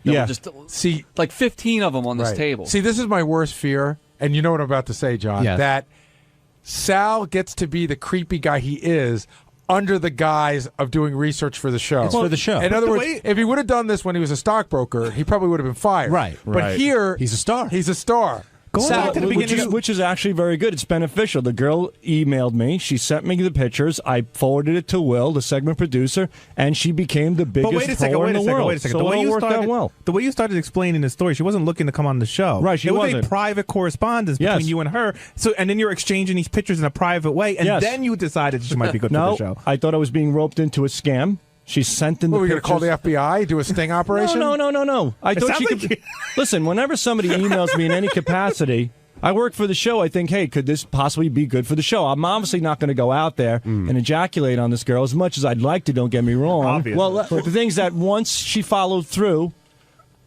Speaker 12: There were just like 15 of them on this table.
Speaker 4: See, this is my worst fear, and you know what I'm about to say, John,
Speaker 12: Yes.
Speaker 4: that Sal gets to be the creepy guy he is under the guise of doing research for the show.
Speaker 17: It's for the show.
Speaker 4: In other
Speaker 17: The
Speaker 4: words,
Speaker 17: way-
Speaker 4: if he would have done this when he was a stockbroker, he probably would have been fired.
Speaker 17: Right.
Speaker 4: But here,
Speaker 17: he's a star.
Speaker 4: He's a star.
Speaker 13: Going
Speaker 4: Sal,
Speaker 13: back to the
Speaker 4: would
Speaker 13: beginning,
Speaker 4: you-
Speaker 13: which is actually very good. It's beneficial. The girl emailed me. She sent me the pictures. I forwarded it to Will, the segment producer, and she became the biggest
Speaker 23: But wait a second,
Speaker 13: whore
Speaker 23: wait
Speaker 13: in
Speaker 23: a
Speaker 13: the
Speaker 23: second,
Speaker 13: world.
Speaker 23: wait a second.
Speaker 13: So
Speaker 23: The way
Speaker 13: it all
Speaker 23: you
Speaker 13: worked out
Speaker 23: started,
Speaker 13: well.
Speaker 23: the way you started explaining the story, she wasn't looking to come on the show.
Speaker 13: Right, she
Speaker 23: it was
Speaker 13: wasn't.
Speaker 23: a private correspondence
Speaker 13: Yes.
Speaker 23: between you and her. So, and then you're exchanging these pictures in a private way, and
Speaker 13: Yes.
Speaker 23: then you decided she might be good
Speaker 13: No,
Speaker 23: for the show.
Speaker 13: I thought I was being roped into a scam. She sent in the
Speaker 4: What, are we going to call the
Speaker 13: pictures.
Speaker 4: FBI, do a sting operation?
Speaker 13: No. I
Speaker 23: It
Speaker 13: thought
Speaker 23: sounds
Speaker 13: she
Speaker 23: like
Speaker 13: could. Listen, whenever somebody emails me in any capacity, I work for the show. I think, hey, could this possibly be good for the show? I'm obviously not going to go out there and ejaculate on this girl as much as I'd like to. Don't get me wrong.
Speaker 23: Obviously.
Speaker 13: Well, but the things that once she followed through,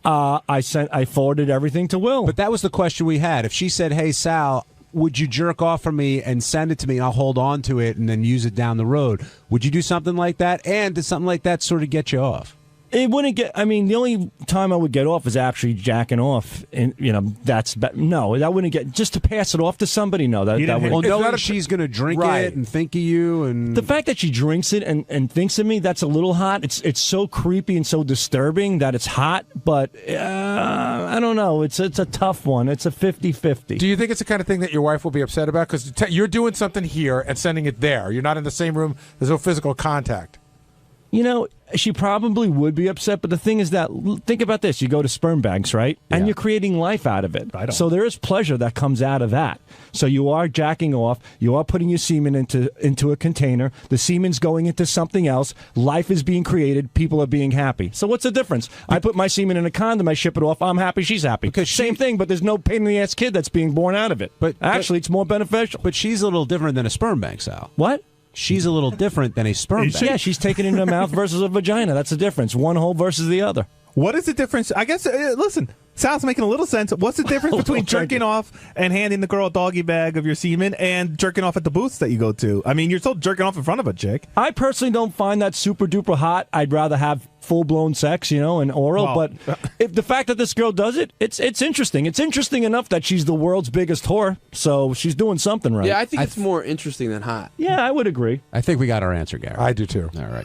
Speaker 13: I forwarded everything to Will.
Speaker 17: But that was the question we had. If she said, hey, Sal, would you jerk off for me and send it to me and I'll hold on to it and then use it down the road? Would you do something like that? And does something like that sort of get you off?
Speaker 13: It wouldn't get. I mean, the only time I would get off is actually jacking off, and no, that wouldn't get just to pass it off to somebody. No, that wouldn't.
Speaker 17: Well, knowing she's going to drink it and think of you, and
Speaker 13: the fact that she drinks it and thinks of me, that's a little hot. It's so creepy and so disturbing that it's hot. But I don't know. It's a tough one. It's a 50-50.
Speaker 4: Do you think it's the kind of thing that your wife will be upset about? Because you're doing something here and sending it there. You're not in the same room. There's no physical contact.
Speaker 13: You know, she probably would be upset, but the thing is that, think about this. You go to sperm banks, right? And you're creating life out of it. So there is pleasure that comes out of that. So you are jacking off. You are putting your semen into a container. The semen's going into something else. Life is being created. People are being happy. So what's the difference? I put my semen in a condom. I ship it off. I'm happy. She's happy. Same thing, but there's no pain-in-the-ass kid that's being born out of it. But actually, it's more beneficial.
Speaker 17: But she's a little different than a sperm bank, Sal.
Speaker 13: What?
Speaker 17: She's a little different than a sperm bank.
Speaker 13: Yeah, she's taking it in her mouth versus a vagina. That's the difference. One hole versus the other.
Speaker 23: What is the difference? I guess, listen, Sal's making a little sense. What's the difference between jerking off and handing the girl a doggy bag of your semen and jerking off at the booths that you go to? I mean, you're still jerking off in front of a chick.
Speaker 13: I personally don't find that super duper hot. I'd rather have full-blown sex, and oral. But if the fact that this girl does it, it's interesting. It's interesting enough that she's the world's biggest whore, so she's doing something right.
Speaker 19: Yeah, I think it's more interesting than hot.
Speaker 13: Yeah, I would agree.
Speaker 17: I think we got our answer, Gary.
Speaker 4: I do too.
Speaker 17: All right.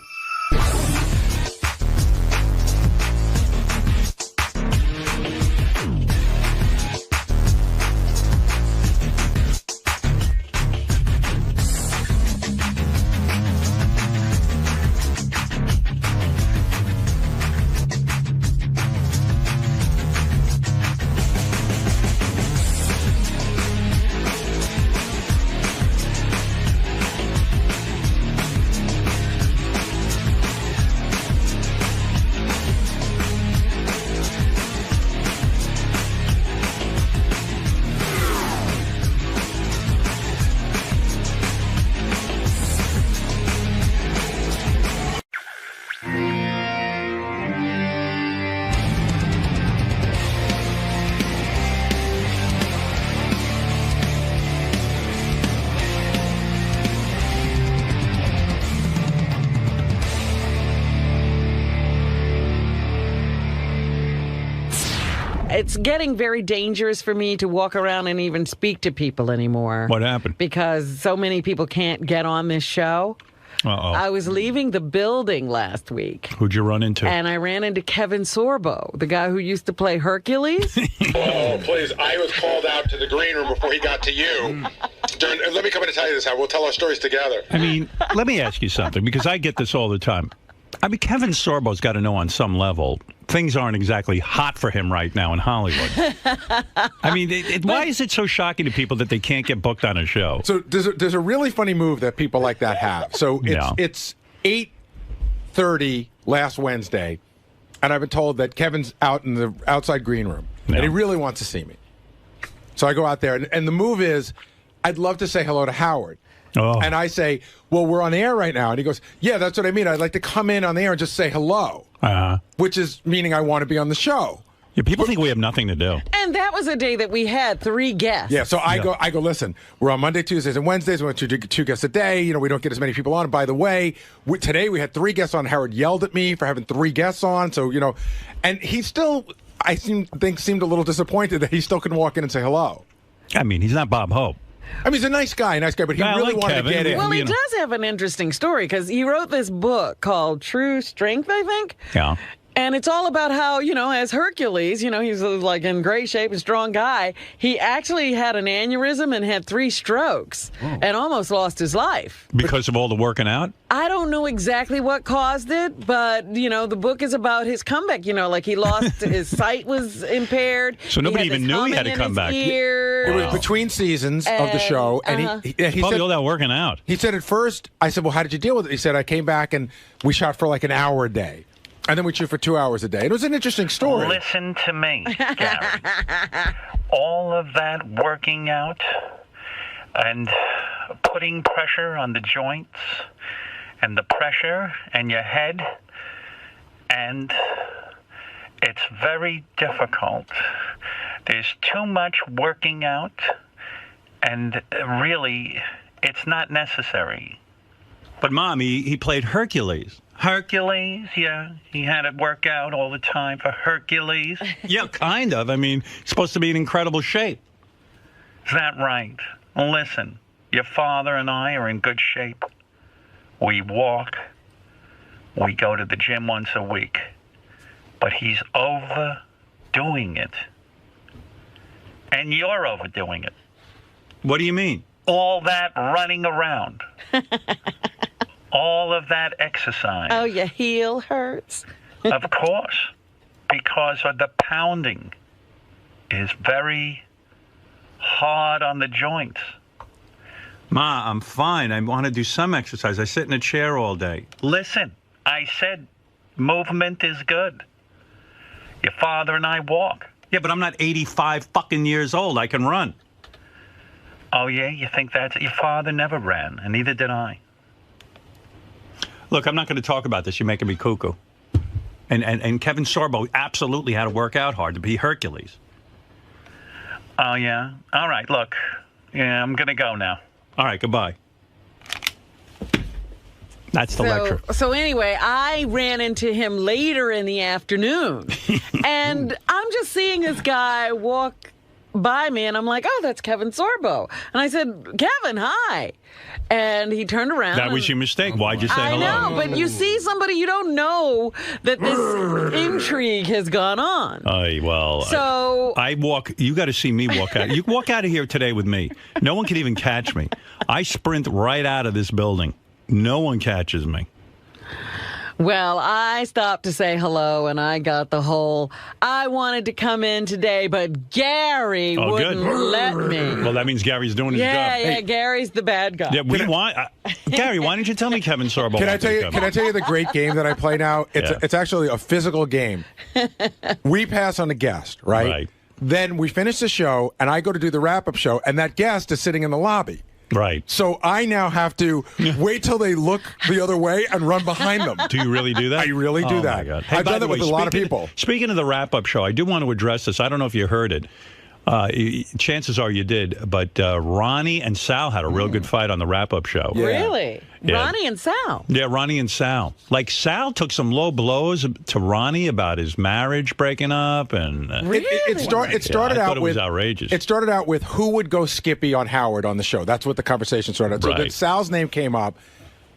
Speaker 5: It's getting very dangerous for me to walk around and even speak to people anymore.
Speaker 3: What happened?
Speaker 5: Because so many people can't get on this show.
Speaker 3: Uh-oh.
Speaker 5: I was leaving the building last week.
Speaker 3: Who'd you run into?
Speaker 5: And I ran into Kevin Sorbo, the guy who used to play Hercules.
Speaker 6: Oh, please. I was called out to the green room before he got to you. Let me come in and tell you this, Howard. We'll tell our stories together.
Speaker 3: I mean, let me ask you something, because I get this all the time. I mean, Kevin Sorbo's got to know on some level things aren't exactly hot for him right now in Hollywood. I mean, why is it so shocking to people that they can't get booked on a show?
Speaker 4: So there's a really funny move that people like that have. So it's 8:30 last Wednesday, and I've been told that Kevin's out in the outside green room, and he really wants to see me. So I go out there, and the move is, I'd love to say hello to Howard.
Speaker 3: Oh.
Speaker 4: And I say, well, we're on air right now. And he goes, yeah, that's what I mean. I'd like to come in on the air and just say hello, which is meaning I want to be on the show.
Speaker 3: Yeah, people think we have nothing to do.
Speaker 5: And that was a day that we had 3 guests.
Speaker 4: Yeah, so I go, listen, we're on Monday, Tuesdays, and Wednesdays. We want to do 2 guests a day. You know, we don't get as many people on. And by the way, today we had 3 guests on. Howard yelled at me for having 3 guests on. So, and he still, I seemed a little disappointed that he still couldn't walk in and say hello.
Speaker 3: I mean, he's not Bob Hope.
Speaker 4: I mean, he's a nice guy, but he really wanted to get in.
Speaker 5: Well, he does have an interesting story, because he wrote this book called True Strength, I think.
Speaker 3: Yeah.
Speaker 5: And it's all about how, as Hercules, he's like in great shape, a strong guy. He actually had an aneurysm and had 3 strokes and almost lost his life.
Speaker 3: Because of all the working out?
Speaker 5: I don't know exactly what caused it, but, the book is about his comeback. Like he lost, his sight was impaired.
Speaker 3: So nobody even knew he had to come back.
Speaker 4: It was between seasons of the show, and he
Speaker 3: probably
Speaker 4: said,
Speaker 3: all that working out.
Speaker 4: He said at first, I said, well, how did you deal with it? He said, I came back and we shot for like an hour a day. And then we shoot for 2 hours a day. It was an interesting story.
Speaker 7: Listen to me, Gary. All of that working out and putting pressure on the joints and the pressure and your head, and it's very difficult. There's too much working out, and really, it's not necessary.
Speaker 3: But, Mom, he played Hercules.
Speaker 7: Hercules, yeah. He had to work out all the time for Hercules.
Speaker 3: Yeah, kind of. I mean, he's supposed to be in incredible shape.
Speaker 7: Is that right? Well, listen, your father and I are in good shape. We walk. We go to the gym once a week. But he's overdoing it. And you're overdoing it.
Speaker 3: What do you mean?
Speaker 7: All that running around. All of that exercise.
Speaker 5: Oh, your heel hurts.
Speaker 7: Of course. Because of the pounding is very hard on the joints.
Speaker 3: Ma, I'm fine. I want to do some exercise. I sit in a chair all day.
Speaker 7: Listen, I said movement is good. Your father and I walk.
Speaker 3: Yeah, but I'm not 85 fucking years old. I can run.
Speaker 7: Oh, yeah? You think that's... Your father never ran, and neither did I.
Speaker 3: Look, I'm not going to talk about this. You're making me cuckoo. And Kevin Sorbo absolutely had to work out hard to be Hercules.
Speaker 7: Oh, yeah? All right, look. Yeah, I'm going to go now.
Speaker 3: All right, goodbye. That's the lecture.
Speaker 5: So anyway, I ran into him later in the afternoon. And I'm just seeing this guy walk by me, and I'm like, oh, that's Kevin Sorbo. And I said, Kevin, hi. And he turned around.
Speaker 3: That was your mistake. Why'd you say hello?
Speaker 5: I know, but you see somebody, you don't know that this intrigue has gone on.
Speaker 3: So I walk. You got to see me walk out. You walk out of here today with me. No one can even catch me. I sprint right out of this building. No one catches me.
Speaker 5: Well, I stopped to say hello, and I got the whole, I wanted to come in today, but Gary wouldn't let me.
Speaker 3: Well, that means Gary's doing his job.
Speaker 5: Yeah, Gary's the bad guy.
Speaker 3: Yeah, Gary, why didn't you tell me Kevin Sorbo?
Speaker 4: Can I tell you the great game that I play now? It's actually a physical game. We pass on a guest, right? Then we finish the show, and I go to do the wrap-up show, and that guest is sitting in the lobby.
Speaker 3: Right.
Speaker 4: So I now have to wait till they look the other way and run behind them.
Speaker 3: Do you really do that?
Speaker 4: I really do that.
Speaker 3: My God. Hey,
Speaker 4: I've done that with a lot of people.
Speaker 3: Speaking of the wrap-up show, I do want to address this. I don't know if you heard it. Chances are you did, but Ronnie and Sal had a real good fight on the wrap-up show.
Speaker 5: Really?
Speaker 3: Yeah.
Speaker 5: Ronnie and Sal?
Speaker 3: Yeah, Ronnie and Sal. Like, Sal took some low blows to Ronnie about his marriage breaking up. And
Speaker 5: really?
Speaker 4: It started
Speaker 3: I
Speaker 4: out
Speaker 3: thought it
Speaker 4: with
Speaker 3: was outrageous.
Speaker 4: It started out with who would go Skippy on Howard on the show. That's what the conversation started out. So then Sal's name came up,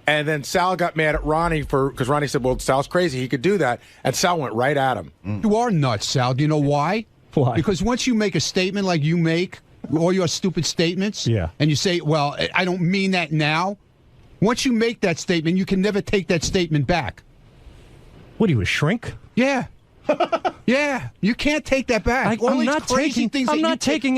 Speaker 4: and then Sal got mad at Ronnie because Ronnie said, well, Sal's crazy. He could do that. And Sal went right at him.
Speaker 2: You are nuts, Sal. Do you know why?
Speaker 3: Why?
Speaker 2: Because once you make a statement like you make, all your stupid statements, and you say, well, I don't mean that now, once you make that statement, you can never take that statement back.
Speaker 13: What, are you a shrink?
Speaker 2: Yeah. Yeah, you can't take that back.
Speaker 13: I'm not taking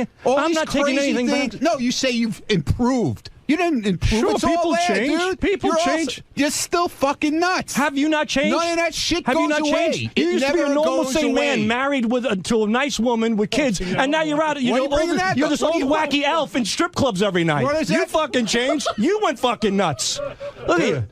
Speaker 13: it. I'm not taking anything back.
Speaker 2: No, you say you've improved. You didn't improve.
Speaker 13: Sure,
Speaker 2: it's
Speaker 13: people
Speaker 2: all there,
Speaker 13: change.
Speaker 2: Dude.
Speaker 13: People change.
Speaker 2: You're still fucking nuts.
Speaker 13: Have you not changed?
Speaker 2: None of that shit
Speaker 13: Have
Speaker 2: goes
Speaker 13: you not
Speaker 2: away.
Speaker 13: changed?
Speaker 2: It
Speaker 13: You used to be a
Speaker 2: never
Speaker 13: normal,
Speaker 2: goes
Speaker 13: sane
Speaker 2: away.
Speaker 13: man, married to a nice woman with kids, and now you're out.
Speaker 2: Why are you bringing that
Speaker 13: You're
Speaker 2: up?
Speaker 13: this
Speaker 2: What
Speaker 13: old
Speaker 2: do you
Speaker 13: wacky
Speaker 2: want?
Speaker 13: elf in strip clubs every night.
Speaker 2: What is
Speaker 13: You
Speaker 2: that?
Speaker 13: fucking changed. You went fucking nuts. Look at you.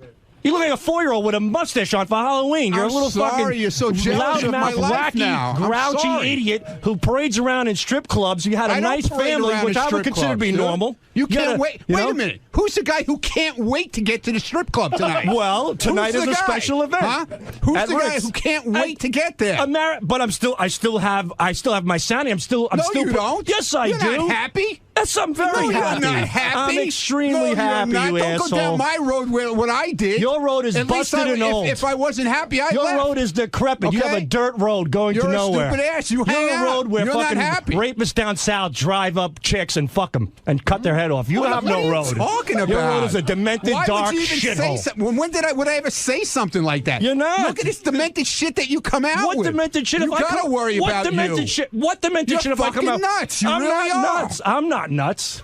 Speaker 13: You look like a 4-year-old with a mustache on for Halloween. You're
Speaker 2: I'm
Speaker 13: a little
Speaker 2: sorry
Speaker 13: fucking
Speaker 2: you're so jealous of my
Speaker 13: loudmouth,
Speaker 2: life
Speaker 13: wacky,
Speaker 2: now. I'm
Speaker 13: grouchy
Speaker 2: sorry.
Speaker 13: idiot who parades around in strip clubs. You had a
Speaker 2: I don't
Speaker 13: nice
Speaker 2: parade
Speaker 13: family,
Speaker 2: around
Speaker 13: which
Speaker 2: in
Speaker 13: I would
Speaker 2: strip
Speaker 13: consider to be
Speaker 2: clubs, dude.
Speaker 13: normal.
Speaker 2: You can't
Speaker 13: gotta-
Speaker 2: wait.
Speaker 13: you
Speaker 2: Wait
Speaker 13: know?
Speaker 2: a minute. Who's the guy who can't wait to get to the strip club tonight?
Speaker 13: Well, tonight
Speaker 2: Who's
Speaker 13: is
Speaker 2: the
Speaker 13: a
Speaker 2: guy?
Speaker 13: special event.
Speaker 2: Huh? Who's
Speaker 13: At
Speaker 2: the guy
Speaker 13: Rick's.
Speaker 2: who can't wait to get there?
Speaker 13: But I still have my sanity. I'm still.
Speaker 2: No, you don't.
Speaker 13: Yes, I
Speaker 2: You're
Speaker 13: do.
Speaker 2: not happy.
Speaker 13: Yes, I'm very
Speaker 2: No,
Speaker 13: happy.
Speaker 2: you're not happy.
Speaker 13: I'm extremely
Speaker 2: No,
Speaker 13: happy,
Speaker 2: you're not.
Speaker 13: you
Speaker 2: Don't
Speaker 13: asshole.
Speaker 2: go down my road where what I did.
Speaker 13: Your road is
Speaker 2: At least
Speaker 13: busted and old.
Speaker 2: If I wasn't happy, I'd
Speaker 13: Your
Speaker 2: left.
Speaker 13: road is decrepit. You
Speaker 2: Okay?
Speaker 13: have a dirt road going
Speaker 2: You're
Speaker 13: to
Speaker 2: a
Speaker 13: nowhere.
Speaker 2: stupid ass. You hang
Speaker 13: You're a
Speaker 2: out.
Speaker 13: road where
Speaker 2: You're not
Speaker 13: fucking
Speaker 2: happy.
Speaker 13: rapists down south drive up chicks and fuck them and cut their head off. You have
Speaker 2: What
Speaker 13: no
Speaker 2: are you
Speaker 13: road.
Speaker 2: talking about?
Speaker 13: Your road is a demented,
Speaker 2: Why
Speaker 13: dark
Speaker 2: would you even say
Speaker 13: shithole.
Speaker 2: something? When would I ever say something like that?
Speaker 13: You're not.
Speaker 2: Look at this demented shit that you come out
Speaker 13: What
Speaker 2: with.
Speaker 13: demented shit?
Speaker 2: You
Speaker 13: if I
Speaker 2: gotta
Speaker 13: come,
Speaker 2: worry
Speaker 13: what
Speaker 2: about
Speaker 13: demented
Speaker 2: you.
Speaker 13: shit? What demented
Speaker 2: You're
Speaker 13: shit if I come
Speaker 2: fucking
Speaker 13: out?
Speaker 2: nuts. You
Speaker 13: I'm
Speaker 2: really
Speaker 13: not
Speaker 2: are.
Speaker 13: nuts. I'm not nuts.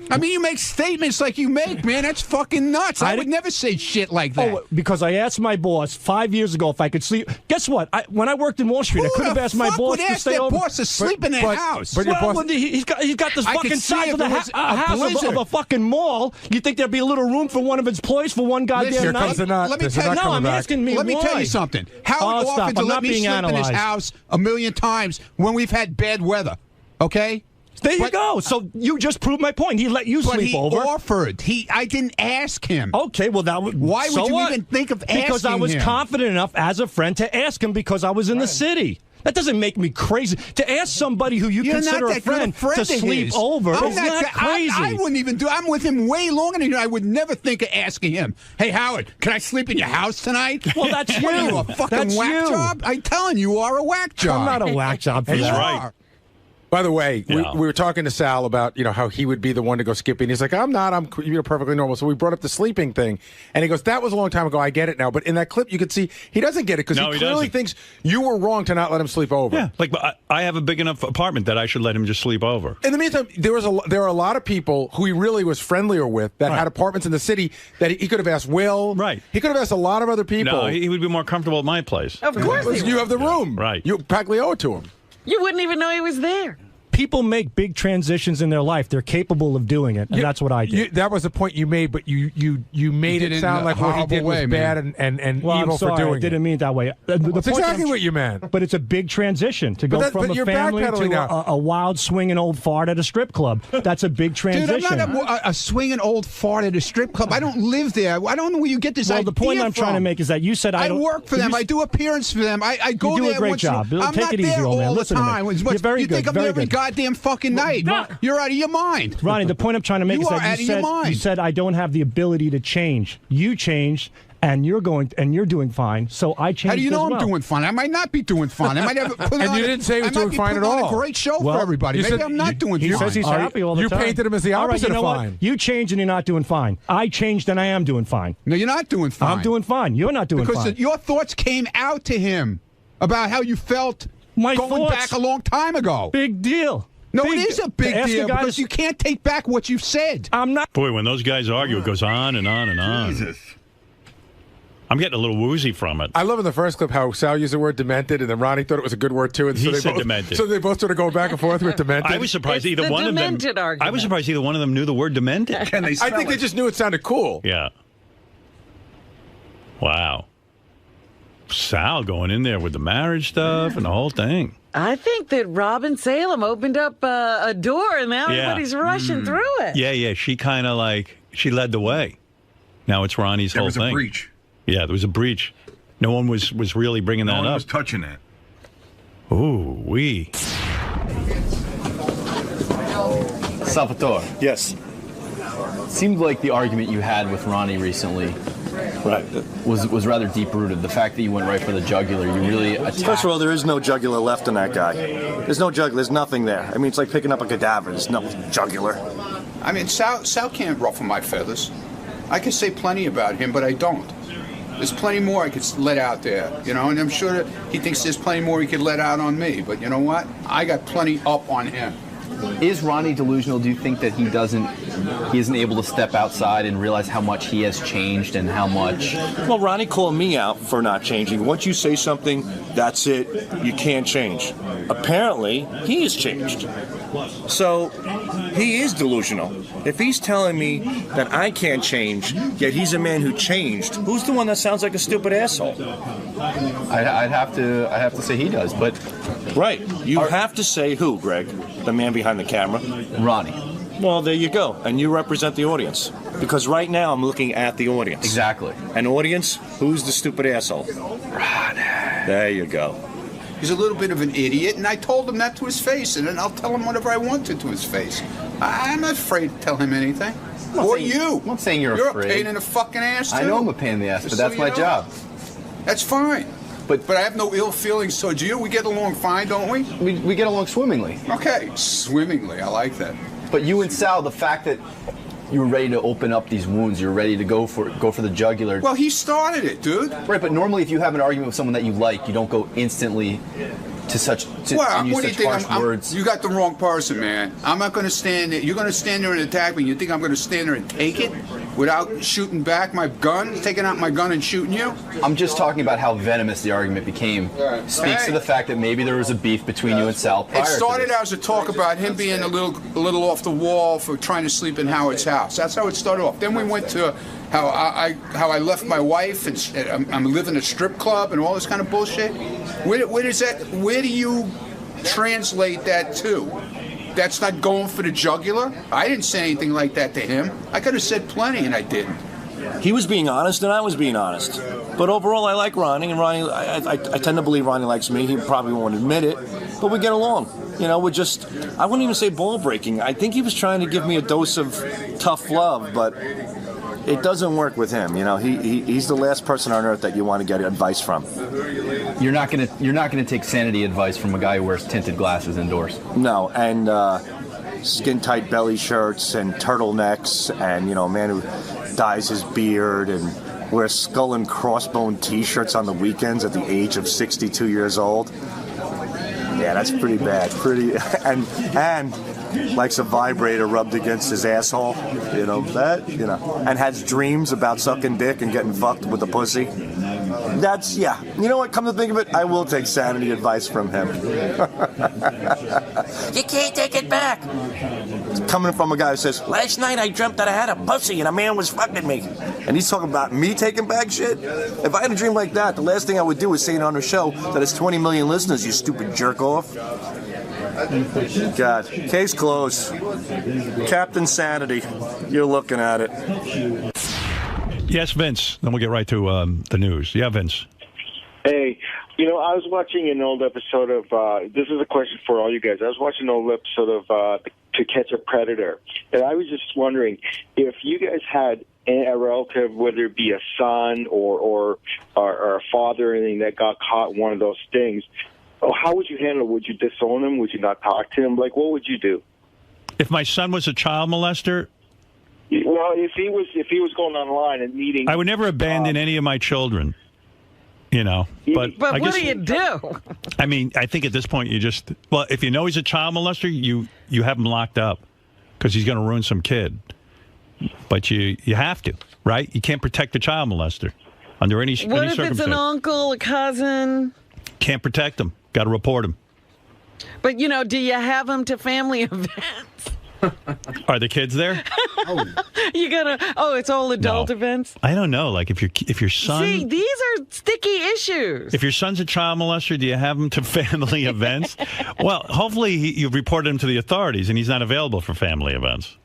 Speaker 2: I mean, you make statements like you make, man. That's fucking nuts. I would never say shit like that.
Speaker 13: Oh, because I asked my boss 5 years ago if I could sleep. Guess what? When I worked in Wall Street, I could have asked my boss
Speaker 2: would
Speaker 13: to
Speaker 2: ask
Speaker 13: stay
Speaker 2: their
Speaker 13: over.
Speaker 2: boss to sleep in their house?
Speaker 4: But your boss,
Speaker 13: He's got this
Speaker 2: I could
Speaker 13: fucking
Speaker 2: see
Speaker 13: size
Speaker 2: if
Speaker 13: of the
Speaker 2: it was a
Speaker 13: house
Speaker 2: blizzard.
Speaker 13: of a fucking mall. You think there'd be a little room for one of its employees for one goddamn
Speaker 2: Listen,
Speaker 13: night?
Speaker 2: let me tell you.
Speaker 13: No, I'm asking me
Speaker 2: Let me
Speaker 13: why.
Speaker 2: tell you something. Howard
Speaker 13: stop.
Speaker 2: offered to
Speaker 13: I'm
Speaker 2: let
Speaker 13: not
Speaker 2: me
Speaker 13: being
Speaker 2: sleep in his
Speaker 13: analyzed.
Speaker 2: house a million times when we've had bad weather. Okay?
Speaker 13: There you go. So you just proved my point. He let you sleep over.
Speaker 2: He offered. I didn't ask him.
Speaker 13: Okay, well that would.
Speaker 2: Why would you even think of asking him?
Speaker 13: Because I was confident enough as a friend to ask him because I was in the city. That doesn't make me crazy. To ask somebody who you consider a friend to sleep over is not crazy.
Speaker 2: I wouldn't even do. I'm with him way longer than you. I would never think of asking him. Hey, Howard, can I sleep in your house tonight?
Speaker 13: Well, that's you.
Speaker 2: What are you, a fucking
Speaker 13: That's
Speaker 2: whack
Speaker 13: you.
Speaker 2: job? I'm telling you, are a whack job.
Speaker 13: I'm not a whack job for
Speaker 2: You
Speaker 13: that.
Speaker 2: are.
Speaker 4: By the way,
Speaker 13: Yeah.
Speaker 4: we were talking to Sal about how he would be the one to go skipping. He's like, I'm not. I'm perfectly normal. So we brought up the sleeping thing, and he goes, "That was a long time ago. I get it now." But in that clip, you could see he doesn't get it because
Speaker 3: No,
Speaker 4: he
Speaker 3: he
Speaker 4: clearly
Speaker 3: doesn't.
Speaker 4: thinks you were wrong to not let him sleep over.
Speaker 3: Yeah, like I have a big enough apartment that I should let him just sleep over.
Speaker 4: In the meantime, there are a lot of people who he really was friendlier with that had apartments in the city that he could have asked Will. Right. He could have asked a lot of other people.
Speaker 3: No, he would be more comfortable at my place.
Speaker 5: Of course he
Speaker 4: You
Speaker 5: would.
Speaker 4: have the room.
Speaker 3: Right.
Speaker 4: You practically owe it to him.
Speaker 5: You wouldn't even know he was there.
Speaker 13: People make big transitions in their life. They're capable of doing it, and that's what I did.
Speaker 4: That was the point you made, but you made
Speaker 2: did
Speaker 4: it
Speaker 2: it
Speaker 4: sound
Speaker 2: in a
Speaker 4: like what he
Speaker 2: horrible
Speaker 4: did was
Speaker 2: way,
Speaker 4: bad
Speaker 2: man.
Speaker 4: and
Speaker 13: Well,
Speaker 4: evil
Speaker 13: I'm sorry,
Speaker 4: for doing
Speaker 13: I didn't
Speaker 4: it.
Speaker 13: mean it that way. The
Speaker 4: That's
Speaker 13: point
Speaker 4: exactly
Speaker 13: I'm-
Speaker 4: what you meant.
Speaker 13: But it's a big transition to go
Speaker 4: But
Speaker 13: from a
Speaker 4: you're
Speaker 13: family
Speaker 4: backpedaling
Speaker 13: to
Speaker 4: now.
Speaker 13: a wild swinging old fart at a strip club. That's a big transition.
Speaker 2: Dude, I'm not a swinging old fart at a strip club. I don't live there. I don't know where you get this
Speaker 13: Well,
Speaker 2: idea
Speaker 13: the point I'm trying to
Speaker 2: from.
Speaker 13: make is that you said
Speaker 2: I
Speaker 13: don't
Speaker 2: work for them. I do appearance for them. I go
Speaker 13: You do
Speaker 2: there
Speaker 13: a great
Speaker 2: once
Speaker 13: job.
Speaker 2: I'm
Speaker 13: Take
Speaker 2: not
Speaker 13: it easy,
Speaker 2: there
Speaker 13: old man.
Speaker 2: all the
Speaker 13: Listen to me.
Speaker 2: time.
Speaker 13: You're very
Speaker 2: you think
Speaker 13: good,
Speaker 2: I'm there
Speaker 13: very
Speaker 2: every
Speaker 13: good.
Speaker 2: goddamn fucking night? You're out of your mind.
Speaker 13: Ronnie, the point I'm trying to make
Speaker 2: You
Speaker 13: is
Speaker 2: are
Speaker 13: that
Speaker 2: out of your mind.
Speaker 13: you said I don't have the ability to change. You changed, and you're doing fine. So I changed.
Speaker 2: How do you know
Speaker 13: as
Speaker 2: I'm
Speaker 13: well.
Speaker 2: doing fine? I might not be doing fine. I might have put
Speaker 4: And
Speaker 2: on
Speaker 4: you
Speaker 2: a-
Speaker 4: didn't say he was
Speaker 2: I might
Speaker 4: doing
Speaker 2: be
Speaker 4: fine
Speaker 2: putting
Speaker 4: at
Speaker 2: on
Speaker 4: all.
Speaker 2: A great show
Speaker 4: Well,
Speaker 2: for everybody.
Speaker 4: you
Speaker 2: Maybe
Speaker 4: said-
Speaker 2: I'm not doing
Speaker 13: He
Speaker 2: fine.
Speaker 13: says he's happy all the
Speaker 4: you
Speaker 13: time.
Speaker 4: painted him as the
Speaker 13: All right,
Speaker 4: opposite
Speaker 13: you know
Speaker 4: of
Speaker 13: what?
Speaker 4: fine.
Speaker 13: You changed and you're not doing fine. I changed and I am doing fine.
Speaker 2: No, you're not doing fine.
Speaker 13: I'm doing fine. You're not doing
Speaker 2: because
Speaker 13: fine.
Speaker 2: your thoughts came out to him about how you felt going
Speaker 13: thoughts-
Speaker 2: back a long time ago.
Speaker 13: Big deal.
Speaker 2: No,
Speaker 13: Big-
Speaker 2: it is a big
Speaker 13: ask a
Speaker 2: deal
Speaker 13: guy
Speaker 2: because
Speaker 13: to-
Speaker 2: you can't take back what you've said.
Speaker 13: I'm not.
Speaker 3: Boy, when those guys argue, it goes on and on and on.
Speaker 2: Jesus.
Speaker 3: I'm getting a little woozy from it.
Speaker 4: I love in the first clip how Sal used the word demented, and then Ronnie thought it was a good word too. And
Speaker 3: He
Speaker 4: so they
Speaker 3: said
Speaker 4: both,
Speaker 3: demented.
Speaker 4: So they both sort of go back and forth with demented.
Speaker 3: I was surprised
Speaker 5: It's
Speaker 3: either
Speaker 5: the
Speaker 3: one of them.
Speaker 5: demented argument.
Speaker 3: I was surprised either one of them knew the word demented.
Speaker 4: I think they just knew it sounded cool.
Speaker 3: Yeah. Wow. Sal going in there with the marriage stuff and the whole thing.
Speaker 5: I think that Robin Salem opened up a door and now
Speaker 3: Yeah.
Speaker 5: everybody's rushing through it.
Speaker 3: Yeah. She kind of she led the way. Now it's Ronnie's
Speaker 9: There
Speaker 3: whole
Speaker 9: was a
Speaker 3: thing.
Speaker 9: breach.
Speaker 3: Yeah, there was a breach. No one was really bringing
Speaker 9: No
Speaker 3: that
Speaker 9: one
Speaker 3: up.
Speaker 9: was touching that.
Speaker 3: Ooh, wee.
Speaker 15: Salvatore.
Speaker 9: Yes.
Speaker 15: Seemed like the argument you had with Ronnie recently was rather deep-rooted. The fact that you went right for the jugular, you really attacked.
Speaker 9: First of all, there is no jugular left in that guy. There's no jugular. There's nothing there. I mean, it's like picking up a cadaver. There's no jugular.
Speaker 2: I mean, Sal can't ruffle my feathers. I can say plenty about him, but I don't. There's plenty more I could let out there, and I'm sure that he thinks there's plenty more he could let out on me. But you know what? I got plenty up on him.
Speaker 15: Is Ronnie delusional? Do you think that he isn't able to step outside and realize how much he has changed and how much?
Speaker 9: Well, Ronnie called me out for not changing. Once you say something, that's it. You can't change. Apparently, he has changed. So, he is delusional. If he's telling me that I can't change, yet he's a man who changed, who's the one that sounds like a stupid asshole?
Speaker 15: I'd have to say he does, but
Speaker 9: right. You have to say who, Greg? The man behind the camera?
Speaker 15: Ronnie.
Speaker 9: Well, there you go. And you represent the audience. Because right now I'm looking at the audience.
Speaker 15: Exactly.
Speaker 9: An audience, who's the stupid asshole? Ronnie. There you go.
Speaker 2: He's a little bit of an idiot, and I told him that to his face, and then I'll tell him whatever I wanted to his face. I'm not afraid to tell him anything. Or you.
Speaker 15: I'm not saying you're afraid.
Speaker 2: a pain in the fucking ass, too.
Speaker 15: I know I'm a pain in the ass, but
Speaker 2: Just
Speaker 15: that's
Speaker 2: so
Speaker 15: my
Speaker 2: you know.
Speaker 15: job.
Speaker 2: That's fine. But I have no ill feelings towards you. We get along fine, don't we?
Speaker 15: We get along swimmingly.
Speaker 2: Okay, swimmingly. I like that.
Speaker 15: But you and Sal, the fact that you were ready to open up these wounds, you're ready to go for the jugular.
Speaker 2: Well, he started it, dude.
Speaker 15: Right, but normally if you have an argument with someone that you like, you don't go instantly to such
Speaker 2: Well,
Speaker 15: and use
Speaker 2: what do you
Speaker 15: such
Speaker 2: think?
Speaker 15: harsh words.
Speaker 2: You got the wrong person, man. I'm not going to stand there. You're going to stand there and attack me. You think I'm going to stand there and take it without shooting back my gun, taking out my gun and shooting you?
Speaker 15: I'm just talking about how venomous the argument became. Speaks to the fact that maybe there was a beef between you and Sal prior
Speaker 2: It started
Speaker 15: to this.
Speaker 2: out as a talk about him being a little off the wall for trying to sleep in Howard's house. That's how it started off. Then we went to how I left my wife and I'm living in a strip club and all this kind of bullshit. Where does that? Where do you translate that to? that's not going for the jugular? I didn't say anything like that to him. I could have said plenty, and I didn't.
Speaker 9: He was being honest, and I was being honest. But overall, I like Ronnie, and Ronnie, I tend to believe Ronnie likes me. He probably won't admit it, but we get along. You know, we're just, I wouldn't even say ball breaking. I think he was trying to give me a dose of tough love, but it doesn't work with him. You know, he's the last person on earth that you want to get advice from.
Speaker 15: You're not gonna take sanity advice from a guy who wears tinted glasses indoors.
Speaker 9: No, and skin-tight belly shirts and turtlenecks, and, you know, a man who dyes his beard and wears skull and crossbone T-shirts on the weekends at the age of 62 years old. Yeah, that's pretty bad. And likes a vibrator rubbed against his asshole. You know that. You know, and has dreams about sucking dick and getting fucked with a pussy. That's, yeah. You know what? Come to think of it, I will take sanity advice from him. You can't take it back. It's coming from a guy who says, last night I dreamt that I had a pussy and a man was fucking me. And he's talking about me taking back shit? If I had a dream like that, the last thing I would do is say it on a show that has 20 million listeners, you stupid jerk off. God. Case closed. Captain Sanity. You're looking at it.
Speaker 3: Yes, Vince. Then we'll get right to the news. Yeah, Vince.
Speaker 1: Hey, you know, I was watching an old episode of, this is a question for all you guys. I was watching an old episode of To Catch a Predator, and I was just wondering if you guys had a relative, whether it be a son or a father or anything that got caught in one of those things, how would you handle it? Would you disown him? Would you not talk to him? Like, what would you do?
Speaker 3: If my son was a child molester,
Speaker 1: well, if he was going online and meeting,
Speaker 3: I would never abandon any of my children. You know, but I
Speaker 5: what
Speaker 3: guess,
Speaker 5: do you do?
Speaker 3: I mean, I think at this point you just, well, if you know he's a child molester, you have him locked up because he's going to ruin some kid. But you have to, right? You can't protect a child molester under any
Speaker 5: What if it's an uncle, a cousin?
Speaker 3: Can't protect him. Got to report him.
Speaker 5: But, you know, do you have him to family events?
Speaker 3: Are the kids there?
Speaker 5: You gotta. It's all adult events.
Speaker 3: I don't know. Like if your son.
Speaker 5: See, these are sticky issues.
Speaker 3: If your son's a child molester, do you have him to family events? Well, hopefully you've reported him to the authorities, and he's not available for family events.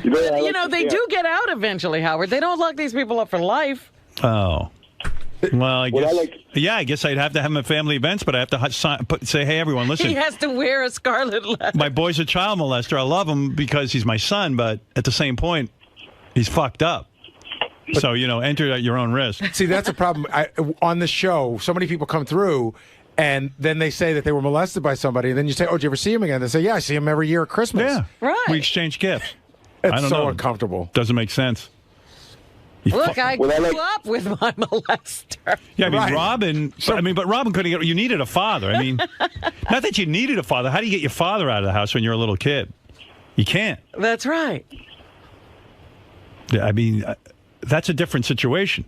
Speaker 5: You know, they do get out eventually, Howard. They don't lock these people up for life.
Speaker 3: Oh. Well, I guess I'd have to have him at family events, but I have to say, hey, everyone, listen.
Speaker 5: He has to wear a scarlet letter.
Speaker 3: My boy's a child molester. I love him because he's my son, but at the same point, he's fucked up. So, you know, enter at your own risk.
Speaker 4: See, that's a problem. On the show, so many people come through, and then they say that they were molested by somebody, and then you say, oh, did you ever see him again? They say, yeah, I see him every year at Christmas.
Speaker 3: Yeah.
Speaker 5: Right.
Speaker 3: We exchange gifts.
Speaker 4: It's
Speaker 3: I don't
Speaker 4: so
Speaker 3: know.
Speaker 4: uncomfortable.
Speaker 3: Doesn't make sense.
Speaker 5: Look, I grew up with my molester.
Speaker 3: Yeah, I mean, Robin. But Robin couldn't get. You needed a father. I mean, not that you needed a father. How do you get your father out of the house when you're a little kid? You can't.
Speaker 5: That's right.
Speaker 3: I mean, that's a different situation.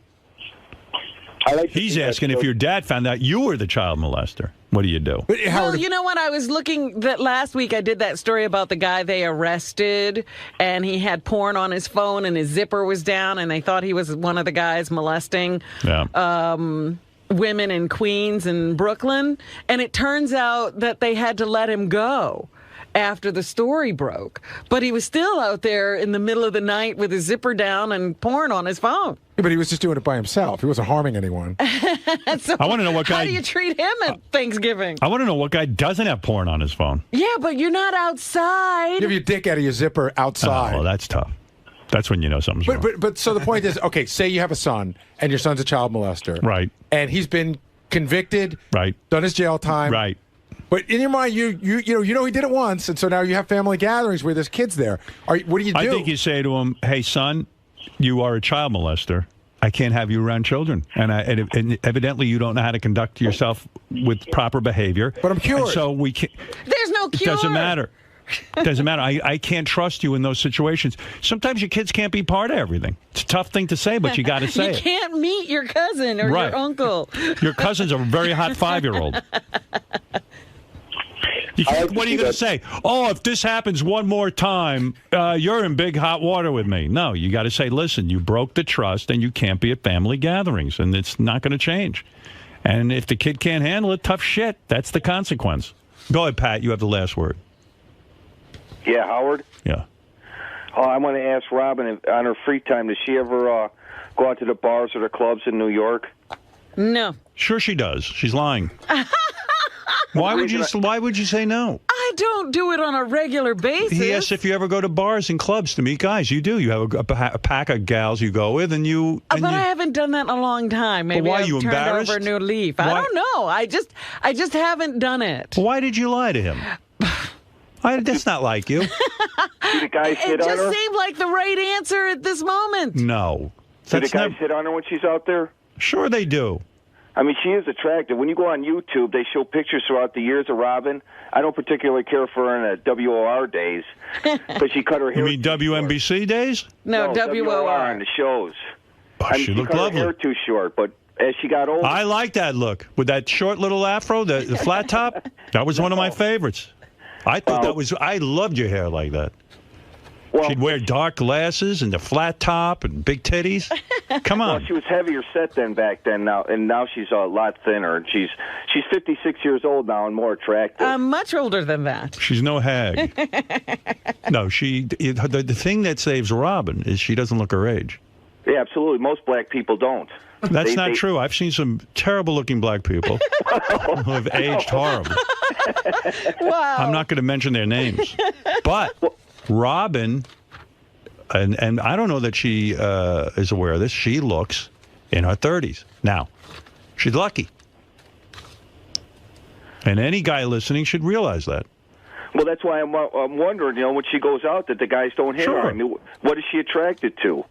Speaker 3: He's asking if your dad found out you were the child molester. What do you do?
Speaker 5: Well, you know what? I was looking that last week. I did that story about the guy they arrested, and he had porn on his phone, and his zipper was down, and they thought he was one of the guys molesting women in Queens and Brooklyn. And it turns out that they had to let him go after the story broke. But he was still out there in the middle of the night with his zipper down and porn on his phone.
Speaker 4: Yeah, but he was just doing it by himself. He wasn't harming anyone.
Speaker 5: So
Speaker 3: I want to know what guy.
Speaker 5: How do you treat him at Thanksgiving?
Speaker 3: I want to know what guy doesn't have porn on his phone.
Speaker 5: Yeah, but you're not outside.
Speaker 4: You have your dick out of your zipper outside.
Speaker 3: Oh, well, that's tough. That's when you know something's wrong.
Speaker 4: But so the point is, okay, say you have a son, and your son's a child molester.
Speaker 3: Right.
Speaker 4: And he's been convicted.
Speaker 3: Right.
Speaker 4: Done his jail time.
Speaker 3: Right.
Speaker 4: But in your mind, you know he did it once, and so now you have family gatherings where there's kids there. What do you do?
Speaker 3: I think you say to him, hey, son, you are a child molester. I can't have you around children. And evidently you don't know how to conduct yourself with proper behavior.
Speaker 4: But I'm cured.
Speaker 3: And so we can't.
Speaker 5: There's no cure.
Speaker 3: It doesn't matter. Doesn't matter. I can't trust you in those situations. Sometimes your kids can't be part of everything. It's a tough thing to say, but you got to say
Speaker 5: it. You can't meet your cousin or your uncle.
Speaker 3: Your cousin's a very hot 5-year-old. What are you going to say? Oh, if this happens one more time, you're in big hot water with me. No, you got to say, listen, you broke the trust and you can't be at family gatherings, and it's not going to change. And if the kid can't handle it, tough shit. That's the consequence. Go ahead, Pat. You have the last word.
Speaker 14: Yeah, Howard?
Speaker 3: Yeah.
Speaker 14: I want to ask Robin, on her free time, does she ever go out to the bars or the clubs in New York?
Speaker 5: No.
Speaker 3: Sure she does. She's lying. Why would you say no?
Speaker 5: I don't do it on a regular basis.
Speaker 3: He asked if you ever go to bars and clubs to meet guys. You do. You have a pack of gals you go with, and you.
Speaker 5: But I haven't done that in a long time. Maybe
Speaker 3: why,
Speaker 5: I've
Speaker 3: you
Speaker 5: turned
Speaker 3: embarrassed?
Speaker 5: over a new leaf. I don't know. I just haven't done it.
Speaker 3: Why did you lie to him? That's not like you.
Speaker 14: Do the guys hit
Speaker 5: It
Speaker 14: on
Speaker 5: just
Speaker 14: her?
Speaker 5: seemed like the right answer at this moment.
Speaker 3: No.
Speaker 14: Do the guys hit on her when she's out there?
Speaker 3: Sure they do.
Speaker 14: I mean, she is attractive. When you go on YouTube, they show pictures throughout the years of Robin. I don't particularly care for her in the WOR days, but she cut her hair.
Speaker 3: You mean WNBC days?
Speaker 5: No,
Speaker 14: WOR on the shows.
Speaker 3: Oh, she looked
Speaker 14: cut
Speaker 3: lovely.
Speaker 14: her hair too short, but as she got older...
Speaker 3: I like that look. With that short little afro, the flat top. That was one of my favorites. I thought I loved your hair like that. She'd wear dark glasses and the flat top and big titties. Come on.
Speaker 14: Well, she was heavier set than back then, now she's a lot thinner. And she's 56 years old now and more attractive.
Speaker 5: I'm much older than that.
Speaker 3: She's no hag. No, the thing that saves Robin is she doesn't look her age.
Speaker 14: Yeah, absolutely. Most black people don't.
Speaker 3: That's not true. I've seen some terrible-looking black people who have aged horribly.
Speaker 5: Wow.
Speaker 3: I'm not going to mention their names. But Robin, and I don't know that she is aware of this, she looks in her 30s. Now, she's lucky. And any guy listening should realize that.
Speaker 14: Well, that's why I'm wondering, when she goes out, that the guys don't hit her. I mean, what is she attracted to?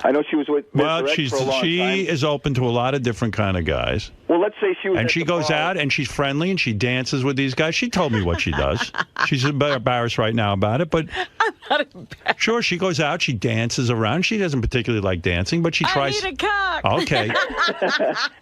Speaker 14: I know she was with Mr. X for a long time.
Speaker 3: She is open to a lot of different kind of guys.
Speaker 14: Well, let's say she was.
Speaker 3: And she goes out and she's friendly and she dances with these guys. She told me what she does. She's embarrassed right now about it, but
Speaker 5: I'm not embarrassed.
Speaker 3: Sure, she goes out, she dances around. She doesn't particularly like dancing, but she tries.
Speaker 5: I need a cock.
Speaker 3: Okay.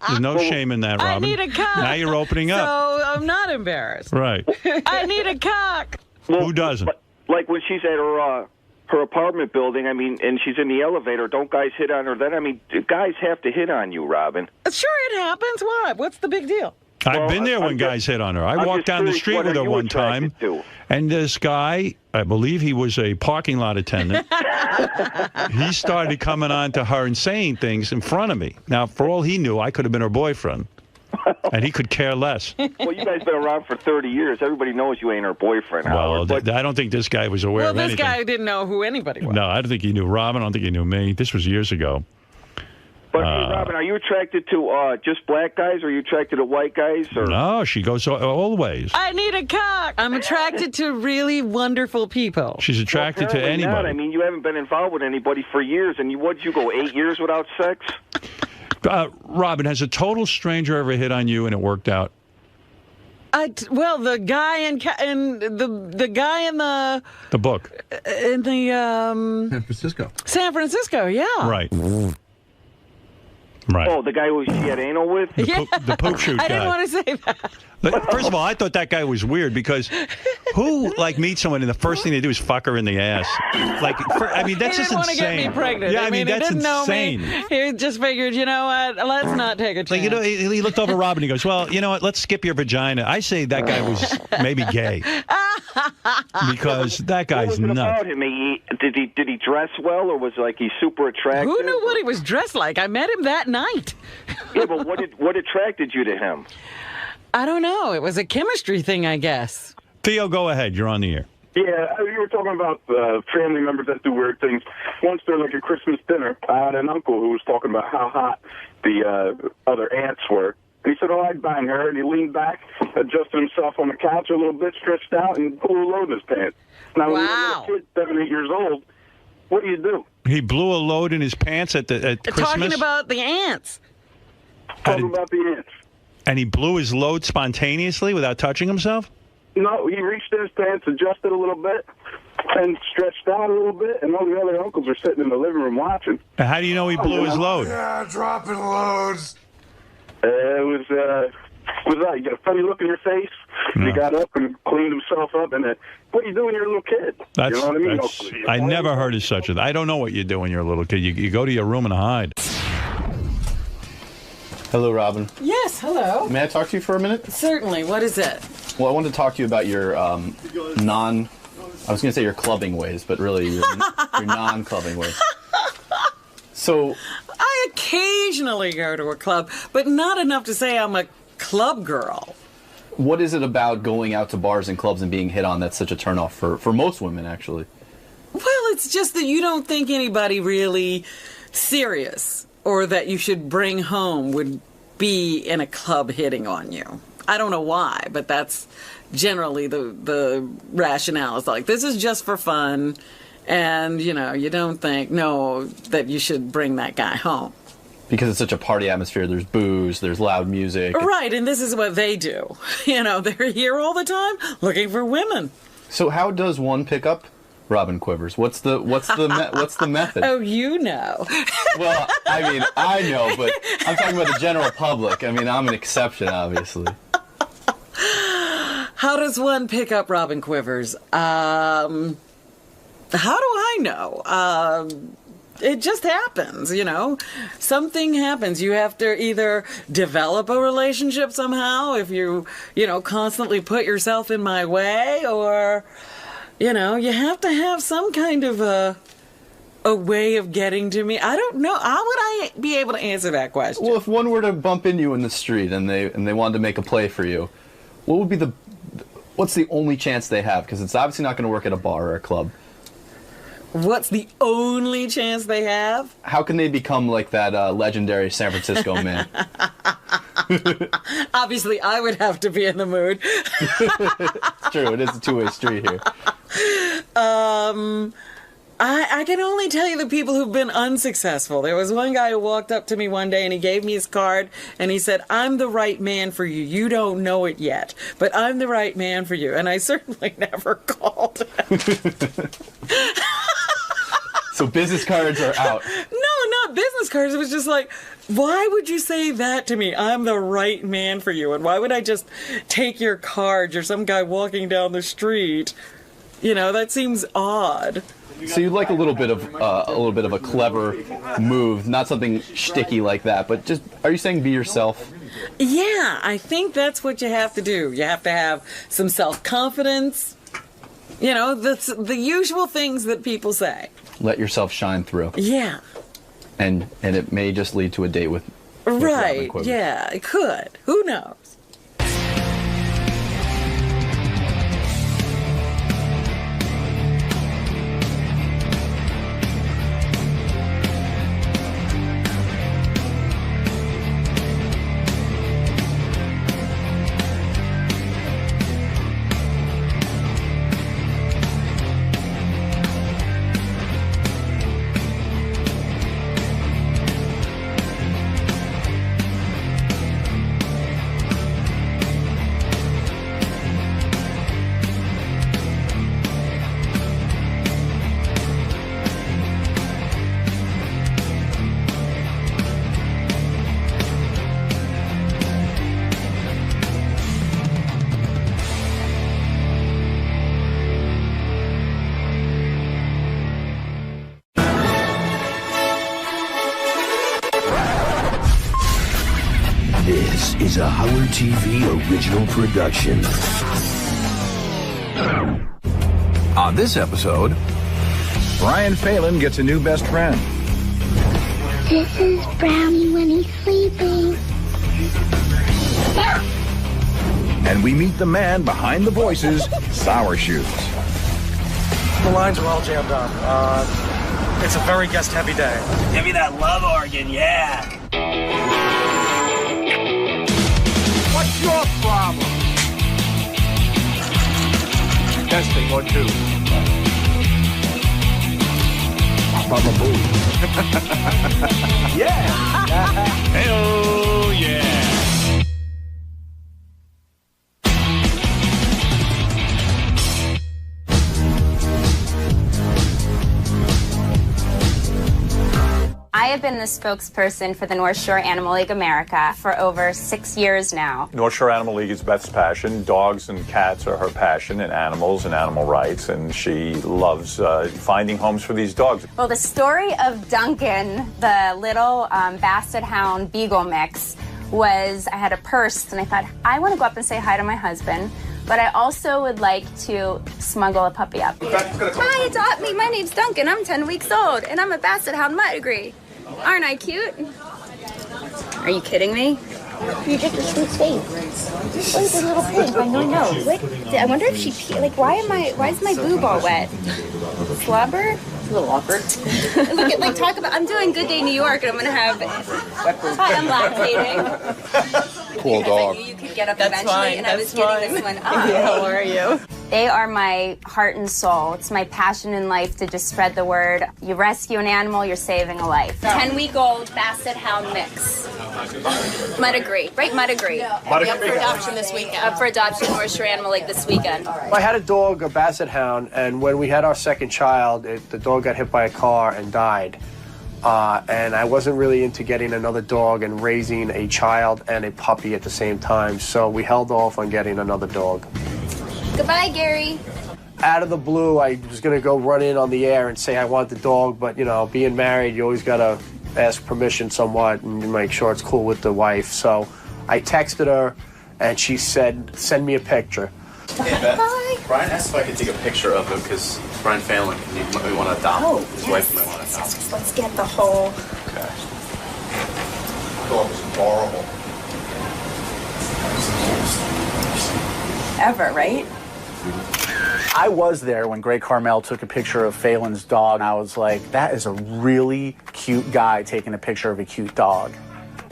Speaker 3: There's no shame in that, Robin.
Speaker 5: I need a cock.
Speaker 3: Now you're opening up.
Speaker 5: So I'm not embarrassed.
Speaker 3: Right.
Speaker 5: I need a cock.
Speaker 3: Who doesn't?
Speaker 14: Like when she's at her apartment building, I mean, and she's in the elevator, don't guys hit on her then? I mean, guys have to hit on you, Robin.
Speaker 5: Sure, it happens. What? What's the big deal?
Speaker 3: I've been there when guys hit on her. I walked down the street with her one time, and this guy, I believe he was a parking lot attendant, he started coming on to her and saying things in front of me. Now, for all he knew, I could have been her boyfriend, and he could care less.
Speaker 14: Well, you guys been around for 30 years. Everybody knows you ain't her boyfriend,
Speaker 3: Well,
Speaker 14: Howard.
Speaker 3: I don't think this guy was aware of
Speaker 5: Well,
Speaker 3: anything.
Speaker 5: this guy didn't know who anybody was.
Speaker 3: No, I don't think he knew Robin. I don't think he knew me. This was years ago.
Speaker 14: But, hey, Robin, are you attracted to just black guys, or are you attracted to white guys? Or?
Speaker 3: No, she goes all the ways.
Speaker 5: I need a cock. I'm attracted to really wonderful people.
Speaker 3: She's attracted to
Speaker 14: Apparently
Speaker 3: anybody.
Speaker 14: not. I mean, you haven't been involved with anybody for years, and what'd you go, 8 years without sex?
Speaker 3: Robin, has a total stranger ever hit on you and it worked out?
Speaker 5: Well, the guy in the guy in the
Speaker 3: book
Speaker 5: in the
Speaker 2: San Francisco.
Speaker 5: San Francisco, yeah.
Speaker 3: Right. Right.
Speaker 14: Oh, the guy who she had anal with?
Speaker 3: The poop shoot
Speaker 5: I
Speaker 3: guy.
Speaker 5: didn't want to say that.
Speaker 3: First of all, I thought that guy was weird because who meets someone and the first thing they do is fuck her in the ass? I mean, that's just
Speaker 5: He didn't want to
Speaker 3: insane.
Speaker 5: get me pregnant.
Speaker 3: Yeah, I mean,
Speaker 5: he
Speaker 3: that's
Speaker 5: didn't
Speaker 3: insane.
Speaker 5: know me. He just figured, you know what? Let's not take a chance.
Speaker 3: He looked over Robin and he goes, well, you know what? Let's skip your vagina. I say that guy was maybe gay because that guy's
Speaker 14: what was it
Speaker 3: nuts.
Speaker 14: about him? Did he dress well, or was he super attractive?
Speaker 5: Who knew what he was dressed like? I met him that night.
Speaker 14: Yeah, but what attracted you to him?
Speaker 5: I don't know. It was a chemistry thing, I guess.
Speaker 3: Theo, go ahead. You're on the air.
Speaker 16: Yeah, you were talking about family members that do weird things. Once during at Christmas dinner, I had an uncle who was talking about how hot the other aunts were. And he said, oh, I'd bang her. And he leaned back, adjusted himself on the couch a little bit, stretched out, and blew a load in his pants. Now, when you're a little kid, 7, 8 years old, what do you do?
Speaker 3: He blew a load in his pants at Christmas?
Speaker 5: Talking about the ants.
Speaker 16: Talking about the ants.
Speaker 3: And he blew his load spontaneously without touching himself?
Speaker 16: No, he reached in his pants, adjusted a little bit, and stretched out a little bit, and all the other uncles are sitting in the living room watching.
Speaker 3: How do you know he blew his load?
Speaker 16: Yeah, dropping loads. It was you got a funny look in your face.
Speaker 3: No.
Speaker 16: He got up and cleaned himself up, and what do you do when you're a little kid? You know what I mean?
Speaker 3: I never heard of such a thing. I don't know what you do when you're a little kid. You go to your room and hide.
Speaker 15: Hello, Robin.
Speaker 5: Yes, hello.
Speaker 15: May I talk to you for a minute?
Speaker 5: Certainly. What is it?
Speaker 15: Well, I wanted to talk to you about your I was going to say your clubbing ways, but really your non-clubbing ways. So,
Speaker 5: I occasionally go to a club, but not enough to say I'm a club girl.
Speaker 15: what is it about going out to bars and clubs and being hit on that's such a turnoff for most women, actually?
Speaker 5: Well, it's just that you don't think anybody really serious or that you should bring home would be in a club hitting on you. I don't know why, but that's generally the rationale. It's like, this is just for fun, and, you know, you don't think, no, that you should bring that guy home.
Speaker 15: Because it's such a party atmosphere. There's booze, there's loud music.
Speaker 5: Right, and this is what they do. You know, they're here all the time looking for women.
Speaker 15: So how does one pick up Robin Quivers? What's the method?
Speaker 5: Oh, you know.
Speaker 15: Well, I mean, I know, but I'm talking about the general public. I mean, I'm an exception, obviously.
Speaker 5: How does one pick up Robin Quivers? How do I know? It just happens, you know. Something happens. You have to either develop a relationship somehow if you constantly put yourself in my way, or, you know, you have to have some kind of a way of getting to me. I don't know. How would I be able to answer that question?
Speaker 15: Well, if one were to bump into you in the street and they wanted to make a play for you, what would be what's the only chance they have? Because it's obviously not going to work at a bar or a club.
Speaker 5: What's the only chance they have?
Speaker 15: How can they become like that legendary San Francisco man?
Speaker 5: Obviously, I would have to be in the mood.
Speaker 15: It's true. It is a two-way street here.
Speaker 5: I can only tell you the people who've been unsuccessful. There was one guy who walked up to me one day and he gave me his card and he said, "I'm the right man for you. You don't know it yet, but I'm the right man for you." And I certainly never called him.
Speaker 15: So business cards are out.
Speaker 5: No, not business cards. It was just like, why would you say that to me? I'm the right man for you. And why would I just take your card? You're some guy walking down the street. You know, that seems odd.
Speaker 15: So you'd like a little bit of a clever move, not something shticky like that, but just, are you saying be yourself?
Speaker 5: Yeah, I think that's what you have to do. You have to have some self-confidence. You know, the usual things that people say.
Speaker 15: Let yourself shine through.
Speaker 5: Yeah.
Speaker 15: And it may just lead to a date with
Speaker 5: right.
Speaker 15: Robin
Speaker 5: Yeah, it could. Who knows?
Speaker 18: This is a Howard TV original production. On this episode, Brian Phelan gets a new best friend.
Speaker 20: This is Brownie when he's sleeping.
Speaker 18: And we meet the man behind the voices, Sour Shoes.
Speaker 21: The lines are all jammed up. It's a very guest-heavy day.
Speaker 24: Give me that love organ, yeah.
Speaker 2: What's your problem? Testing 1, 2. Baba Boo.
Speaker 24: Yeah.
Speaker 2: Hell yeah.
Speaker 25: I have been the spokesperson for the North Shore Animal League America for over 6 years now.
Speaker 26: North Shore Animal League is Beth's passion. Dogs and cats are her passion, and animals and animal rights, and she loves finding homes for these dogs.
Speaker 25: Well, the story of Duncan, the little Basset Hound Beagle mix, was I had a purse, and I thought, I want to go up and say hi to my husband. but I also would like to smuggle a puppy up.
Speaker 8: Hi, adopt me. My name's Duncan. I'm 10 weeks old, and I'm a Basset Hound Mutt Agree. Aren't I cute? Are you kidding me?
Speaker 20: You're just a sweet face. Look at the little pig. I know.
Speaker 8: What? I wonder if she why is my boob all wet? Slobber?
Speaker 15: It's a little awkward.
Speaker 8: Look at I'm doing Good Day New York, and I'm gonna have. Hi, I'm lactating.
Speaker 2: Cool dog.
Speaker 8: I knew you could get up
Speaker 25: That's
Speaker 8: eventually,
Speaker 25: fine,
Speaker 8: and I was
Speaker 25: that's
Speaker 8: getting this
Speaker 25: fine.
Speaker 8: one up.
Speaker 25: Yeah, how are you? They are my heart and soul. It's my passion in life to just spread the word. You rescue an animal, you're saving a life.
Speaker 8: 10-week-old Basset Hound mix. Mutt Agree, right? Mutt Agree.
Speaker 10: Mutt Agree.
Speaker 8: Up for adoption this weekend. Up for adoption, North Shore Animal League this weekend.
Speaker 10: I had a dog, a Basset Hound, and when we had our second child, the dog got hit by a car and died. And I wasn't really into getting another dog and raising a child and a puppy at the same time, so we held off on getting another dog.
Speaker 8: Goodbye, Gary.
Speaker 10: Out of the blue, I was going to go run in on the air and say I want the dog, but, being married, you always got to ask permission somewhat and make sure it's cool with the wife. So I texted her, and she said, send me a picture.
Speaker 15: Hey, Beth. Hi. Brian asked if I could take a picture of him because Brian Phelan, he might want to adopt. His wife might want to adopt.
Speaker 8: Let's get the whole...
Speaker 15: Okay.
Speaker 2: The dog is adorable.
Speaker 8: Ever, right?
Speaker 11: I was there when Greg Carmel took a picture of Phelan's dog, and I was like, that is a really cute guy taking a picture of a cute dog.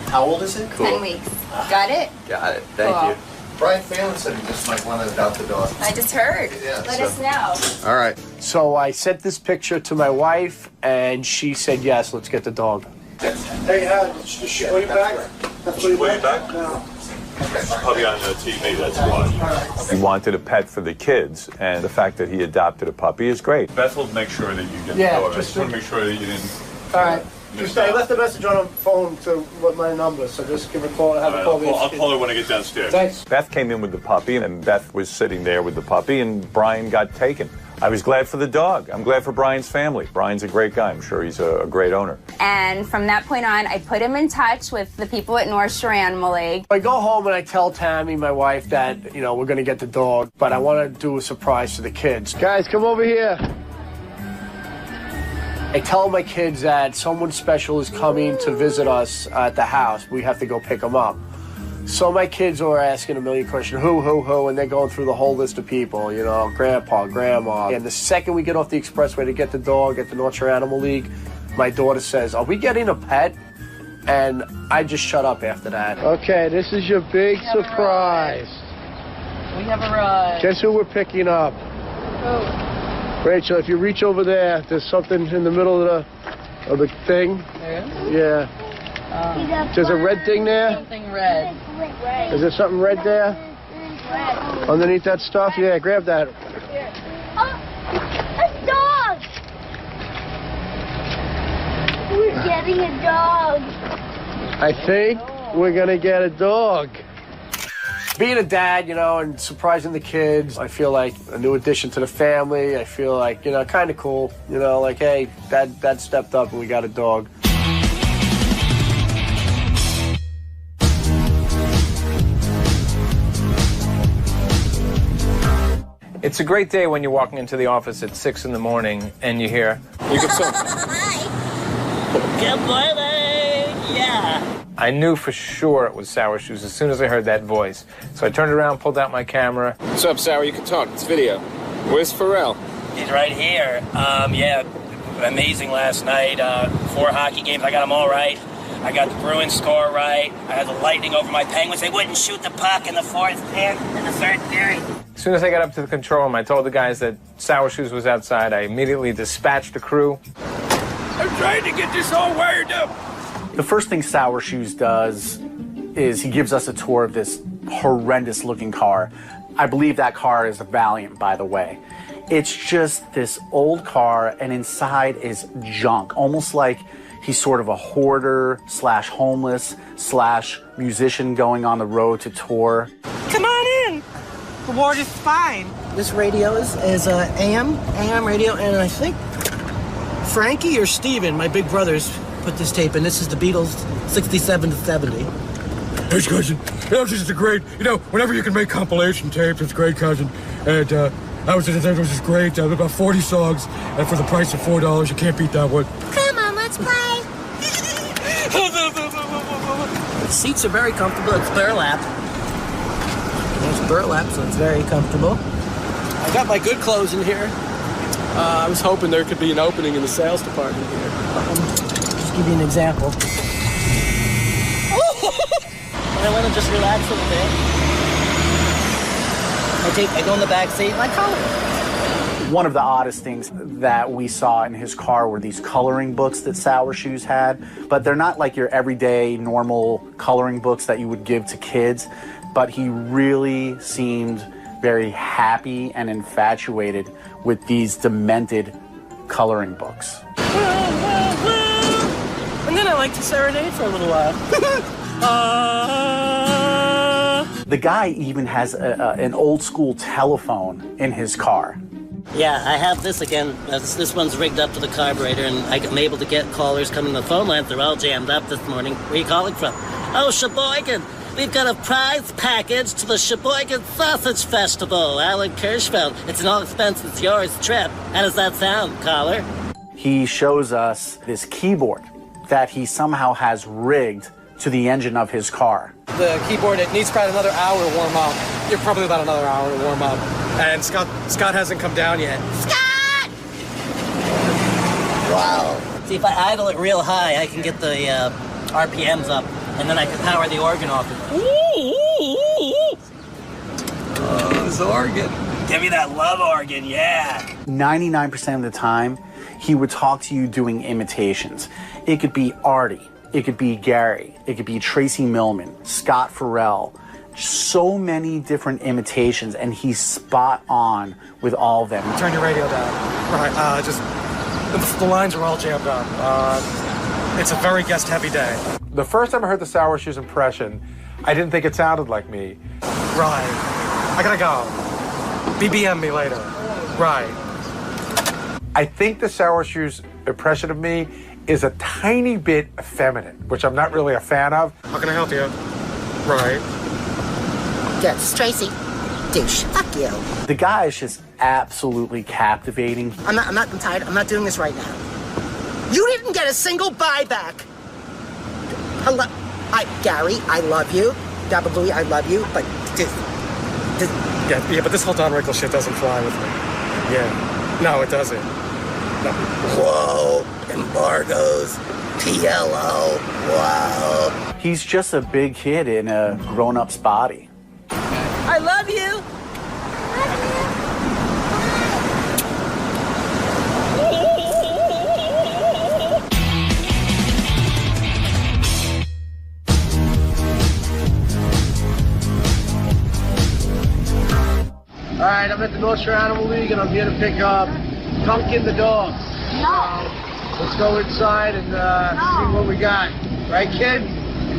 Speaker 15: How old is it?
Speaker 8: Cool. 10 weeks. Got it?
Speaker 15: Got it. Thank
Speaker 8: Cool.
Speaker 15: you. Brian Phelan said he just might want to adopt the dog.
Speaker 8: I just heard. Let us know.
Speaker 10: All right. So I sent this picture to my wife, and she said, yes, let's get the dog.
Speaker 16: Hey, should she put you back?
Speaker 6: Put you back?
Speaker 16: No.
Speaker 6: Probably on the TV, that's why. He wanted a pet for the kids, and the fact that he adopted a puppy is great. Beth will make sure that you get the dog. I just want to make sure that you didn't...
Speaker 16: All right. Just, I left a message on her phone with my number, so just give her a call. Have her call me.
Speaker 6: I'll call her when I get downstairs.
Speaker 16: Thanks.
Speaker 6: Beth came in with the puppy, and Beth was sitting there with the puppy, and Brian got taken. I was glad for the dog. I'm glad for Brian's family. Brian's a great guy. I'm sure he's a great owner.
Speaker 25: And from that point on, I put him in touch with the people at North Shore Animal League.
Speaker 10: I go home and I tell Tammy, my wife, that, we're going to get the dog, but I want to do a surprise to the kids. Guys, come over here. I tell my kids that someone special is coming to visit us at the house. We have to go pick them up. So my kids are asking a million questions, who, and they're going through the whole list of people, grandpa, grandma. And the second we get off the expressway to get the dog at the North Shore Animal League, my daughter says, are we getting a pet? And I just shut up after that. Okay, this is your big surprise.
Speaker 5: We have arrived.
Speaker 10: Guess who we're picking up?
Speaker 5: Oh.
Speaker 10: Rachel, if you reach over there, there's something in the middle of the thing.
Speaker 5: There is?
Speaker 10: Yeah. There's a red thing there?
Speaker 5: Something red.
Speaker 10: Is there something red there? Underneath that stuff? Yeah, grab that.
Speaker 20: A dog! We're getting a dog.
Speaker 10: I think we're going to get a dog. Being a dad, and surprising the kids, I feel like a new addition to the family. I feel like, kind of cool. Like, hey, dad stepped up and we got a dog.
Speaker 12: It's a great day when you're walking into the office at 6 in the morning and you hear, you get some.
Speaker 24: Good morning! Yeah!
Speaker 12: I knew for sure it was Sour Shoes as soon as I heard that voice. So I turned around, pulled out my camera.
Speaker 22: What's up, Sour? You can talk. It's video. Where's Pharrell?
Speaker 24: He's right here. Yeah, amazing last night. 4 hockey games. I got them all right. I got the Bruins score right. I had the Lightning over my Penguins. They wouldn't shoot the puck in the third period.
Speaker 12: As soon as I got up to the control room, I told the guys that Sour Shoes was outside. I immediately dispatched the crew.
Speaker 24: I'm trying to get this all wired up.
Speaker 11: The first thing Sour Shoes does is he gives us a tour of this horrendous looking car. I believe that car is a Valiant, by the way. It's just this old car, and inside is junk, almost like he's sort of a hoarder / homeless / musician going on the road to tour.
Speaker 23: Come on in. The ward is fine.
Speaker 27: This radio is AM radio, and I think Frankie or Steven, my big brothers, put this tape in. This is the Beatles, 67 to 70.
Speaker 21: Hey, cousin. This is a great, whenever you can make compilation tapes, it's great, cousin. And it was just great. About 40 songs, and for the price of $4, you can't beat that one.
Speaker 27: Come on, let's play. The seats are very comfortable. It's burlap. There's burlap, so it's very comfortable. I got my good clothes in here.
Speaker 21: I was hoping there could be an opening in the sales department here.
Speaker 27: Just give you an example. I want to just relax a little bit. I go in the back seat and I color.
Speaker 11: One of the oddest things that we saw in his car were these coloring books that Sour Shoes had, but they're not like your everyday normal coloring books that you would give to kids, but he really seemed very happy and infatuated with these demented coloring books.
Speaker 27: And then I like to serenade for a little while.
Speaker 11: The guy even has an old school telephone in his car.
Speaker 27: Yeah, I have this again. This one's rigged up to the carburetor, and I'm able to get callers coming to the phone lines. They're all jammed up this morning. Where are you calling from? Oh, Sheboygan. We've got a prize package to the Sheboygan Sausage Festival, Alan Kirschfeld. It's an all-expenses-yours trip. How does that sound, caller?
Speaker 11: He shows us this keyboard that he somehow has rigged to the engine of his car.
Speaker 21: The keyboard, it needs probably another hour to warm up. You're probably about another hour to warm up. And Scott hasn't come down yet.
Speaker 27: Scott! Wow. See, if I idle it real high, I can get the RPMs up, and then I can power the organ off.
Speaker 21: Oh, this organ.
Speaker 24: Give me that love organ, yeah.
Speaker 11: 99% of the time, he would talk to you doing imitations. It could be Artie. It could be Gary. It could be Tracy Millman, Scott Farrell. So many different imitations, and he's spot on with all of them.
Speaker 21: Turn your radio down. Right, the lines are all jammed up. It's a very guest-heavy day.
Speaker 1: The first time I heard the Sour Shoes impression, I didn't think it sounded like me.
Speaker 21: Right. I gotta go. BBM me later. Right.
Speaker 1: I think the Sour Shoes impression of me is a tiny bit effeminate, which I'm not really a fan of.
Speaker 21: How can I help you? Right.
Speaker 27: Yes, Tracy. Douche. Fuck you.
Speaker 11: The guy is just absolutely captivating.
Speaker 27: I'm tired. I'm not doing this right now. You didn't get a single buyback. Hello. Gary, I love you. Dabba I love you, but
Speaker 21: Yeah, but this whole Don Rickles shit doesn't fly with me. Yeah. No, it doesn't. No.
Speaker 27: Whoa. Embargoes. PLO. Wow.
Speaker 11: He's just a big kid in a grown-up's body.
Speaker 27: I love you.
Speaker 10: All right, I'm at the North Shore Animal League, and I'm here to pick up Duncan the dog.
Speaker 20: No.
Speaker 10: Let's go inside and see what we got. Right, kid?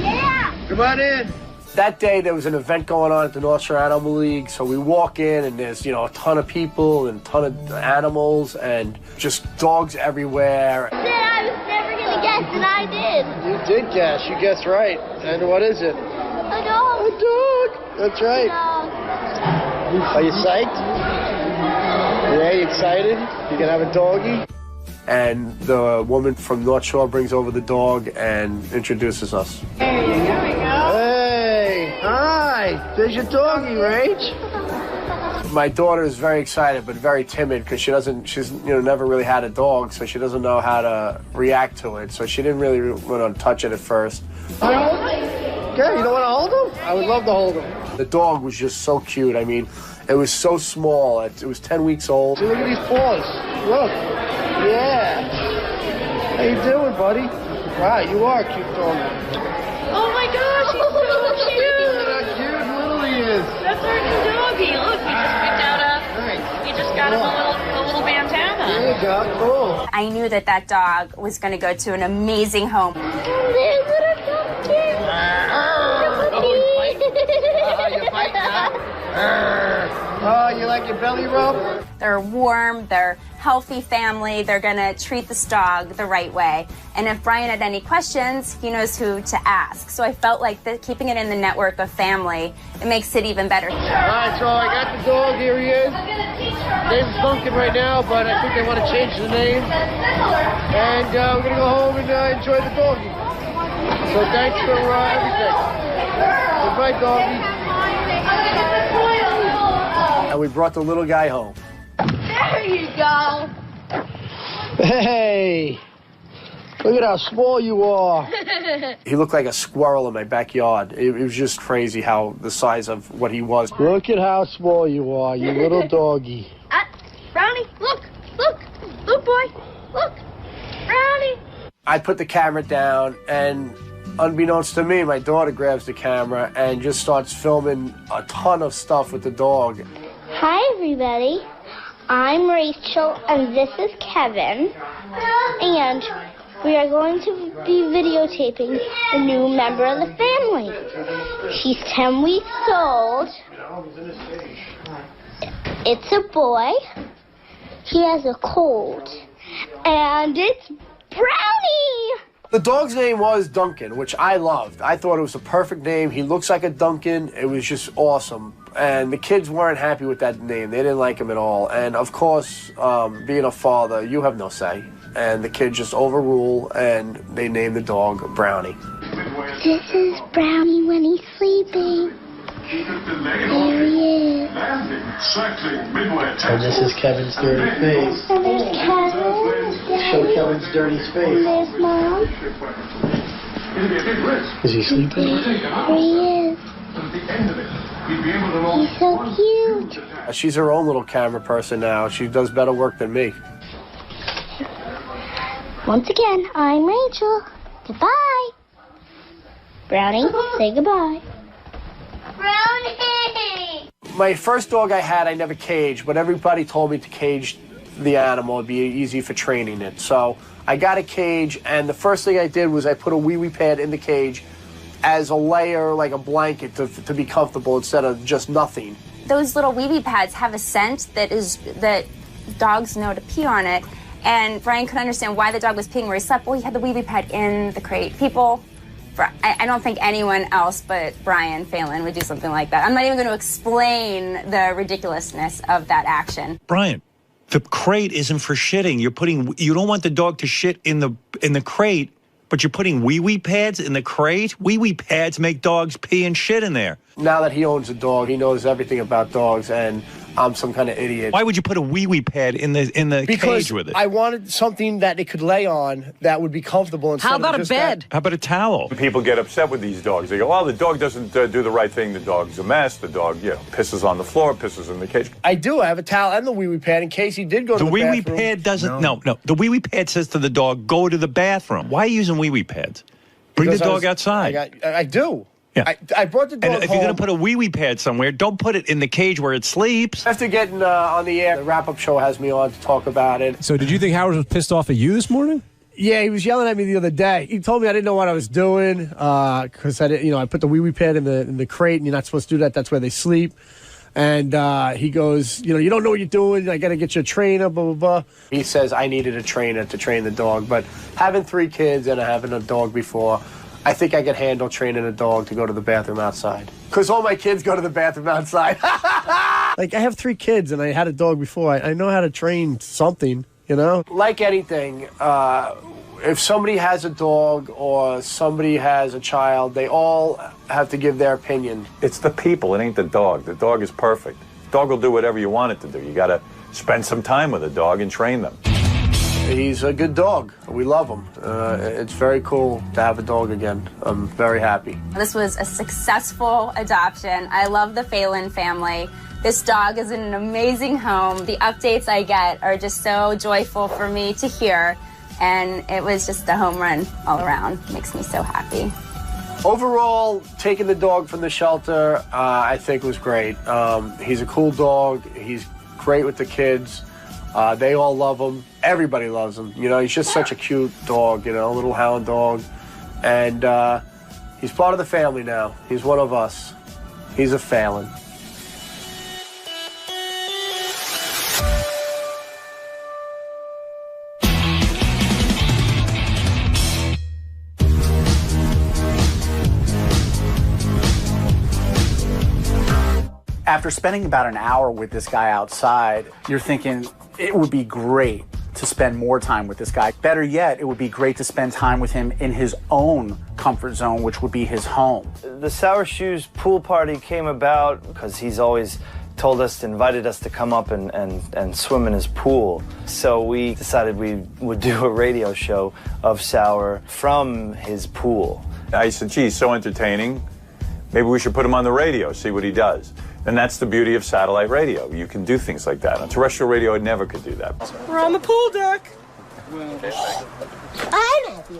Speaker 20: Yeah.
Speaker 10: Come on in. That day, there was an event going on at the North Shore Animal League, so we walk in, and there's, a ton of people and a ton of animals and just dogs everywhere.
Speaker 20: I was never going to guess, and I did.
Speaker 10: You did guess. You guessed right. And what is it?
Speaker 20: A dog.
Speaker 10: A dog. That's right. Are you psyched? Yeah, you excited? You can have a doggy? And the woman from North Shore brings over the dog and introduces us.
Speaker 20: Hey, here we go.
Speaker 10: Hey, hi. There's your doggy, Rach. My daughter is very excited, but very timid because she's never really had a dog, so she doesn't know how to react to it. So she didn't really want to touch it at first. Okay, you don't want to hold him? I would love to hold him. The dog was just so cute. I mean, it was so small. It was 10 weeks old. See, look at these paws. Look. Yeah. How you doing, buddy? Wow, you are a cute dog.
Speaker 20: Oh my gosh, he's so cute.
Speaker 10: Look at how cute and little he is.
Speaker 20: That's our new doggy. Look, we just got him a little bandana.
Speaker 10: There you go. Cool.
Speaker 25: I knew that dog was going to go to an amazing home.
Speaker 10: You're fighting, huh? Oh, you like your belly rub?
Speaker 25: They're warm, they're healthy family. They're gonna treat this dog the right way. And if Brian had any questions, he knows who to ask. So I felt like keeping it in the network of family, it makes it even better.
Speaker 10: All right, so I got the dog. Here he is. Name's Duncan right now, but I think they want to change the name. And we're gonna go home and enjoy the doggy. So thanks for everything. Goodbye, doggy. And we brought the little guy home.
Speaker 23: There you go.
Speaker 10: Hey, look at how small you are. He looked like a squirrel in my backyard. It was just crazy how the size of what he was. Look at how small you are, you little doggy.
Speaker 23: Brownie, look, boy, look, Brownie.
Speaker 10: I put the camera down, and unbeknownst to me, my daughter grabs the camera and just starts filming a ton of stuff with the dog.
Speaker 4: Hi, everybody. I'm Rachel, and this is Kevin. And we are going to be videotaping a new member of the family. He's 10 weeks old. It's a boy. He has a cold. And it's Brownie!
Speaker 10: The dog's name was Duncan, which I loved. I thought it was a perfect name. He looks like a Duncan. It was just awesome. And the kids weren't happy with that name. They didn't like him at all. And of course, being a father, you have no say. And the kids just overrule, and they name the dog Brownie.
Speaker 4: This is Brownie when he's sleeping. There he is.
Speaker 10: And this is Kevin's dirty face.
Speaker 4: And there's Kevin.
Speaker 10: Show Kevin's dirty face.
Speaker 4: And there's Mom.
Speaker 10: Is he sleeping?
Speaker 4: There he is. He's so cute.
Speaker 10: She's her own little camera person now. She does better work than me.
Speaker 4: Once again, I'm Rachel. Goodbye. Brownie, say goodbye. Brownie!
Speaker 10: My first dog I had, I never caged, but everybody told me to cage the animal. It'd be easy for training it. So I got a cage, and the first thing I did was I put a wee-wee pad in the cage as a layer, like a blanket, to be comfortable instead of just nothing.
Speaker 25: Those little wee-wee pads have a scent that dogs know to pee on it. And Brian couldn't understand why the dog was peeing where he slept. Well, he had the wee-wee pad in the crate. I don't think anyone else but Brian Phelan would do something like that. I'm not even going to explain the ridiculousness of that action.
Speaker 3: Brian, the crate isn't for shitting. You don't want the dog to shit in the crate, but you're putting wee-wee pads in the crate? Wee-wee pads make dogs pee and shit in there.
Speaker 10: Now that he owns a dog, he knows everything about dogs, and I'm some kind of idiot.
Speaker 3: Why would you put a wee-wee pad in the cage with it?
Speaker 10: I wanted something that it could lay on that would be comfortable instead
Speaker 5: How about
Speaker 10: of
Speaker 5: a
Speaker 10: just
Speaker 5: bed?
Speaker 3: How about a towel?
Speaker 6: People get upset with these dogs. They go, "Oh, the dog doesn't do the right thing. The dog's a mess. The dog, pisses on the floor, pisses in the cage."
Speaker 10: I do. I have a towel and the wee-wee pad in case he did go to the bathroom.
Speaker 3: The wee-wee pad doesn't. No. The wee-wee pad says to the dog, "Go to the bathroom." Why are you using wee-wee pads? Bring the dog outside.
Speaker 10: I do.
Speaker 3: Yeah.
Speaker 10: I brought the dog home.
Speaker 3: And if you're going to put a wee-wee pad somewhere, don't put it in the cage where it sleeps.
Speaker 10: After getting on the air, the wrap-up show has me on to talk about it.
Speaker 7: So did you think Howard was pissed off at you this morning?
Speaker 10: Yeah, he was yelling at me the other day. He told me I didn't know what I was doing because I put the wee-wee pad in the crate, and you're not supposed to do that. That's where they sleep. And he goes, you don't know what you're doing. I got to get you a trainer, blah, blah, blah. He says I needed a trainer to train the dog. But having 3 kids and having a dog before, I think I could handle training a dog to go to the bathroom outside. Because all my kids go to the bathroom outside. Like, I have 3 kids, and I had a dog before. I know how to train something, Like anything, if somebody has a dog or somebody has a child, they all have to give their opinion.
Speaker 6: It's the people. It ain't the dog. The dog is perfect. The dog will do whatever you want it to do. You got to spend some time with a dog and train them.
Speaker 10: He's a good dog. We love him. It's very cool to have a dog again. I'm very happy.
Speaker 25: This was a successful adoption. I love the Phelan family. This dog is in an amazing home. The updates I get are just so joyful for me to hear. And it was just a home run all around. Makes me so happy.
Speaker 10: Overall, taking the dog from the shelter, I think was great. He's a cool dog. He's great with the kids. They all love him. Everybody loves him. He's just such a cute dog, a little hound dog. And he's part of the family now. He's one of us. He's a Phelan.
Speaker 11: After spending about an hour with this guy outside, you're thinking it would be great to spend more time with this guy. Better yet, it would be great to spend time with him in his own comfort zone, which would be his home.
Speaker 9: The Sour Shoes pool party came about because he's always invited us to come up and swim in his pool. So we decided we would do a radio show of Sour from his pool.
Speaker 6: I said, geez, so entertaining. Maybe we should put him on the radio, see what he does. And that's the beauty of satellite radio. You can do things like that. On terrestrial radio, I never could do that.
Speaker 13: We're on the pool deck.
Speaker 14: I'm happy.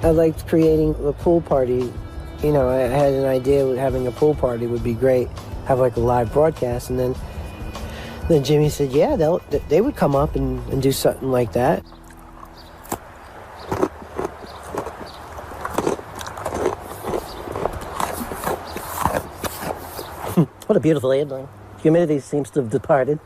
Speaker 14: I liked creating the pool party. You know, I had an idea that having a pool party would be great. Have like a live broadcast, and then Jimmy said, yeah, they would come up and do something like that.
Speaker 27: What a beautiful evening. Humidity seems to have departed.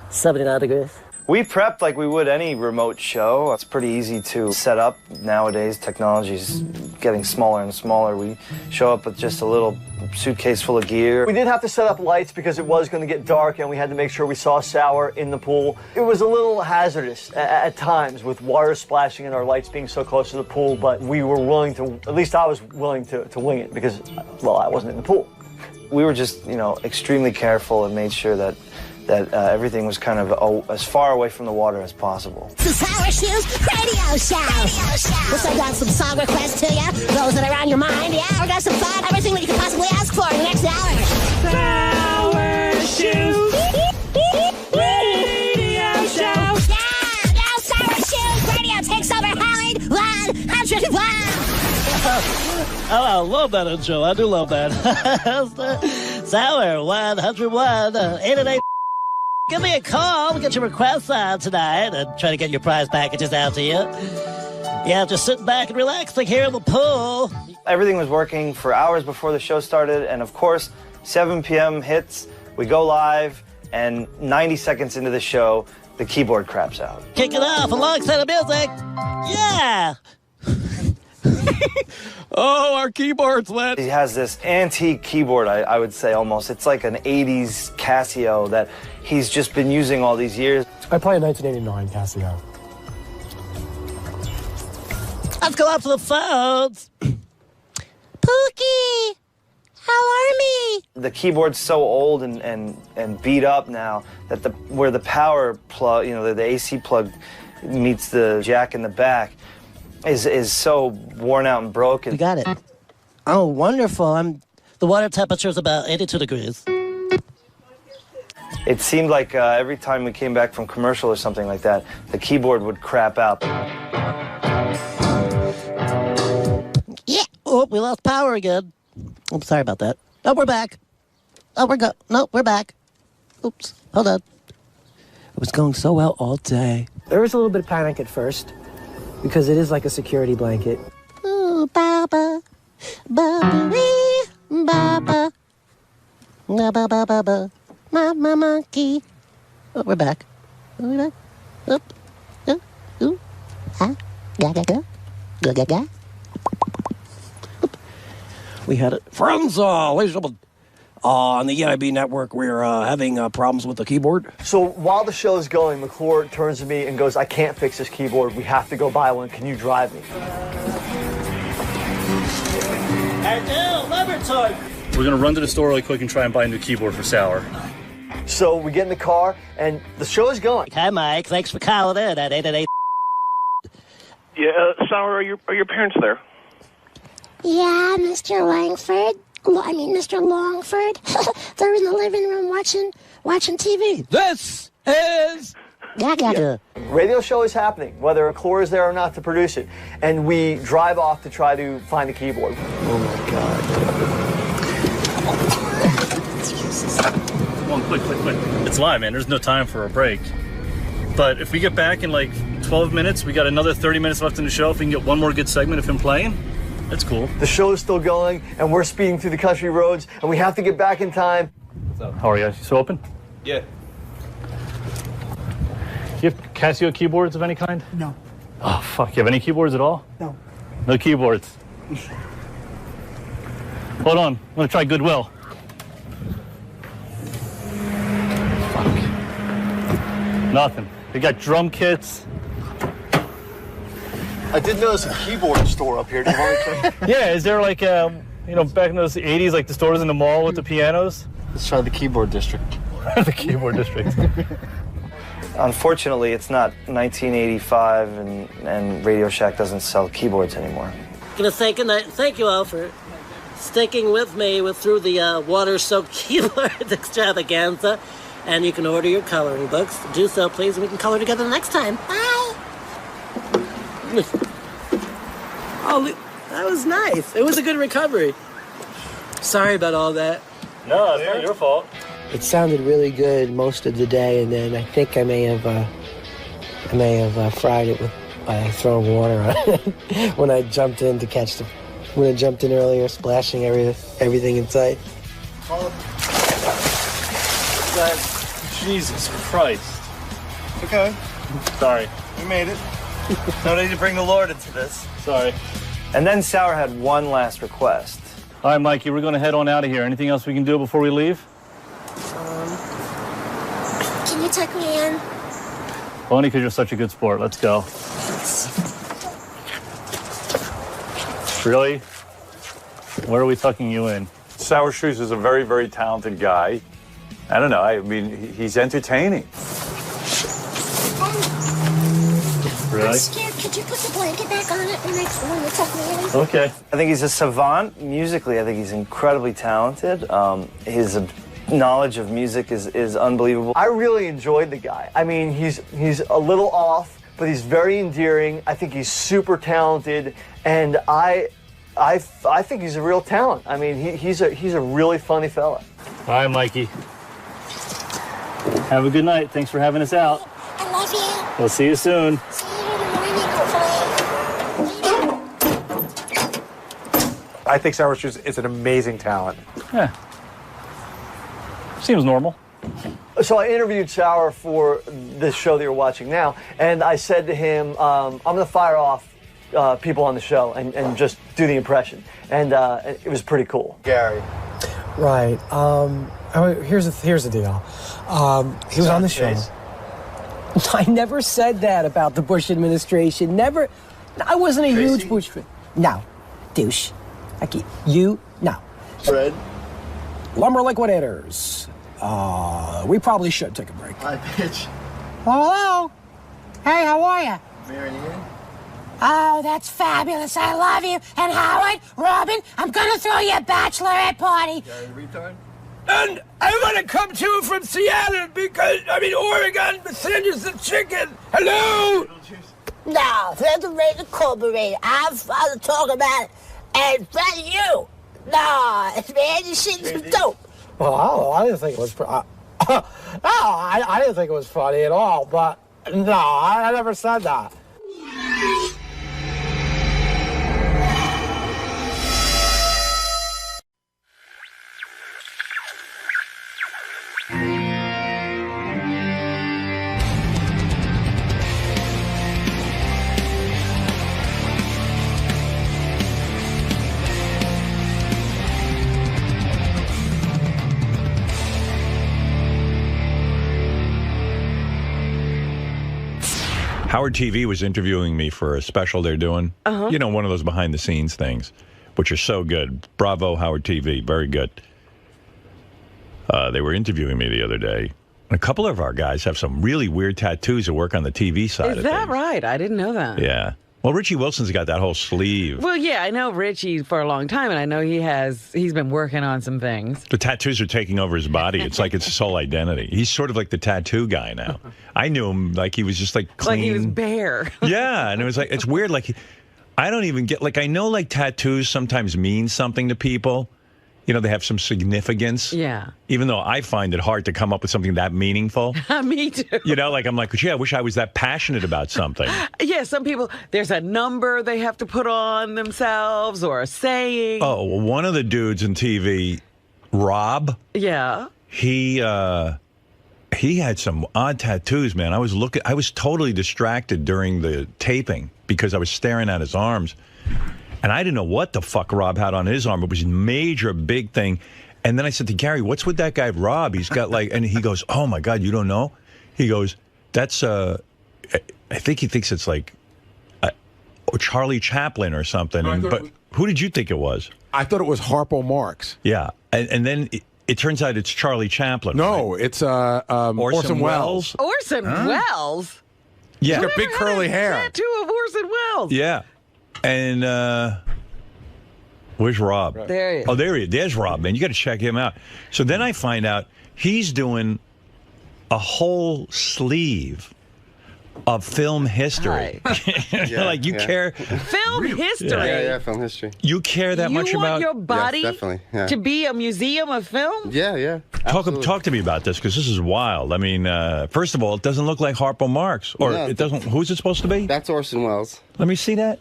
Speaker 27: 79 degrees.
Speaker 9: We prepped like we would any remote show. It's pretty easy to set up nowadays. Technology's getting smaller and smaller. We show up with just a little suitcase full of gear.
Speaker 17: We did have to set up lights because it was going to get dark and we had to make sure we saw Sour in the pool. It was a little hazardous at times with water splashing and our lights being so close to the pool, but we were willing to, at least I was willing to wing it because, well, I wasn't in the pool.
Speaker 9: We were just, extremely careful and made sure that everything was kind of as far away from the water as possible.
Speaker 14: The Sour Shoes Radio Show. Looks like I got some song requests to you. Those that are on your mind. Yeah, we got some fun. Everything that you could possibly ask for in the next hour. Sour Shoes Radio Show. Yeah, now Sour Shoes Radio takes over Hollywood 101.
Speaker 27: Oh, I love that intro. I do love that. Sour 101. 888. Give me a call. We'll get your requests on tonight and try to get your prize packages out to you. Yeah, just sitting back and relaxing here in the pool.
Speaker 9: Everything was working for hours before the show started, and of course, 7 p.m. hits, we go live, and 90 seconds into the show, the keyboard craps out.
Speaker 27: Kick it off alongside the music. Yeah.
Speaker 17: Oh, our keyboard's wet.
Speaker 9: He has this antique keyboard, I would say almost. It's like an 80s Casio that he's just been using all these years.
Speaker 14: I play a 1989 Casio.
Speaker 27: Let's go up to the phones.
Speaker 14: Pookie, how are me?
Speaker 9: The keyboard's so old and beat up now that where the power plug, the AC plug meets the jack in the back, is so worn out and broken.
Speaker 27: We got it. Oh, wonderful. The water temperature is about 82 degrees.
Speaker 9: It seemed like every time we came back from commercial or something like that, the keyboard would crap out.
Speaker 27: Yeah. Oh, we lost power again. I'm sorry about that. Oh, we're back. Oh, we're back. Oops. Hold on. It was going so well all day.
Speaker 14: There was a little bit of panic at first because it is like a security blanket.
Speaker 27: Ooh, Baba. Baba-wee, Baba. Ba-ba-ba-ba-ba. My monkey. Oh, we're back. Are we back? Oop. Ooh. Ah. Ga-ga-ga. Ga-ga-ga.
Speaker 17: We had it. Friends, ladies and gentlemen, on the EIB network, we're having problems with the keyboard. So while the show's going, McClure turns to me and goes, I can't fix this keyboard. We have to go buy one. Can you drive me?
Speaker 27: Laboratory.
Speaker 18: We're going to run to the store really quick and try and buy a new keyboard for Sour.
Speaker 17: So we get in the car, and the show's going.
Speaker 27: Hi, Mike. Thanks for calling in at 888.
Speaker 19: Yeah, Sour, are your parents there?
Speaker 14: Yeah, Mr. Langford. Mr. Longford. They're in the living room watching TV.
Speaker 17: This is...
Speaker 14: Yeah.
Speaker 17: Radio show is happening, whether McClure is there or not to produce it. And we drive off to try to find the keyboard. Oh, my God.
Speaker 18: Come on, quick. It's live, man. There's no time for a break. But if we get back in like 12 minutes, we got another 30 minutes left in the show. If we can get one more good segment of him playing, that's cool.
Speaker 17: The show's still going, and we're speeding through the country roads, and we have to get back in time.
Speaker 18: What's up? How are you guys? You still open?
Speaker 19: Yeah.
Speaker 18: Do you have Casio keyboards of any kind?
Speaker 26: No.
Speaker 18: Oh, fuck. You have any keyboards at all?
Speaker 26: No.
Speaker 18: No keyboards. Hold on. I'm going to try Goodwill. Nothing. They got drum kits.
Speaker 17: I did notice a keyboard store up here. Do you want to check?
Speaker 18: Yeah, is there like, back in those 80s, like the stores in the mall with the pianos?
Speaker 17: Let's try the keyboard district.
Speaker 18: The keyboard district.
Speaker 9: Unfortunately, it's not 1985, and Radio Shack doesn't sell keyboards anymore.
Speaker 27: Gonna say goodnight. Thank you all for sticking with me through the water-soaked keyboard extravaganza. And you can order your coloring books. Do so, please, and we can color together next time. Bye. Oh, that was nice. It was a good recovery. Sorry about all that.
Speaker 18: No, it's not your fault.
Speaker 14: It sounded really good most of the day, and then I think I may have fried it by throwing water on it when I jumped in to catch the. When I jumped in earlier, splashing everything in sight.
Speaker 18: Jesus Christ.
Speaker 9: Okay.
Speaker 18: Sorry.
Speaker 9: We made it. No need to bring the Lord into this.
Speaker 18: Sorry.
Speaker 9: And then Sour had one last request.
Speaker 18: All right, Mikey, we're going to head on out of here. Anything else we can do before we leave?
Speaker 23: Can you tuck me in?
Speaker 18: Only because you're such a good sport. Let's go. Really? Where are we tucking you in?
Speaker 6: Sour Shoes is a very, very talented guy. I don't know. I mean, he's entertaining.
Speaker 18: Really?
Speaker 23: I'm scared. Could you put the blanket back on it when you tuck me in?
Speaker 18: Okay.
Speaker 9: I think he's a savant musically. I think he's incredibly talented. His knowledge of music is unbelievable.
Speaker 17: I really enjoyed the guy. I mean, he's a little off, but he's very endearing. I think he's super talented, and I think he's a real talent. I mean, he's a really funny fella.
Speaker 18: All right, Mikey. Have a good night. Thanks for having us out.
Speaker 23: I love you.
Speaker 18: We'll see you soon.
Speaker 23: See you in the morning, hopefully.
Speaker 1: I think Sour Shoes is an amazing talent.
Speaker 18: Yeah. Seems normal.
Speaker 17: So I interviewed Sour for this show that you're watching now, and I said to him, I'm going to fire off people on the show and just do the impression. And it was pretty cool.
Speaker 9: Gary.
Speaker 2: Right. Here's the deal. He was on the show. I never said that about the Bush administration. Never. I wasn't a huge Bush fan. No. Douche. No.
Speaker 17: Fred.
Speaker 2: Lumber liquidators. We probably should take a break.
Speaker 17: Hi, bitch.
Speaker 23: Hello. Hey, how are you?
Speaker 17: Marianne.
Speaker 23: Oh, that's fabulous. I love you. And Howard, Robin, I'm going to throw you a bachelorette party.
Speaker 17: Gary the retard.
Speaker 21: And I want to come to you from Seattle because, Oregon, sandwiches and chicken. Hello?
Speaker 23: No, that's a regular corporator. I'm to talk about it. And that's you. No, man, you shit's some dope.
Speaker 2: Well, I didn't think it was. I didn't think it was funny at all. But no, I never said that.
Speaker 3: Howard TV was interviewing me for a special they're doing. You know, one of those behind-the-scenes things, which are so good. Bravo, Howard TV. Very good. They were interviewing me the other day. A couple of our guys have some really weird tattoos that work on the TV side of things.
Speaker 5: Is that right? I didn't know that.
Speaker 3: Yeah. Well, Richie Wilson's got that whole sleeve.
Speaker 5: Well, yeah, I know Richie for a long time, and I know he's been working on some things.
Speaker 3: The tattoos are taking over his body. It's like it's his whole identity. He's sort of like the tattoo guy now. I knew him like he was just like clean.
Speaker 5: Like he was bare.
Speaker 3: Yeah, and it was like, it's weird. Like, I don't even get, like, I know like tattoos sometimes mean something to people. You know, they have some significance.
Speaker 5: Yeah.
Speaker 3: Even though I find it hard to come up with something that meaningful.
Speaker 5: Me too.
Speaker 3: You know, like, I'm like, gee, I wish I was that passionate about something.
Speaker 5: Yeah, some people, there's a number they have to put on themselves or a saying.
Speaker 3: Oh, well, one of the dudes in TV, Rob.
Speaker 5: Yeah.
Speaker 3: He had some odd tattoos, man. I was totally distracted during the taping because I was staring at his arms. And I didn't know what the fuck Rob had on his arm. It was a major, big thing. And then I said to Gary, what's with that guy, Rob? He's got like, and he goes, oh my God, you don't know? He goes, That's I think he thinks it's like Charlie Chaplin or something. But who did you think it was?
Speaker 1: I thought it was Harpo Marx.
Speaker 3: Yeah, and then it turns out it's Charlie Chaplin.
Speaker 1: No, it's Orson Welles.
Speaker 5: Orson Welles?
Speaker 3: Yeah.
Speaker 1: He's got big curly hair.
Speaker 5: Tattoo of Orson Welles.
Speaker 3: Yeah. And where's Rob?
Speaker 5: There he is.
Speaker 3: Oh, there's Rob, man. You got to check him out. So then I find out he's doing a whole sleeve of film history. Like you care.
Speaker 5: Film history?
Speaker 8: Yeah, film history.
Speaker 3: You care that much
Speaker 5: You
Speaker 3: about
Speaker 5: want your body
Speaker 8: Yes, definitely,
Speaker 5: to be a museum of film?
Speaker 8: Yeah.
Speaker 3: Talk to me about this, because this is wild. I mean, first of all, it doesn't look like Harpo Marx, or
Speaker 8: No,
Speaker 3: it doesn't. Who's it supposed to be?
Speaker 8: That's Orson Welles.
Speaker 3: Let me see that.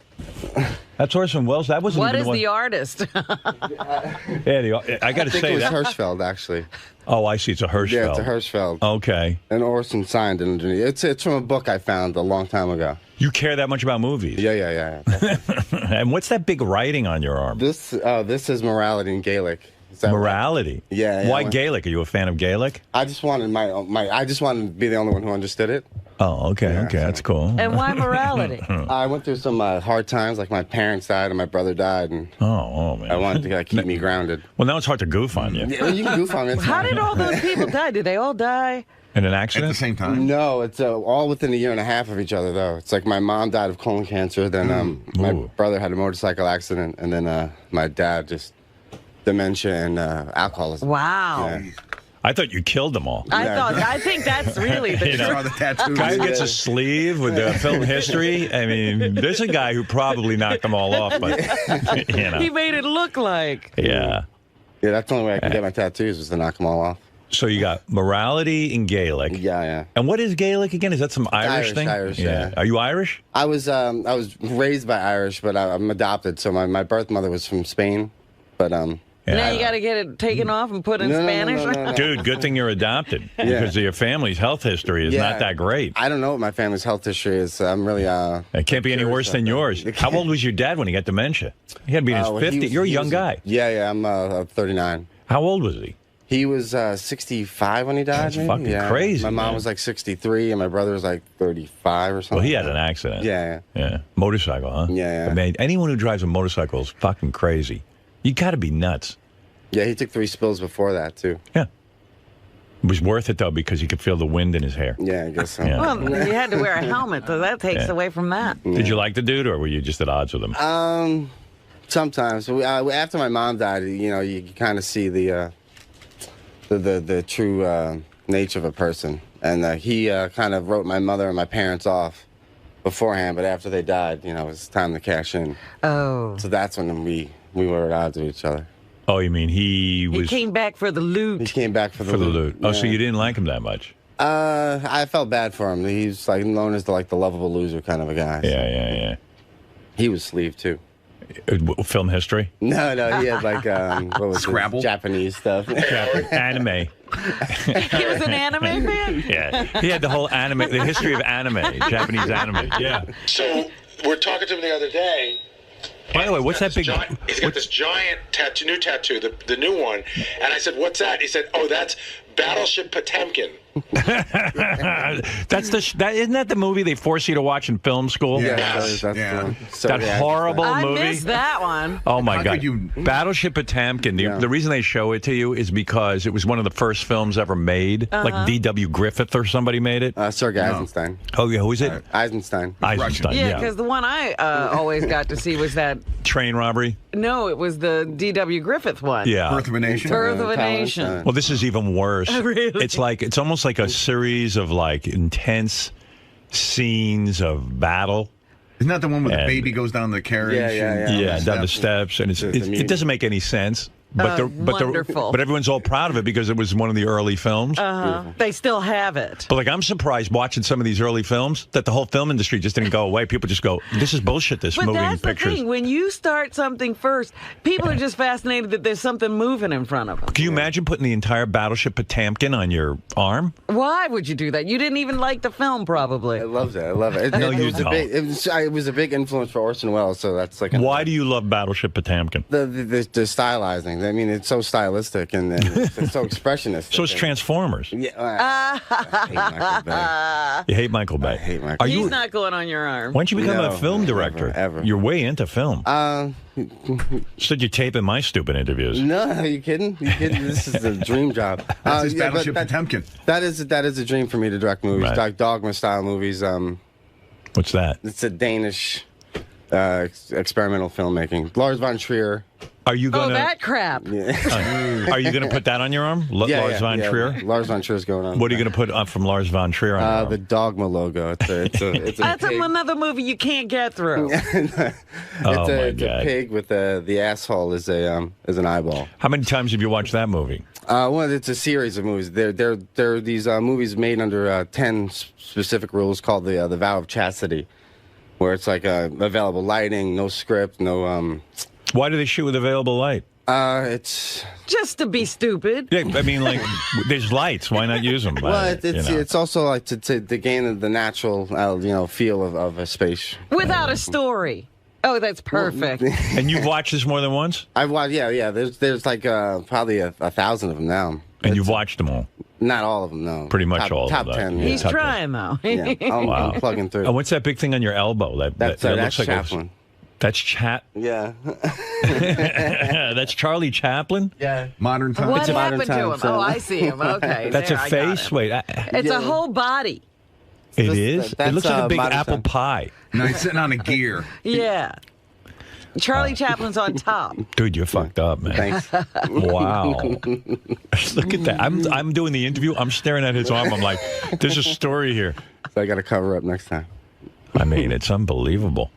Speaker 3: That's Orson Welles. That wasn't
Speaker 5: What
Speaker 3: even
Speaker 5: is
Speaker 3: one.
Speaker 5: the artist?
Speaker 3: I got to say
Speaker 8: it was
Speaker 3: that.
Speaker 8: Hirschfeld, actually.
Speaker 3: Oh, I see. It's a Hirschfeld.
Speaker 8: Yeah, it's a Hirschfeld.
Speaker 3: Okay.
Speaker 8: And Orson signed it underneath. It's from a book I found a long time ago.
Speaker 3: You care that much about movies?
Speaker 8: Yeah.
Speaker 3: And what's that big writing on your arm?
Speaker 8: This is morality in Gaelic.
Speaker 3: Morality?
Speaker 8: Yeah.
Speaker 3: Why Gaelic? Are you a fan of Gaelic?
Speaker 8: I just wanted I just wanted to be the only one who understood it.
Speaker 3: Oh, okay, okay, that's cool.
Speaker 5: And why morality?
Speaker 8: I went through some hard times, like my parents died and my brother died, and
Speaker 3: oh man,
Speaker 8: I wanted to keep me grounded.
Speaker 3: Well, now it's hard to goof on you.
Speaker 8: Yeah, you can goof on me. It's
Speaker 5: How
Speaker 8: fine.
Speaker 5: did all those people die? Did they all die?
Speaker 3: In an accident?
Speaker 8: At the same time? No, it's all within a year and a half of each other, though. It's like my mom died of colon cancer, then my brother had a motorcycle accident, and then my dad just dementia and alcoholism.
Speaker 5: Wow.
Speaker 8: Yeah.
Speaker 3: I thought you killed them all.
Speaker 5: I think that's really the truth.
Speaker 3: Guy who gets a sleeve with the film history. I mean, there's a guy who probably knocked them all off, but you know.
Speaker 5: He made it look like.
Speaker 3: Yeah.
Speaker 8: Yeah, that's the only way I could get my tattoos was to knock them all off.
Speaker 3: So you got morality in Gaelic.
Speaker 8: Yeah.
Speaker 3: And what is Gaelic again? Is that some Irish thing?
Speaker 8: Irish, yeah.
Speaker 3: Are you Irish?
Speaker 8: I was raised by Irish, but I'm adopted. So my birth mother was from Spain, but
Speaker 5: Now you got to get it taken off and put in Spanish?
Speaker 8: No.
Speaker 3: Dude, good thing you're adopted because your family's health history is not that great.
Speaker 8: I don't know what my family's health history is. I'm really
Speaker 3: it can't be any worse than yours. How old was your dad when he got dementia? He had to be in his 50s. You're a young guy.
Speaker 8: Yeah, I'm 39.
Speaker 3: How old was he?
Speaker 8: He was 65 when he died.
Speaker 3: That's fucking crazy.
Speaker 8: My mom
Speaker 3: man.
Speaker 8: was like 63, and my brother was like 35 or something.
Speaker 3: Well, he had an accident.
Speaker 8: Yeah.
Speaker 3: Motorcycle, huh?
Speaker 8: Yeah.
Speaker 3: But man, anyone who drives a motorcycle is fucking crazy. You got to be nuts.
Speaker 8: Yeah, he took 3 spills before that, too.
Speaker 3: Yeah. It was worth it, though, because he could feel the wind in his hair.
Speaker 8: Yeah, I guess so.
Speaker 3: Yeah.
Speaker 5: Well, you had to wear a helmet, so that takes away from that.
Speaker 3: Did you like the dude, or were you just at odds with him?
Speaker 8: Sometimes. After my mom died, you kind of see the true nature of a person. And he kind of wrote my mother and my parents off beforehand, but after they died, it was time to cash in.
Speaker 5: Oh.
Speaker 8: So that's when we were at odds with each other.
Speaker 3: Oh, you mean he
Speaker 5: came back for the loot.
Speaker 8: He came back for the loot.
Speaker 3: Oh, so you didn't like him that much?
Speaker 8: I felt bad for him. He's like known as the lovable loser kind of a guy.
Speaker 3: Yeah.
Speaker 8: He was sleeved too.
Speaker 3: Film history?
Speaker 8: No, he had what was
Speaker 3: Scrabble?
Speaker 8: it? Japanese stuff.
Speaker 3: Anime.
Speaker 5: He was an anime fan?
Speaker 3: Yeah. He had the whole the history of anime, Japanese anime. Yeah.
Speaker 1: So we're talking to him the other day.
Speaker 3: By the way, what's that big?
Speaker 1: He's got this giant new tattoo, the new one. And I said, "What's that?" He said, "Oh, that's Battleship Potemkin."
Speaker 3: Isn't that the movie they force you to watch in film school?
Speaker 8: That's
Speaker 3: that horrible movie.
Speaker 5: I missed that one.
Speaker 3: Oh my God! Battleship Potemkin. The reason they show it to you is because it was one of the first films ever made. Like D.W. Griffith or somebody made it.
Speaker 8: Sergei Eisenstein.
Speaker 3: Oh yeah, who is it?
Speaker 8: Eisenstein.
Speaker 3: Eisenstein.
Speaker 5: Yeah, because the one I always got to see was that
Speaker 3: train robbery.
Speaker 5: No, it was the D.W. Griffith one.
Speaker 3: Yeah,
Speaker 12: Birth of a Nation.
Speaker 5: Birth of a Nation.
Speaker 3: Well, this is even worse.
Speaker 5: Really?
Speaker 3: It's almost like a series of intense scenes of battle.
Speaker 12: Isn't that the one where the baby goes down the carriage?
Speaker 3: Yeah, down the steps, and it doesn't make any sense. But
Speaker 5: wonderful.
Speaker 3: But everyone's all proud of it because it was one of the early films.
Speaker 5: They still have it.
Speaker 3: But I'm surprised watching some of these early films that the whole film industry just didn't go away. People just go, "This is bullshit." This moving
Speaker 5: that's
Speaker 3: pictures.
Speaker 5: The thing. When you start something first, people are just fascinated that there's something moving in front of them.
Speaker 3: Can you imagine putting the entire Battleship Potemkin on your arm?
Speaker 5: Why would you do that? You didn't even like the film, probably.
Speaker 8: I loved it. I love it. It was a big influence for Orson Welles. So that's like.
Speaker 3: Why do you love Battleship Potemkin?
Speaker 8: The stylizing. I mean, it's so stylistic and it's so expressionistic.
Speaker 3: So it's Transformers.
Speaker 8: Yeah. I hate Michael Bay.
Speaker 3: You hate Michael Bay.
Speaker 8: I hate Michael.
Speaker 5: He's not going on your arm.
Speaker 3: Why don't you become a film director?
Speaker 8: Ever.
Speaker 3: You're way into film. Said you're taping my stupid interviews.
Speaker 8: No, are you kidding? This is a dream job.
Speaker 12: That's his Battleship Potemkin.
Speaker 8: That is a dream for me to direct movies, like Dogma style movies.
Speaker 3: What's that?
Speaker 8: It's a Danish experimental filmmaking. Lars von Trier.
Speaker 3: Are you going
Speaker 5: to? Oh, that crap.
Speaker 8: Yeah.
Speaker 3: Are you going to put that on your arm? Lars von Trier?
Speaker 8: Lars von Trier's going on.
Speaker 3: What are you going to put on from Lars von Trier on your arm?
Speaker 8: The Dogma logo. It's
Speaker 5: That's another movie you can't get through.
Speaker 8: It's a pig with the asshole is an eyeball.
Speaker 3: How many times have you watched that movie?
Speaker 8: Well, it's a series of movies. There are these movies made under 10 specific rules called the Vow of Chastity, where it's like available lighting, no script, no.
Speaker 3: Why do they shoot with available light?
Speaker 8: It's
Speaker 5: just to be stupid.
Speaker 3: Yeah, I mean, like, there's lights. Why not use them?
Speaker 8: Well, it's also like to gain the natural, feel of a space
Speaker 5: without a story. Oh, that's perfect.
Speaker 3: And you've watched this more than once?
Speaker 8: I've watched, yeah. There's like probably 1,000 of them now.
Speaker 3: And you've watched them all?
Speaker 8: Not all of them, no.
Speaker 3: Pretty much all
Speaker 8: top
Speaker 3: of them.
Speaker 8: 10. Yeah.
Speaker 5: He's trying, though.
Speaker 8: Yeah, I'm plugging through.
Speaker 3: Oh, what's that big thing on your elbow?
Speaker 8: That's
Speaker 3: looks like
Speaker 8: Chaplin.
Speaker 3: That's Chat.
Speaker 8: Yeah.
Speaker 3: That's Charlie Chaplin?
Speaker 8: Yeah.
Speaker 12: Modern times.
Speaker 5: What happened to him? Oh, I see him. Okay.
Speaker 3: That's a face? Wait.
Speaker 5: It's a whole body.
Speaker 3: It is? It looks like a big apple pie.
Speaker 12: No, he's sitting on a gear.
Speaker 5: Yeah. Charlie Chaplin's on top.
Speaker 3: Dude, you're fucked up, man.
Speaker 8: Thanks.
Speaker 3: Wow. Look at that. I'm doing the interview. I'm staring at his arm. I'm like, there's a story here.
Speaker 8: So I got to cover up next time.
Speaker 3: I mean, it's unbelievable.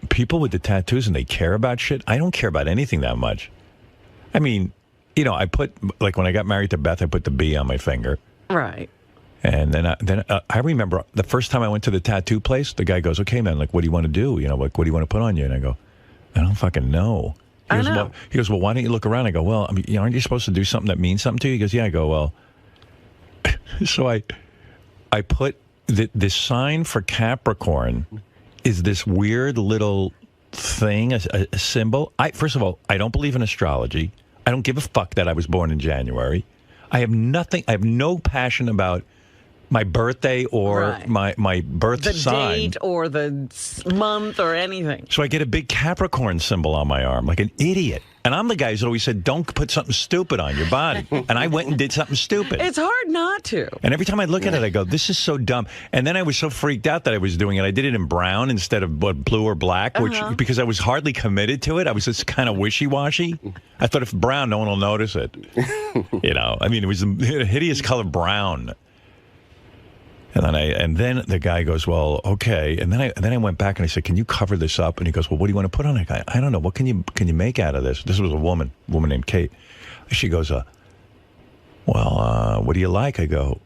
Speaker 3: People with the tattoos and they care about shit. I don't care about anything that much. I mean, I put, like when I got married to Beth, I put the B on my finger.
Speaker 5: Right.
Speaker 3: And then I remember the first time I went to the tattoo place, the guy goes, okay, man, like, what do you want to do? Like, what do you want to put on you? And I go, I don't fucking know. He goes, well, why don't you look around? I go, well, I mean, aren't you supposed to do something that means something to you? He goes, yeah. I go, well, so I put this sign for Capricorn is this weird little thing, a symbol. First of all, I don't believe in astrology. I don't give a fuck that I was born in January. I have no passion about my birthday or my birth sign.
Speaker 5: The date or the month or anything.
Speaker 3: So I get a big Capricorn symbol on my arm, like an idiot. And I'm the guy who's always said, don't put something stupid on your body. And I went and did something stupid.
Speaker 5: It's hard not to.
Speaker 3: And every time I look at it, I go, this is so dumb. And then I was so freaked out that I was doing it. I did it in brown instead of blue or black, because I was hardly committed to it. I was just kind of wishy-washy. I thought if brown, no one will notice it. I mean, it was a hideous color brown. And then the guy goes, well, okay. And then I went back and I said, can you cover this up? And he goes, well, what do you want to put on it? I don't know. What can you make out of this? This was a woman named Kate. She goes, well, what do you like? I go,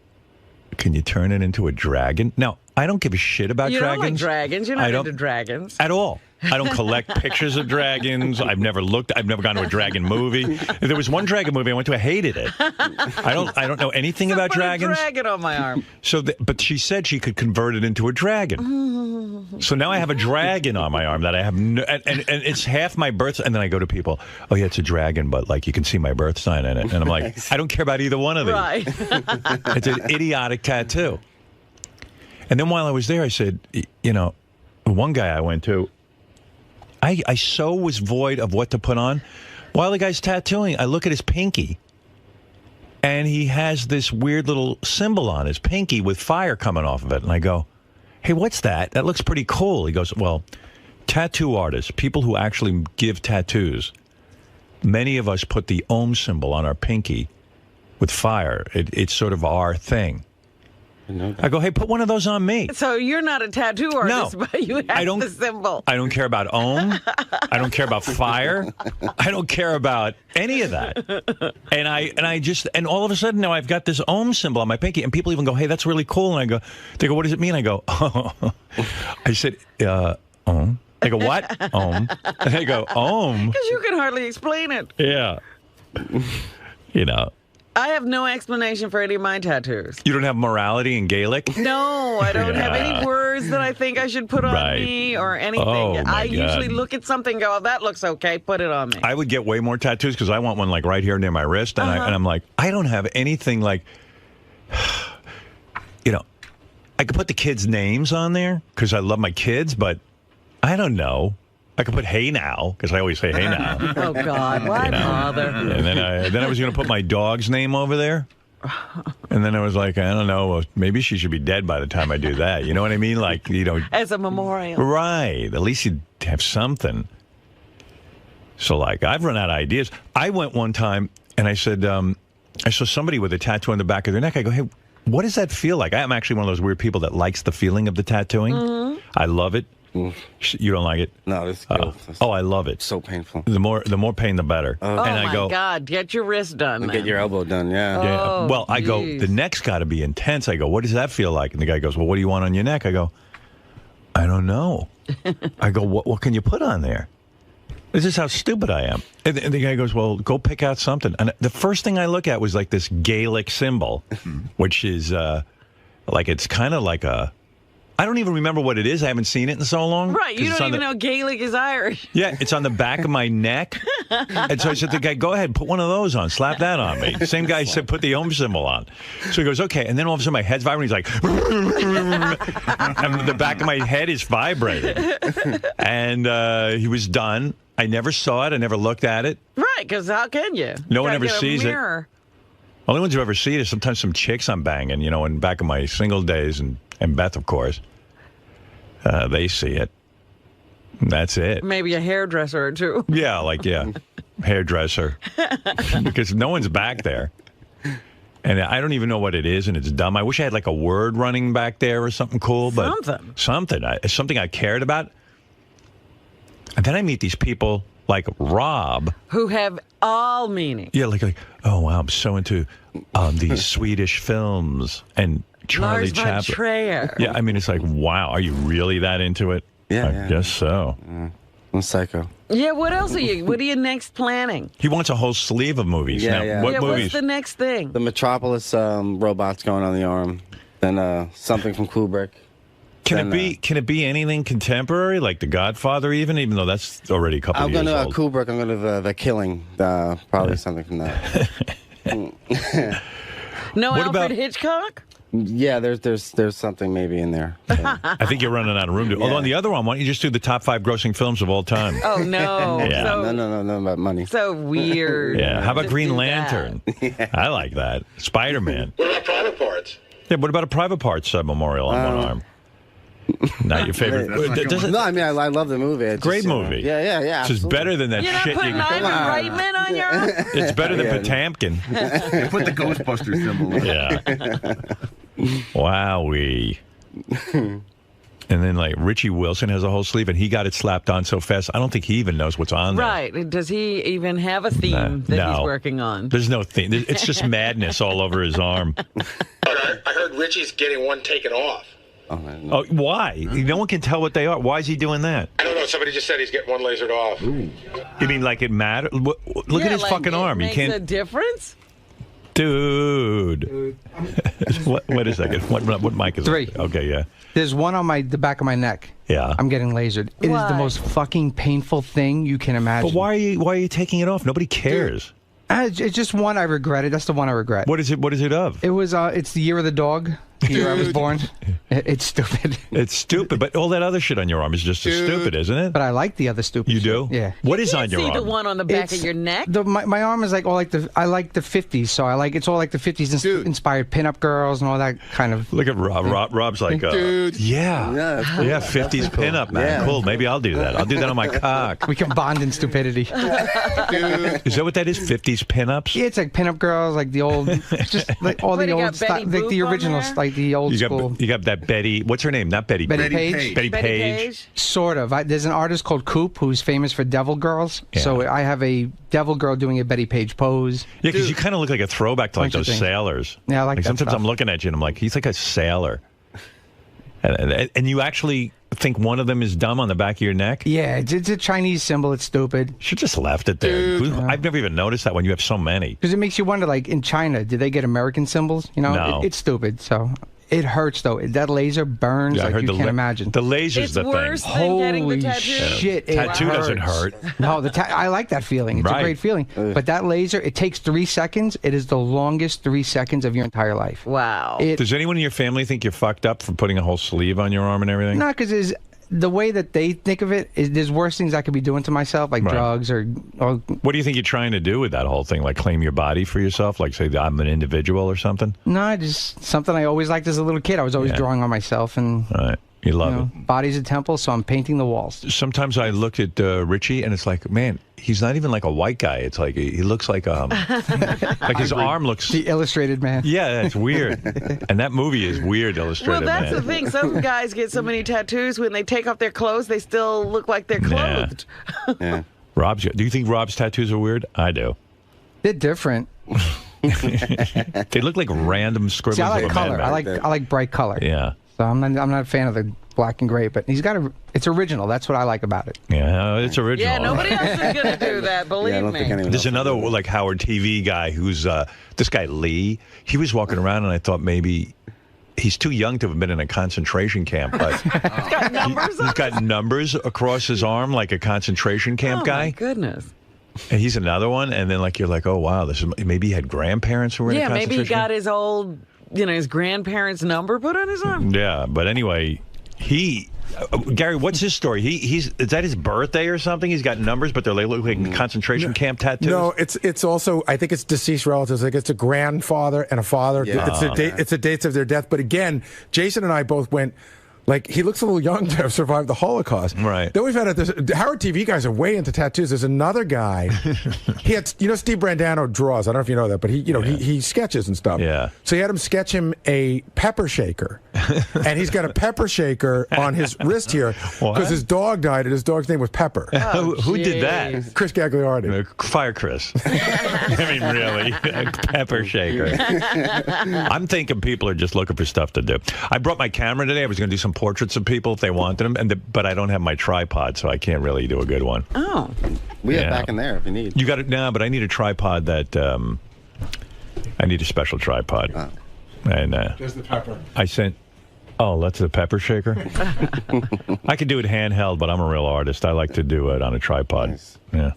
Speaker 3: can you turn it into a dragon? Now, I don't give a shit about dragons.
Speaker 5: You don't like dragons. You're not into dragons.
Speaker 3: At all. I don't collect pictures of dragons. I've never gone to a dragon movie. There was one dragon movie I went to. I hated it. I don't know anything about dragons.
Speaker 5: Put a dragon on my arm.
Speaker 3: But she said she could convert it into a dragon. So now I have a dragon on my arm that I have and it's half my birth. And then I go to people, oh yeah, it's a dragon, but like you can see my birth sign in it. And I'm like, I don't care about either one of these.
Speaker 5: Right.
Speaker 3: It's an idiotic tattoo. And then while I was there, I said, one guy I went to, I so was void of what to put on. While the guy's tattooing, I look at his pinky, and he has this weird little symbol on his pinky with fire coming off of it. And I go, hey, what's that? That looks pretty cool. He goes, well, tattoo artists, people who actually give tattoos, many of us put the Om symbol on our pinky with fire. It's sort of our thing. I go, hey, put one of those on me.
Speaker 5: So you're not a tattoo artist, but you have the symbol.
Speaker 3: I don't care about Om. I don't care about fire. I don't care about any of that. And all of a sudden now I've got this Om symbol on my pinky, and people even go, hey, that's really cool. And they go, what does it mean? I go, oh. I said, Om. They go, what? Om. And they go, Om.
Speaker 5: Because you can hardly explain it.
Speaker 3: Yeah.
Speaker 5: I have no explanation for any of my tattoos.
Speaker 3: You don't have morality in Gaelic?
Speaker 5: No, I don't have
Speaker 3: Yeah.
Speaker 5: any words that I think I should put on
Speaker 3: Right.
Speaker 5: me or anything.
Speaker 3: Oh, my
Speaker 5: I
Speaker 3: God.
Speaker 5: usually look at something and go, oh, that looks okay, put it on me.
Speaker 3: I would get way more tattoos because I want one like right here near my wrist, and, and I'm like, I don't have anything like, you know, I could put the kids' names on there because I love my kids, but I don't know. I could put "Hey Now" because I always say "Hey Now."
Speaker 5: Oh God, why bother?
Speaker 3: And then I was going to put my dog's name over there, and then I was like, I don't know, maybe she should be dead by the time I do that. You know what I mean? Like, you know,
Speaker 5: As a memorial.
Speaker 3: right? At least you'd have something. So, like, I've run out of ideas. I went one time and I said, I saw somebody with a tattoo on the back of their neck. I go, hey, what does that feel like? I'm actually one of those weird people that likes the feeling of the tattooing. I love it. You don't like it?
Speaker 8: No, it's good.
Speaker 3: Oh, I love it.
Speaker 8: So painful.
Speaker 3: The more pain, the better.
Speaker 5: Oh,
Speaker 3: and I
Speaker 5: my
Speaker 3: go,
Speaker 5: God, get your wrist done,
Speaker 8: And
Speaker 5: then.
Speaker 8: get your elbow done, yeah.
Speaker 3: yeah.
Speaker 5: Oh,
Speaker 3: Well, I go,
Speaker 5: geez.
Speaker 3: the neck's got to be intense. I go, what does that feel like? And the guy goes, well, what do you want on your neck? I go, I don't know. I go, what can you put on there? This is how stupid I am. And the guy goes, well, go pick out something. And the first thing I look at was like this Gaelic symbol, which is like, it's kind of like a, I don't even remember what it is. I haven't seen it in so long.
Speaker 5: Right, you
Speaker 3: 'Cause it's
Speaker 5: don't
Speaker 3: on
Speaker 5: even
Speaker 3: the-
Speaker 5: know Gaelic is Irish.
Speaker 3: Yeah, it's on the back of my neck. And so I said to the guy, go ahead, put one of those on. Slap that on me. Same guy said, put the Om symbol on. So he goes, okay. And then all of a sudden my head's vibrating. He's like, and the back of my head is vibrating. And he was done. I never saw it. I never looked at it.
Speaker 5: Right, because how can you?
Speaker 3: No one
Speaker 5: Gotta
Speaker 3: ever
Speaker 5: get a
Speaker 3: sees it.
Speaker 5: mirror.
Speaker 3: Only ones who ever see it is sometimes some chicks I'm banging, you know, in back of my single days, and Beth, of course. They see it. That's it.
Speaker 5: Maybe a hairdresser or two.
Speaker 3: Yeah, like, yeah, hairdresser. Because no one's back there. And I don't even know what it is, and it's dumb. I wish I had like a word running back there or something cool. But something I cared about. And then I meet these people like Rob.
Speaker 5: Who have all meaning.
Speaker 3: Yeah, like oh, wow, I'm so into these Swedish films and Charlie
Speaker 5: Lars von
Speaker 3: Chaplin.
Speaker 5: Trier.
Speaker 3: Yeah, I mean, it's like, wow, are you really that into it?
Speaker 8: Yeah,
Speaker 3: I guess so.
Speaker 8: I'm psycho.
Speaker 5: Yeah, what else are you? What are you next planning?
Speaker 3: He wants a whole sleeve of movies.
Speaker 8: Yeah,
Speaker 3: now,
Speaker 8: yeah.
Speaker 3: what
Speaker 5: yeah,
Speaker 3: movies?
Speaker 5: what's the next thing?
Speaker 8: The Metropolis robots going on the arm. Then something from Kubrick.
Speaker 3: Can it be anything contemporary, like The Godfather, even though that's already a couple
Speaker 8: I'm
Speaker 3: of years
Speaker 8: going
Speaker 3: old?
Speaker 8: to Kubrick. I'm going to the Killing. Probably something from that.
Speaker 5: No
Speaker 3: What
Speaker 5: Alfred
Speaker 3: about-
Speaker 5: Hitchcock?
Speaker 8: Yeah, there's something maybe in there.
Speaker 3: I think you're running out of room to. Although on the other one, why don't you just do the top 5 grossing films of all time?
Speaker 5: Oh, no.
Speaker 3: Yeah.
Speaker 5: So,
Speaker 8: No about money.
Speaker 5: so weird.
Speaker 3: Yeah. How about
Speaker 5: Just
Speaker 3: Green
Speaker 5: do
Speaker 3: Lantern? I like that. Spider-Man.
Speaker 1: What about private parts?
Speaker 3: Yeah. What about a private parts memorial on one arm? Not your favorite.
Speaker 8: No, I mean I love the movie. It's
Speaker 3: Great
Speaker 8: just,
Speaker 3: movie.
Speaker 8: Yeah.
Speaker 3: This is better than that
Speaker 5: You're not
Speaker 3: shit.
Speaker 5: putting Ivan Reitman on your arm?
Speaker 3: It's better than
Speaker 8: Yeah.
Speaker 3: Potamkin.
Speaker 12: They put the Ghostbusters symbol on.
Speaker 3: Yeah. Wowee. And then, like, Richie Wilson has a whole sleeve, and he got it slapped on so fast, I don't think he even knows what's on there.
Speaker 5: Right. Does he even have a theme that
Speaker 3: No.
Speaker 5: he's working on?
Speaker 3: There's no theme. It's just madness all over his arm.
Speaker 1: I heard Richie's getting one taken off.
Speaker 3: Oh, why? No one can tell what they are. Why is he doing that?
Speaker 1: I don't know. Somebody just said he's getting one lasered off.
Speaker 3: You mean like it matters? Look
Speaker 5: Yeah,
Speaker 3: at his
Speaker 5: like,
Speaker 3: fucking
Speaker 5: it
Speaker 3: arm. You
Speaker 5: makes
Speaker 3: can't.
Speaker 5: a difference?
Speaker 3: Dude. Wait a second. What mic is
Speaker 13: 3.
Speaker 3: it? Okay, yeah.
Speaker 13: There's one on the back of my neck.
Speaker 3: Yeah.
Speaker 13: I'm getting lasered. It is
Speaker 5: Why?
Speaker 13: the most fucking painful thing you can imagine.
Speaker 3: But why are you taking it off? Nobody cares.
Speaker 13: It's just one I regret. That's the one I regret.
Speaker 3: What is it? What is it of?
Speaker 13: It was. It's the year of the dog. The year I was born. It's stupid.
Speaker 3: It's stupid, but all that other shit on your arm is just as stupid, isn't it?
Speaker 13: But I like the other stupid.
Speaker 3: You do?
Speaker 13: Yeah.
Speaker 3: What is
Speaker 5: You
Speaker 3: on
Speaker 5: can't
Speaker 3: your
Speaker 5: see
Speaker 3: arm?
Speaker 5: the one on the back of your neck?
Speaker 13: My arm is like all like I like the 50s, so it's all like the 50s inspired pinup girls and all that kind of.
Speaker 3: Look at Rob. Rob's like,
Speaker 13: Dude.
Speaker 3: yeah, 50s pinup, man.
Speaker 13: Yeah.
Speaker 3: Cool. Maybe I'll do that. I'll do that on my cock.
Speaker 13: We can bond in stupidity.
Speaker 3: Is that what that is? 50s pinups?
Speaker 13: Yeah, it's like pinup girls, like the old, just like all
Speaker 5: What,
Speaker 13: the
Speaker 5: you
Speaker 13: old
Speaker 5: got
Speaker 13: stuff,
Speaker 5: Betty
Speaker 13: like the
Speaker 5: Boop on
Speaker 13: original,
Speaker 5: there?
Speaker 13: like the old school.
Speaker 3: You got that Betty. What's her name? Not Betty.
Speaker 13: Betty Page.
Speaker 3: Betty Page.
Speaker 13: Sort of. There's an artist called Coop who's famous for devil girls.
Speaker 3: Yeah.
Speaker 13: So I have a devil girl doing a Betty Page pose.
Speaker 3: Yeah, because you kind of look like a throwback to like
Speaker 13: Bunch of
Speaker 3: those
Speaker 13: things.
Speaker 3: sailors.
Speaker 13: Yeah, I like that
Speaker 3: Sometimes
Speaker 13: stuff.
Speaker 3: I'm looking at you and I'm like, he's like a sailor. And you actually think one of them is dumb on the back of your neck?
Speaker 13: Yeah, it's a Chinese symbol. It's stupid.
Speaker 3: Should just left it there. I've never even noticed that when you have so many.
Speaker 13: Because it makes you wonder, like, in China, did they get American symbols? You know,
Speaker 3: No.
Speaker 13: It's stupid. So it hurts, though. That laser burns like you can't imagine.
Speaker 3: The laser's the thing.
Speaker 5: Worse than getting the tattoo.
Speaker 13: Shit, it
Speaker 3: Tattoo doesn't
Speaker 13: hurts.
Speaker 3: hurt.
Speaker 13: No, I like that feeling. It's a great feeling. But that laser, it takes 3 seconds. It is the longest 3 seconds of your entire life.
Speaker 5: Wow.
Speaker 3: Does anyone in your family think you're fucked up for putting a whole sleeve on your arm and everything?
Speaker 13: No, because the way that they think of it is there's worse things I could be doing to myself, like drugs or.
Speaker 3: What do you think you're trying to do with that whole thing? Like claim your body for yourself? Like say that I'm an individual or something?
Speaker 13: No, just something I always liked as a little kid. I was always drawing on myself and.
Speaker 3: Right. You love it.
Speaker 13: Body's a temple, so I'm painting the walls.
Speaker 3: Sometimes I look at Richie and it's like, man, he's not even like a white guy. It's like he looks like like his arm looks.
Speaker 13: The Illustrated Man.
Speaker 3: Yeah, that's weird. And that movie is weird, Illustrated
Speaker 5: Well, that's
Speaker 3: Man.
Speaker 5: the thing. Some guys get so many tattoos when they take off their clothes, they still look like they're clothed.
Speaker 3: Yeah. Do you think Rob's tattoos are weird? I do.
Speaker 13: They're different.
Speaker 3: They look like random scribbles.
Speaker 13: See, I like
Speaker 3: of a
Speaker 13: color.
Speaker 3: man
Speaker 13: I like bright color.
Speaker 3: Yeah.
Speaker 13: So I'm not a fan of the black and gray, but it's original. That's what I like about it.
Speaker 3: Yeah, it's original.
Speaker 5: Yeah, nobody else is going to do that, believe me.
Speaker 3: There's another like Howard TV guy who's this guy Lee. He was walking around and I thought maybe he's too young to have been in a concentration camp, but he's got numbers across his arm like a concentration camp guy.
Speaker 5: Oh, my goodness.
Speaker 3: And he's another one, and then like you're like, oh wow, maybe he had grandparents who were in a
Speaker 5: Yeah, maybe
Speaker 3: concentration
Speaker 5: he got his old, his grandparents' number put on his arm.
Speaker 3: Yeah, but anyway, Gary, what's his story? Is that his birthday or something? He's got numbers, but they're like concentration camp tattoos.
Speaker 1: No, it's also, I think it's deceased relatives. Like it's a grandfather and a father.
Speaker 3: Yeah.
Speaker 1: It's the dates of their death. But again, Jason and I both went. Like, he looks a little young to have survived the Holocaust. Right. Then we've had the Howard TV guys are way into tattoos. There's another guy. He had, Steve Brandano draws. I don't know if you know that, but he sketches and stuff. Yeah. So he had him sketch him a pepper shaker. And he's got a pepper shaker on his wrist here because his dog died and his dog's name was Pepper.
Speaker 3: Who did that?
Speaker 1: Chris Gagliardi.
Speaker 3: Fire Chris. I mean, really. Pepper shaker. I'm thinking people are just looking for stuff to do. I brought my camera today. I was going to do some portraits of people if they wanted them, but I don't have my tripod, so I can't really do a good one.
Speaker 5: Oh.
Speaker 8: We have back in there if you need.
Speaker 3: You got it now, but I need a tripod that, I need a special tripod.
Speaker 8: Oh.
Speaker 3: And
Speaker 1: There's the pepper.
Speaker 3: Oh, that's the pepper shaker? I could do it handheld, but I'm a real artist. I like to do it on a tripod. Nice. Yeah.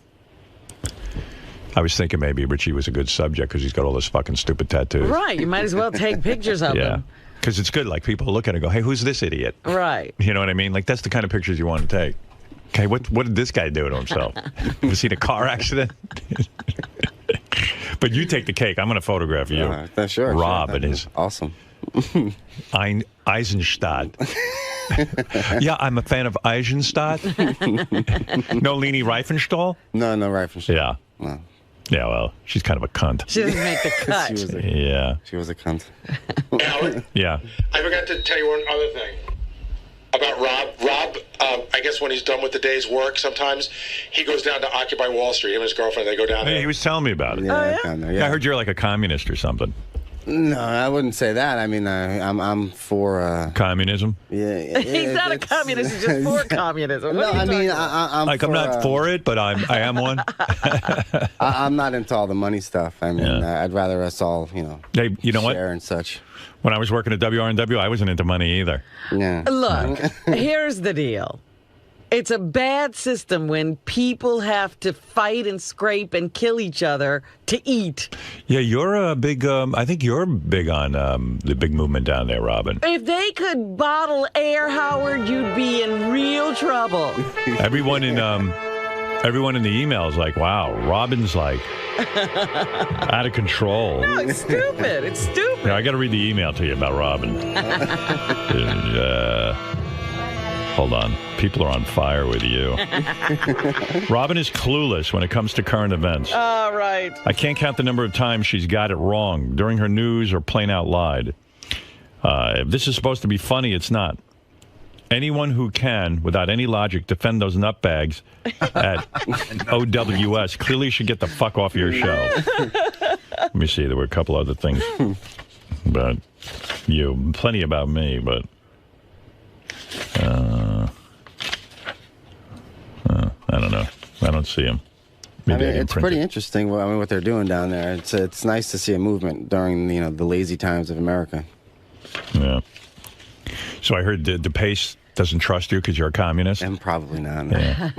Speaker 3: I was thinking maybe Richie was a good subject because he's got all those fucking stupid tattoos.
Speaker 5: Right. You might as well take pictures of them.
Speaker 3: Because it's good. Like, people look at it and go, hey, who's this idiot?
Speaker 5: Right.
Speaker 3: You know what I mean? Like, that's the kind of pictures you want to take. Okay, what did this guy do to himself? Have you seen a car accident? But you take the cake. I'm going to photograph you.
Speaker 8: Sure.
Speaker 3: Rob and his...
Speaker 8: Awesome.
Speaker 3: Eisenstadt. Yeah, I'm a fan of Eisenstadt. No Leni Riefenstahl?
Speaker 8: No Riefenstahl.
Speaker 3: Yeah.
Speaker 8: No.
Speaker 3: Yeah, well, she's kind of a cunt.
Speaker 5: She doesn't make the cut.
Speaker 8: She was a cunt.
Speaker 3: Yeah.
Speaker 1: I forgot to tell you one other thing about Rob. Rob, I guess when he's done with the day's work, sometimes he goes down to Occupy Wall Street. Him and his girlfriend, they go down there.
Speaker 3: He was telling me about it.
Speaker 8: Yeah,
Speaker 3: I heard you're like a communist or something.
Speaker 8: No, I wouldn't say that. I mean, I'm for
Speaker 3: communism.
Speaker 8: Yeah,
Speaker 5: he's not a communist. He's just for communism.
Speaker 8: No, I mean, I'm
Speaker 3: like, I'm not for it, but I am one.
Speaker 8: I'm not into all the money stuff. I mean, I'd rather us all,
Speaker 3: you know what?
Speaker 8: share and such.
Speaker 3: When I was working at WRNW, I wasn't into money either.
Speaker 8: Yeah.
Speaker 5: Look, here's the deal. It's a bad system when people have to fight and scrape and kill each other to eat.
Speaker 3: Yeah, you're a big, I think you're big on the big movement down there, Robin.
Speaker 5: If they could bottle air, Howard, you'd be in real trouble.
Speaker 3: Everyone in the email is like, wow, Robin's like out of control.
Speaker 5: No, it's stupid. It's stupid.
Speaker 3: Yeah, I got to read the email to you about Robin. Hold on. People are on fire with you. Robin is clueless when it comes to current events.
Speaker 5: All right.
Speaker 3: I can't count the number of times she's got it wrong during her news or plain out lied. If this is supposed to be funny, it's not. Anyone who can, without any logic, defend those nutbags at OWS clearly should get the fuck off your show. Let me see. There were a couple other things about you. Plenty about me, but... don't see them.
Speaker 8: I mean, it's pretty interesting. I mean, what they're doing down there. It's nice to see a movement during the lazy times of America.
Speaker 3: Yeah. So I heard the pace doesn't trust you because you're a communist?
Speaker 8: And probably not. No.
Speaker 3: Yeah.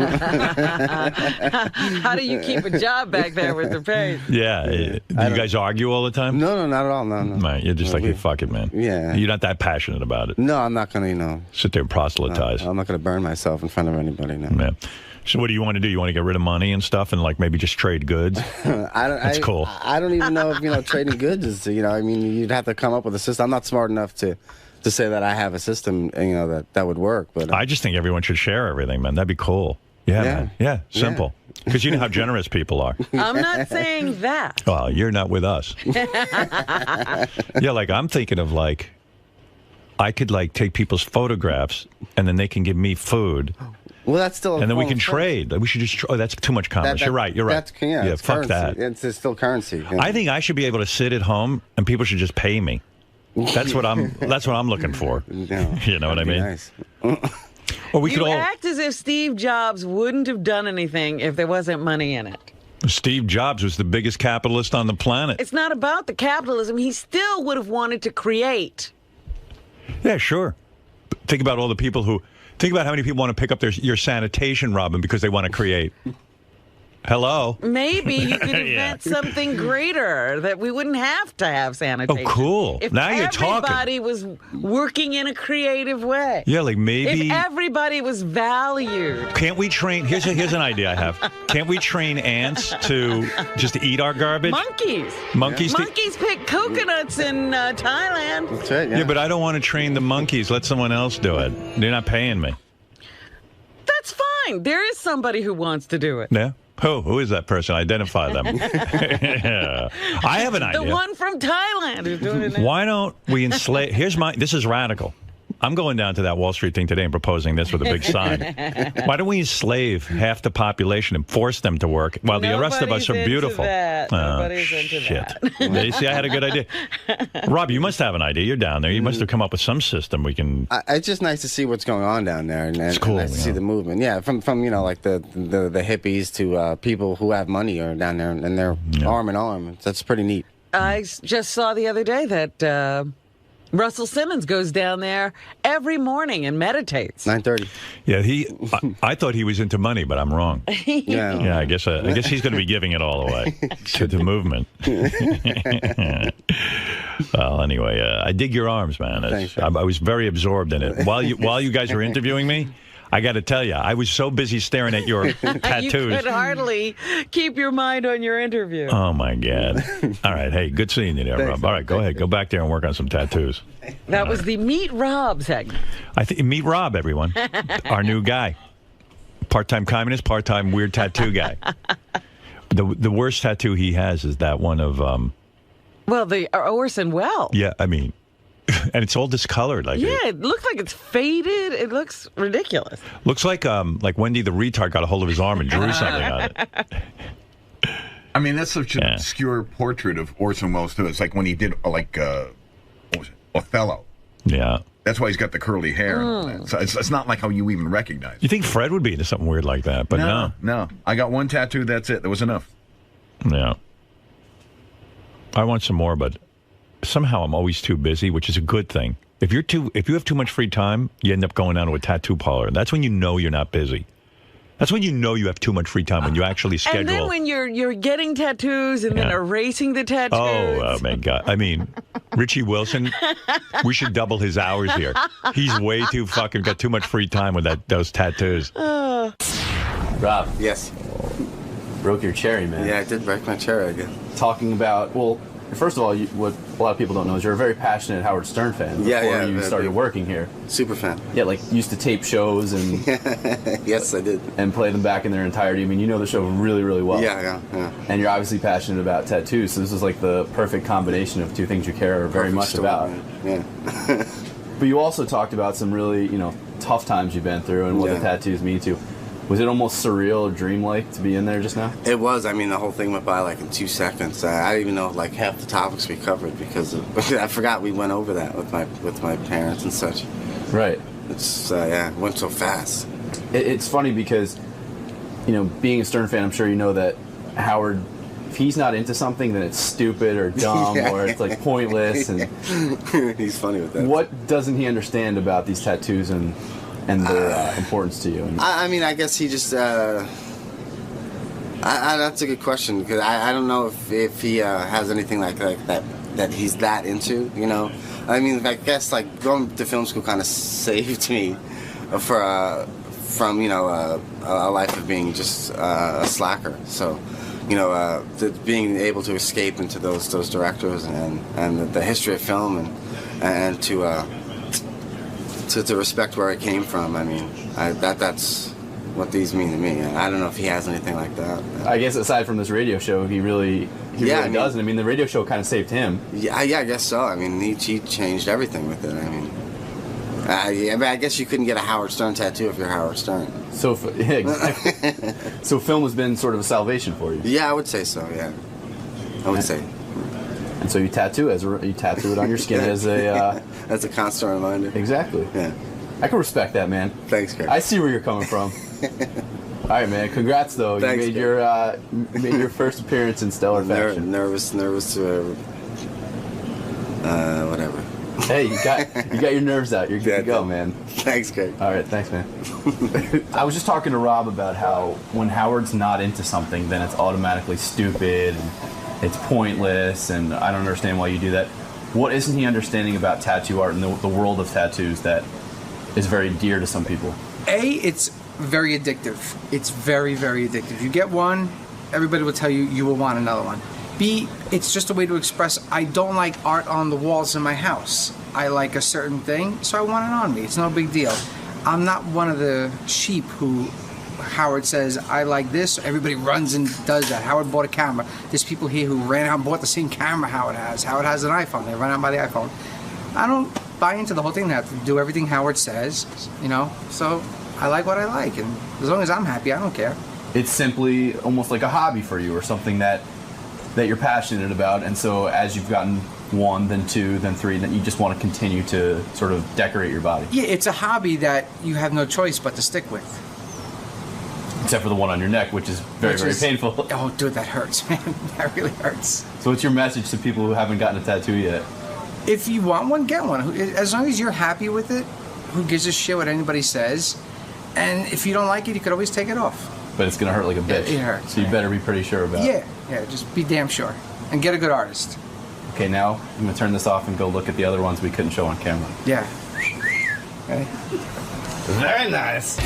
Speaker 5: How do you keep a job back there with the pace?
Speaker 3: Yeah. Do you guys argue all the time?
Speaker 8: No, not at all. No.
Speaker 3: Right. You're just hey, fuck it, man.
Speaker 8: Yeah.
Speaker 3: You're not that passionate about it.
Speaker 8: No, I'm not going to,
Speaker 3: sit there and proselytize.
Speaker 8: I'm not going to burn myself in front of anybody, no.
Speaker 3: Yeah. So what do you want to do? You want to get rid of money and stuff and, maybe just trade goods? That's cool.
Speaker 8: I don't even know if, trading goods is, I mean, you'd have to come up with a system. I'm not smart enough to say that I have a system, that would work. But
Speaker 3: I just think everyone should share everything, man. That'd be cool. Yeah, man. Yeah, simple. Because you know how generous people are.
Speaker 5: I'm not saying that.
Speaker 3: Well, you're not with us. Yeah, I'm thinking of, I could, take people's photographs, and then they can give me food.
Speaker 8: Well, that's still
Speaker 3: and then we can trade. We should just... Oh, that's too much commerce. You're right.
Speaker 8: Yeah,
Speaker 3: fuck
Speaker 8: currency.
Speaker 3: that.
Speaker 8: It's still currency.
Speaker 3: I think I should be able to sit at home, and people should just pay me. That's what I'm looking for.
Speaker 8: No,
Speaker 3: you know what I mean?
Speaker 8: Nice.
Speaker 3: Or we
Speaker 5: you act as if Steve Jobs wouldn't have done anything if there wasn't money in it.
Speaker 3: Steve Jobs was the biggest capitalist on the planet.
Speaker 5: It's not about the capitalism. He still would have wanted to create.
Speaker 3: Yeah, sure. Think about all the people who... Think about how many people want to pick up your sanitation, Robin, because they want to create. Hello?
Speaker 5: Maybe you could invent something greater that we wouldn't have to have sanitation.
Speaker 3: Oh, cool.
Speaker 5: If
Speaker 3: now you're talking.
Speaker 5: Everybody was working in a creative way.
Speaker 3: Yeah, maybe...
Speaker 5: If everybody was valued.
Speaker 3: Can't we train... Here's an idea I have. Can't we train ants to just eat our garbage?
Speaker 5: Monkeys.
Speaker 3: Monkeys
Speaker 5: pick coconuts in Thailand.
Speaker 8: That's right,
Speaker 3: yeah, but I don't want to train the monkeys. Let someone else do it. They're not paying me.
Speaker 5: That's fine. There is somebody who wants to do it.
Speaker 3: Yeah? Who is that person? Identify them. Yeah. I have an idea.
Speaker 5: The one from Thailand who's doing it now.
Speaker 3: Why don't we enslave... This is radical. I'm going down to that Wall Street thing today and proposing this with a big sign. Why don't we enslave half the population and force them to work while the rest of us are beautiful?
Speaker 5: Nobody's into that.
Speaker 3: You see, I had a good idea. Rob, you must have an idea. You're down there. You must have come up with some system we can...
Speaker 8: It's just nice to see what's going on down there. And
Speaker 3: it's cool.
Speaker 8: Nice to see the movement. Yeah, from the hippies to people who have money are down there and they're arm in arm. That's pretty neat.
Speaker 5: I just saw the other day that... Russell Simmons goes down there every morning and meditates.
Speaker 8: 9:30.
Speaker 3: Yeah, I thought he was into money, but I'm wrong. Yeah, I guess he's going to be giving it all away to the movement. Well, anyway, I dig your arms, man. I was very absorbed in it. While you guys were interviewing me, I got to tell you, I was so busy staring at your tattoos.
Speaker 5: You could hardly keep your mind on your interview.
Speaker 3: Oh, my God. All right. Hey, good seeing you there, Rob. All right, go ahead. Go back there and work on some tattoos.
Speaker 5: That was the Meet Rob segment.
Speaker 3: Meet Rob, everyone. Our new guy. Part-time communist, part-time weird tattoo guy. The worst tattoo he has is that one of...
Speaker 5: Well, the Orson Welles.
Speaker 3: Yeah, I mean... And it's all discolored.
Speaker 5: It looks like it's faded. It looks ridiculous.
Speaker 3: Looks like Wendy the retard got a hold of his arm and drew something on it.
Speaker 12: I mean, that's such an obscure portrait of Orson Welles, too. It's like when he did, what was it? Othello.
Speaker 3: Yeah.
Speaker 12: That's why he's got the curly hair. So it's not like how you even recognize it.
Speaker 3: You think Fred would be into something weird like that, but no.
Speaker 12: No. I got one tattoo, that's it. That was enough.
Speaker 3: Yeah. I want some more, but... Somehow I'm always too busy, which is a good thing. If you have too much free time, you end up going down to a tattoo parlor. That's when you know you're not busy. That's when you know you have too much free time, when you actually schedule.
Speaker 5: And then when you're getting tattoos and then erasing the tattoos.
Speaker 3: Oh, my God. I mean, Richie Wilson, we should double his hours here. He's way too fucking got too much free time with those tattoos.
Speaker 4: Rob.
Speaker 8: Yes.
Speaker 4: Broke your cherry, man.
Speaker 8: Yeah, I did break my cherry again.
Speaker 4: Talking about, first of all, what a lot of people don't know is you're a very passionate Howard Stern fan before you started working here.
Speaker 8: Super fan.
Speaker 4: Yeah, used to tape shows and...
Speaker 8: Yes, I did.
Speaker 4: And play them back in their entirety. I mean, you know the show really, really well.
Speaker 8: Yeah.
Speaker 4: And you're obviously passionate about tattoos, so this is like the perfect combination of two things you care very much about.
Speaker 8: Yeah.
Speaker 4: But you also talked about some really, tough times you've been through and what the tattoos mean to you. Was it almost surreal or dreamlike to be in there just now?
Speaker 8: It was. I mean, the whole thing went by in 2 seconds. I didn't even know half the topics we covered because I forgot we went over that with my parents and such.
Speaker 4: Right.
Speaker 8: It's it went so fast.
Speaker 4: It's funny because being a Stern fan, I'm sure you know that Howard, if he's not into something, then it's stupid or dumb or it's like pointless. And
Speaker 8: he's funny with that.
Speaker 4: What doesn't he understand about these tattoos and their importance to you?
Speaker 8: I mean, I guess he just. That's a good question because I don't know if he has anything like that he's that into. I mean, I guess like going to film school kind of saved me from a life of being just a slacker. So. Being able to escape into those directors and the history of film and to respect where it came from. I mean, that's what these mean to me. I don't know if he has anything like that.
Speaker 4: I guess aside from this radio show, he really doesn't. I mean, the radio show kind of saved him.
Speaker 8: Yeah, I guess so. I mean, he changed everything with it. I mean. I guess you couldn't get a Howard Stern tattoo if you're Howard Stern.
Speaker 4: So, exactly. So film has been sort of a salvation for you.
Speaker 8: Yeah, I would say so. Yeah, I would say.
Speaker 4: And so you tattoo it on your skin as a
Speaker 8: that's a constant reminder.
Speaker 4: Exactly.
Speaker 8: Yeah,
Speaker 4: I can respect that, man.
Speaker 8: Thanks, Greg.
Speaker 4: I see where you're coming from. All right, man. Congrats, though.
Speaker 8: Thanks,
Speaker 4: you made your first appearance in stellar fashion.
Speaker 8: Nervous to whatever.
Speaker 4: Hey, you got your nerves out. You're good to go, man.
Speaker 8: Thanks, Greg.
Speaker 4: All right, thanks, man. I was just talking to Rob about how when Howard's not into something, then it's automatically stupid and it's pointless, and I don't understand why you do that. What isn't he understanding about tattoo art and the world of tattoos that is very dear to some people?
Speaker 13: It's very addictive. It's very, very addictive. You get one, everybody will tell you you will want another one. B, it's just a way to express I don't like art on the walls in my house. I like a certain thing, so I want it on me. It's no big deal. I'm not one of the sheep who Howard says, I like this, so everybody runs and does that. Howard bought a camera. There's people here who ran out and bought the same camera Howard has. Howard has an iPhone. They run out and buy the iPhone. I don't buy into the whole thing. They have to do everything Howard says, So I like what I like, and as long as I'm happy, I don't care.
Speaker 4: It's simply almost like a hobby for you or something that you're passionate about, and so as you've gotten one, then two, then three, then you just want to continue to sort of decorate your body.
Speaker 13: Yeah, it's a hobby that you have no choice but to stick with.
Speaker 4: Except for the one on your neck, which is very painful.
Speaker 13: Oh, dude, that hurts, man. That really hurts.
Speaker 4: So what's your message to people who haven't gotten a tattoo yet?
Speaker 13: If you want one, get one. As long as you're happy with it, who gives a shit what anybody says? And if you don't like it, you could always take it off.
Speaker 4: But it's going to hurt like a bitch.
Speaker 13: It hurts.
Speaker 4: So you better be pretty sure about it.
Speaker 13: Yeah, just be damn sure. And get a good artist.
Speaker 4: Okay, now I'm going to turn this off and go look at the other ones we couldn't show on camera.
Speaker 13: Yeah. Okay.
Speaker 4: Very nice.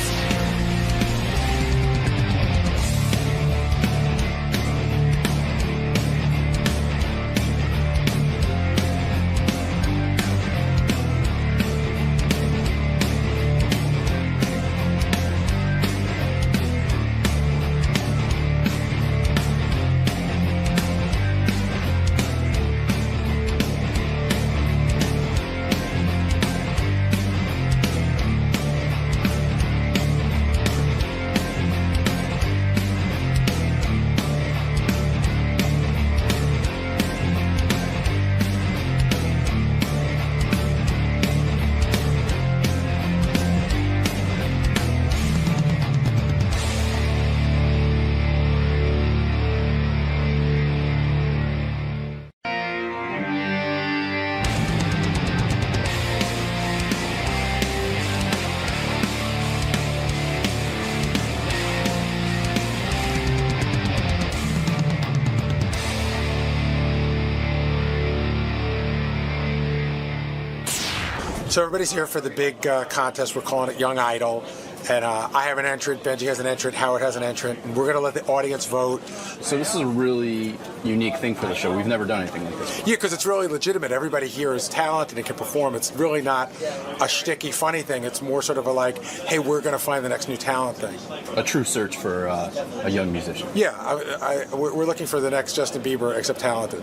Speaker 1: So everybody's here for the big contest. We're calling it Young Idol. And I have an entrant, Benji has an entrant, Howard has an entrant, and we're going to let the audience vote.
Speaker 4: So this is a really unique thing for the show. We've never done anything like this.
Speaker 1: Yeah, because it's really legitimate. Everybody here is talented and can perform. It's really not a shticky, funny thing. It's more sort of a like, hey, we're going to find the next new talent thing.
Speaker 4: A true search for a young musician.
Speaker 1: Yeah, we're looking for the next Justin Bieber, except talented.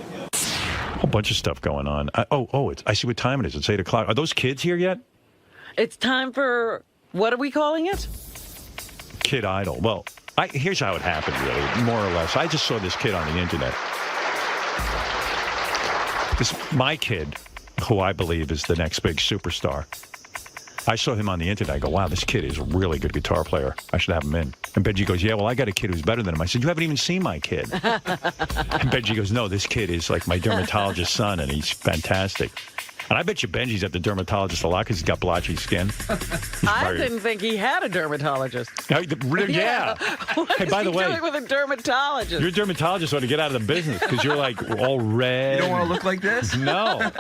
Speaker 3: Whole bunch of stuff going on. I see what time it is. It's 8 o'clock. Are those kids here yet?
Speaker 5: It's time for, what are we calling it?
Speaker 3: Kid Idol. Well, here's how it happened, really, more or less. I just saw this kid on the internet. My kid, who I believe is the next big superstar. I saw him on the internet. I go, wow, this kid is a really good guitar player. I should have him in. And Benji goes, yeah, well, I got a kid who's better than him. I said, you haven't even seen my kid. And Benji goes, no, this kid is like my dermatologist's son, and he's fantastic. And I bet you Benji's at the dermatologist a lot because he's got blotchy skin.
Speaker 5: I didn't think he had a dermatologist.
Speaker 3: Yeah. Hey, by the way,
Speaker 5: doing with a dermatologist?
Speaker 3: Your dermatologist ought to get out of the business because you're like all red.
Speaker 7: You don't want to look like this?
Speaker 3: No.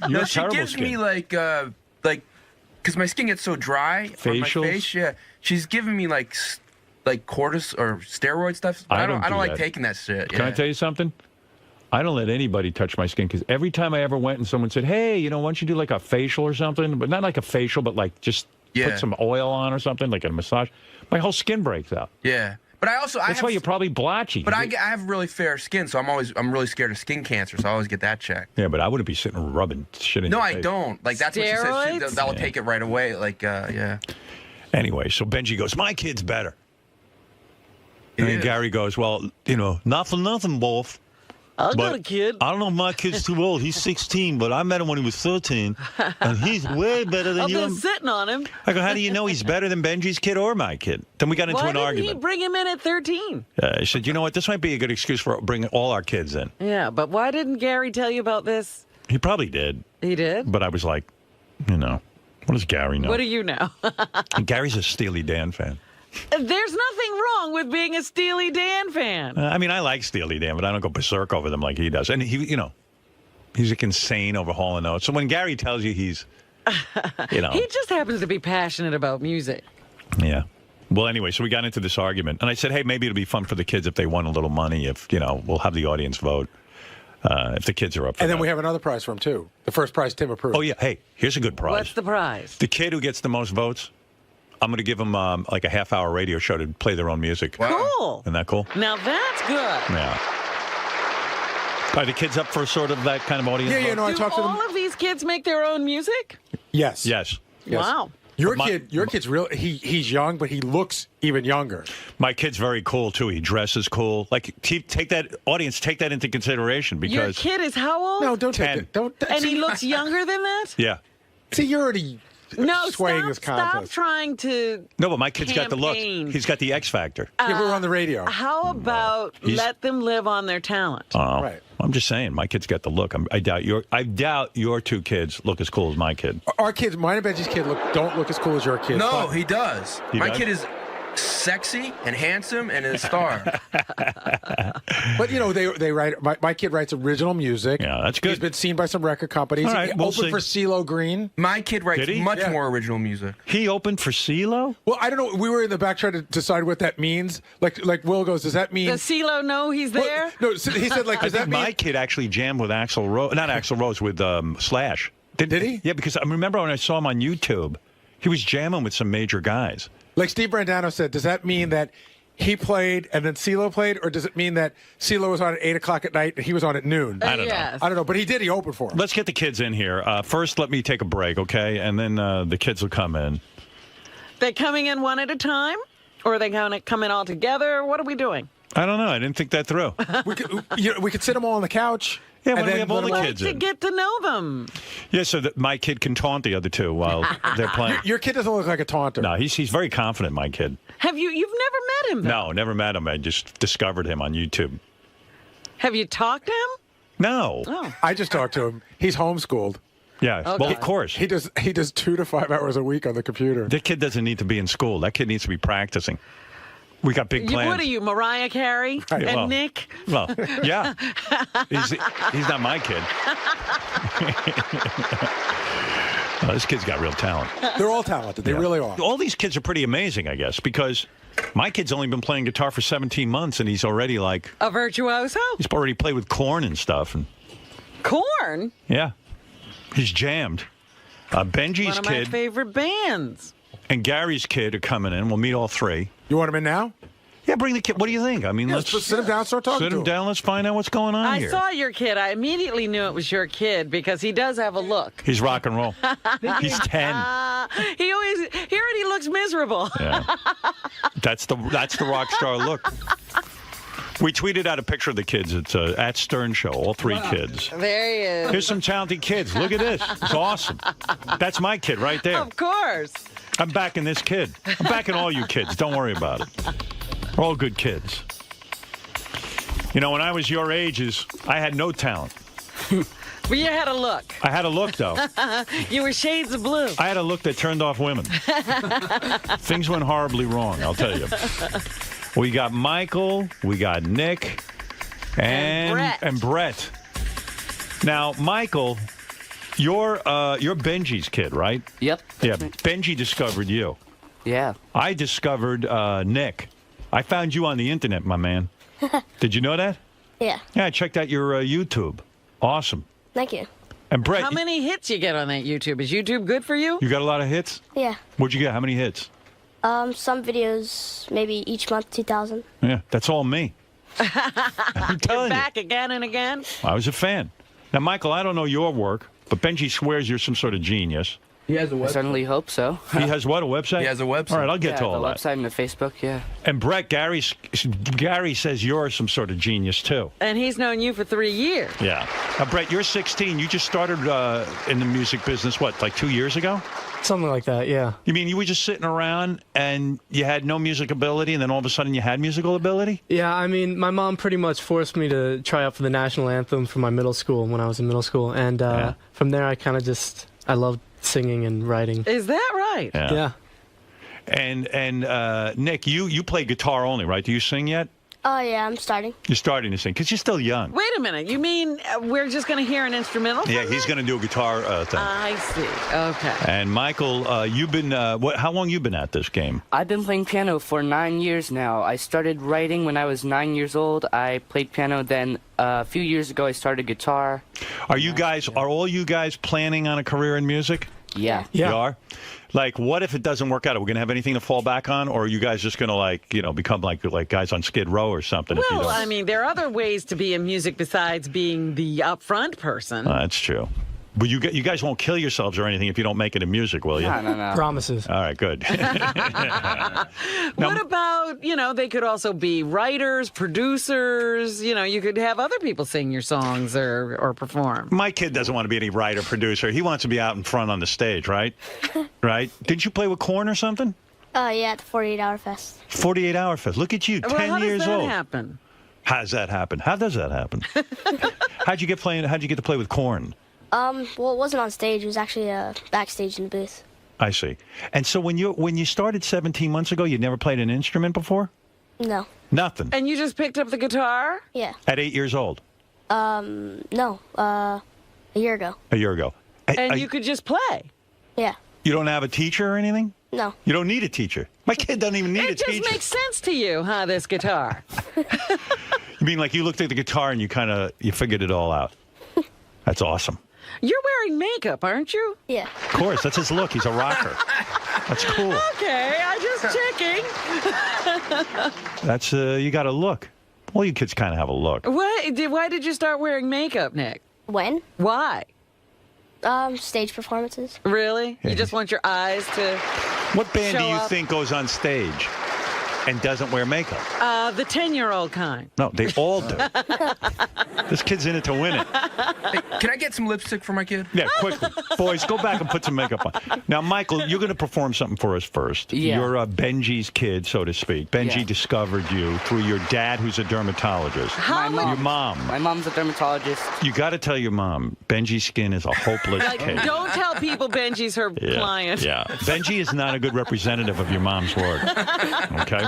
Speaker 3: You're
Speaker 7: She
Speaker 3: terrible
Speaker 7: gives
Speaker 3: skin.
Speaker 7: me like, because my skin gets so dry on my
Speaker 3: Facials?
Speaker 7: face. Yeah, she's giving me like cortis or steroid stuff. But I don't like taking that shit.
Speaker 3: Can I tell you something? I don't let anybody touch my skin because every time I ever went and someone said, hey, why don't you do like a facial or something? But not like a facial, but like just put some oil on or something, like a massage. My whole skin breaks out.
Speaker 7: Yeah, but
Speaker 3: That's why you're probably blotchy.
Speaker 7: But I have really fair skin, so I'm really scared of skin cancer, so I always get that checked.
Speaker 3: Yeah, but I wouldn't be sitting rubbing shit in
Speaker 7: No,
Speaker 3: your
Speaker 7: I
Speaker 3: face.
Speaker 7: don't. Like that's what she said. That'll
Speaker 3: Yeah.
Speaker 7: take it right away. Like yeah.
Speaker 3: Anyway, so Benji goes, my kid's better. And then Gary goes, well, not for nothing, Wolf.
Speaker 5: I got a kid.
Speaker 3: I don't know if my kid's too old. He's 16, but I met him when he was 13, and he's way better than
Speaker 5: I've
Speaker 3: you.
Speaker 5: been sitting on him.
Speaker 3: I go, how do you know he's better than Benji's kid or my kid? Then we got into
Speaker 5: Why
Speaker 3: an
Speaker 5: didn't
Speaker 3: argument.
Speaker 5: he bring him in at 13?
Speaker 3: I said, you know what? This might be a good excuse for bringing all our kids in.
Speaker 5: Yeah, but why didn't Gary tell you about this?
Speaker 3: He probably did.
Speaker 5: He did?
Speaker 3: But I was like, what does Gary know?
Speaker 5: What do you know?
Speaker 3: And Gary's a Steely Dan fan.
Speaker 5: There's nothing wrong with being a Steely Dan fan.
Speaker 3: I mean, I like Steely Dan, but I don't go berserk over them like he does. And he's like insane over Hall & Oates. So when Gary tells you he's,
Speaker 5: He just happens to be passionate about music.
Speaker 3: Yeah. Well, anyway, so we got into this argument. And I said, hey, maybe it'll be fun for the kids if they won a little money, if, we'll have the audience vote. If the kids are up for
Speaker 1: And then
Speaker 3: that.
Speaker 1: we have another prize for him, too. The first prize Tim approved.
Speaker 3: Oh, yeah. Hey, here's a good prize.
Speaker 5: What's the prize?
Speaker 3: The kid who gets the most votes, I'm going to give them like a half-hour radio show to play their own music.
Speaker 5: Cool.
Speaker 3: Isn't that cool?
Speaker 5: Now that's good.
Speaker 3: Yeah. Are the kids up for sort of that kind of audience?
Speaker 1: Yeah, no, I talked to them.
Speaker 5: All of these kids make their own music?
Speaker 1: Yes.
Speaker 3: Yes.
Speaker 5: Wow.
Speaker 1: Your kid's real. He's young, but he looks even younger.
Speaker 3: My kid's very cool too. He dresses cool. Like, take that into consideration because
Speaker 5: Your kid is how old?
Speaker 1: No, don't
Speaker 3: 10.
Speaker 1: take it. Don't.
Speaker 5: And he looks younger than that?
Speaker 3: Yeah.
Speaker 1: See, you're already swaying this
Speaker 5: Stop
Speaker 1: contest.
Speaker 5: trying to.
Speaker 3: No, but my kid's got the look.
Speaker 5: campaign.
Speaker 3: He's got the X factor.
Speaker 1: Yeah, we're on the radio.
Speaker 5: How about let them live on their talent?
Speaker 3: Oh,
Speaker 1: Right.
Speaker 3: I'm just saying, my kid's got the look. I doubt your two kids look as cool as my kid.
Speaker 1: Our kids, mine and Benji's kid, don't look as cool as your kid.
Speaker 7: No, he does.
Speaker 3: He
Speaker 7: My
Speaker 3: does?
Speaker 7: kid is sexy and handsome and a star.
Speaker 1: But they write. My kid writes original music.
Speaker 3: Yeah, that's good.
Speaker 1: He's been seen by some record companies.
Speaker 3: All right,
Speaker 1: he
Speaker 3: we'll
Speaker 1: opened
Speaker 3: see.
Speaker 1: for CeeLo Green.
Speaker 7: My kid writes
Speaker 3: Did he?
Speaker 7: much
Speaker 1: Yeah.
Speaker 7: more original music.
Speaker 3: He opened for CeeLo?
Speaker 1: Well, I don't know. We were in the back trying to decide what that means. Like Will goes, does that mean?
Speaker 5: Does CeeLo know he's there?
Speaker 1: No, so he said
Speaker 3: I
Speaker 1: does that
Speaker 3: think
Speaker 1: mean?
Speaker 3: my kid actually jammed with Axl Rose, not Axl Rose, with Slash.
Speaker 1: Did he?
Speaker 3: Yeah, because I remember when I saw him on YouTube, he was jamming with some major guys.
Speaker 1: Like Steve Brandano said, does that mean that he played and then CeeLo played, or does it mean that CeeLo was on at 8:00 at night and he was on at noon?
Speaker 3: I don't know.
Speaker 1: I don't know, but he did. He opened for him.
Speaker 3: Let's get the kids in here. First, let me take a break, okay? And then the kids will come in.
Speaker 5: They coming in one at a time? Or are they going to come in all together? What are we doing?
Speaker 3: I don't know. I didn't think that through.
Speaker 1: we could sit them all on the couch.
Speaker 3: Yeah,
Speaker 1: and
Speaker 3: when we
Speaker 1: then
Speaker 3: have all
Speaker 1: let
Speaker 3: the
Speaker 1: them
Speaker 3: kids
Speaker 5: To
Speaker 3: in.
Speaker 5: get to know them.
Speaker 3: Yeah, so that my kid can taunt the other two while they're playing.
Speaker 1: Your kid doesn't look like a taunter.
Speaker 3: No, he's very confident, my kid.
Speaker 5: You've never met him, though?
Speaker 3: No, never met him. I just discovered him on YouTube.
Speaker 5: Have you talked to him?
Speaker 3: No.
Speaker 5: Oh.
Speaker 1: I just talked to him. He's homeschooled.
Speaker 3: Yeah,
Speaker 5: Oh,
Speaker 3: well,
Speaker 5: God.
Speaker 3: of course.
Speaker 1: He does 2 to 5 hours a week on the computer.
Speaker 3: That kid doesn't need to be in school. That kid needs to be practicing. We got big plans.
Speaker 5: What are you, Mariah Carey
Speaker 3: Right,
Speaker 5: and
Speaker 3: well.
Speaker 5: Nick?
Speaker 3: Well, yeah. He's not my kid. Oh, this kid's got real talent.
Speaker 1: They're all talented. They really are.
Speaker 3: All these kids are pretty amazing, I guess, because my kid's only been playing guitar for 17 months, and he's already like...
Speaker 5: A virtuoso?
Speaker 3: He's already played with Korn and stuff. And
Speaker 5: Korn?
Speaker 3: yeah. He's jammed. Benji's
Speaker 5: One of my
Speaker 3: kid
Speaker 5: favorite bands.
Speaker 3: and Gary's kid are coming in. We'll meet all three.
Speaker 1: You want him in now?
Speaker 3: Yeah, bring the kid. What do you think? I mean, let's
Speaker 1: sit him down, start talking
Speaker 3: sit
Speaker 1: to
Speaker 3: him
Speaker 1: him.
Speaker 3: down. Let's find out what's going on
Speaker 5: I
Speaker 3: here.
Speaker 5: saw your kid. I immediately knew it was your kid because he does have a look.
Speaker 3: He's rock and roll. He's 10.
Speaker 5: He already looks miserable.
Speaker 3: Yeah. That's the rock star look. We tweeted out a picture of the kids. It's at Stern Show, all 3 kids.
Speaker 5: There he is.
Speaker 3: Here's some talented kids. Look at this. It's awesome. That's my kid right there.
Speaker 5: Of course.
Speaker 3: I'm backing this kid. I'm backing all you kids. Don't worry about it. We're all good kids. You know, when I was your ages, I had no talent.
Speaker 5: But you had a look.
Speaker 3: I had a look, though.
Speaker 5: You were shades of blue.
Speaker 3: I had a look that turned off women. Things went horribly wrong, I'll tell you. We got Michael, we got Nick, and Brett. Now, Michael, you're Benji's kid, right?
Speaker 15: Yep.
Speaker 3: Yeah, Benji discovered you.
Speaker 15: Yeah.
Speaker 3: I discovered Nick. I found you on the internet, my man. Did you know that?
Speaker 23: Yeah.
Speaker 3: Yeah, I checked out your YouTube. Awesome.
Speaker 23: Thank you.
Speaker 3: And Brett,
Speaker 5: how many hits you get on that YouTube? Is YouTube good for you?
Speaker 3: You got a lot of hits?
Speaker 23: Yeah.
Speaker 3: What'd you get? How many hits?
Speaker 23: Some videos, maybe each month, 2,000.
Speaker 3: Yeah, that's all me. I'm telling
Speaker 5: You're back again and again?
Speaker 3: I was a fan. Now, Michael, I don't know your work, but Benji swears you're some sort of genius.
Speaker 15: He has a website. I certainly hope so.
Speaker 3: He has what, a website?
Speaker 15: He has a website.
Speaker 3: All right, I'll get to all
Speaker 15: the
Speaker 3: that.
Speaker 15: website and the Facebook, yeah.
Speaker 3: And Brett, Gary says you're some sort of genius, too.
Speaker 5: And he's known you for 3 years.
Speaker 3: Yeah. Now, Brett, you're 16. You just started in the music business, what, like 2 years ago?
Speaker 16: Something like that, yeah.
Speaker 3: You mean you were just sitting around and you had no music ability, and then all of a sudden you had musical ability?
Speaker 16: Yeah, I mean, my mom pretty much forced me to try out for the national anthem for my middle school when I was in middle school. And from there, I kind of I loved singing and writing.
Speaker 5: Is that right?
Speaker 16: Yeah.
Speaker 3: And Nick, you play guitar only, right? Do you sing yet?
Speaker 23: Oh, yeah, I'm starting.
Speaker 3: You're starting to sing because you're still young.
Speaker 5: Wait a minute. You mean we're just going to hear an instrumental?
Speaker 3: Yeah, he's going to do a guitar thing.
Speaker 5: I see. Okay.
Speaker 3: And Michael, you've been how long you been at this game?
Speaker 15: I've been playing piano for 9 years now. I started writing when I was 9 years old. I played piano then. A few years ago, I started guitar.
Speaker 3: Are all you guys planning on a career in music?
Speaker 15: Yeah.
Speaker 3: You are? Like, what if it doesn't work out? Are we going to have anything to fall back on? Or are you guys just going to, become like guys on Skid Row or something? if you
Speaker 5: Well,
Speaker 3: don't?
Speaker 5: I mean, there are other ways to be in music besides being the upfront person.
Speaker 3: That's true. But you guys won't kill yourselves or anything if you don't make it in music, will you?
Speaker 15: No.
Speaker 16: Promises.
Speaker 3: All right, good.
Speaker 5: What about, they could also be writers, producers, you could have other people sing your songs or perform.
Speaker 3: My kid doesn't want to be any writer, producer. He wants to be out in front on the stage, right? Right? Didn't you play with Korn or something?
Speaker 23: Yeah, at the 48-Hour Fest.
Speaker 3: 48-Hour Fest. Look at you, 10 years old.
Speaker 5: How does that happen?
Speaker 3: How does that happen? How does that happen? How'd you get to play with Korn?
Speaker 23: Well, it wasn't on stage. It was actually backstage in the booth.
Speaker 3: I see. And so when you started 17 months ago, you'd never played an instrument before?
Speaker 23: No.
Speaker 3: Nothing.
Speaker 5: And you just picked up the guitar?
Speaker 23: Yeah.
Speaker 3: At 8 years old?
Speaker 23: No. A year ago.
Speaker 3: A year ago.
Speaker 5: And you could just play?
Speaker 23: Yeah.
Speaker 3: You don't have a teacher or anything?
Speaker 23: No.
Speaker 3: You don't need a teacher. My kid doesn't even need a teacher.
Speaker 5: It just makes sense to you, huh, this guitar?
Speaker 3: You mean like you looked at the guitar and you figured it all out? That's awesome.
Speaker 5: You're wearing makeup, aren't you?
Speaker 23: Yeah.
Speaker 3: Of course, that's his look. He's a rocker. That's cool.
Speaker 5: Okay, I'm just checking.
Speaker 3: That's you got a look. All you kids kind of have a look.
Speaker 5: Why did you start wearing makeup, Nick?
Speaker 23: When?
Speaker 5: Why?
Speaker 23: Stage performances.
Speaker 5: Really? You just want your eyes to
Speaker 3: What band do you
Speaker 5: up?
Speaker 3: think goes on stage and doesn't wear makeup?
Speaker 5: The 10-year-old kind.
Speaker 3: No, they all do. This kid's in it to win it.
Speaker 7: Hey, can I get some lipstick for my kid?
Speaker 3: Yeah, quickly. Boys, go back and put some makeup on. Now, Michael, you're going to perform something for us first.
Speaker 15: Yeah.
Speaker 3: You're Benji's kid, so to speak. Benji discovered you through your dad, who's a dermatologist. Your mom.
Speaker 15: My mom's a dermatologist.
Speaker 3: You got to tell your mom, Benji's skin is a hopeless case.
Speaker 5: Don't tell people Benji's her client.
Speaker 3: Yeah. Benji is not a good representative of your mom's work. Okay?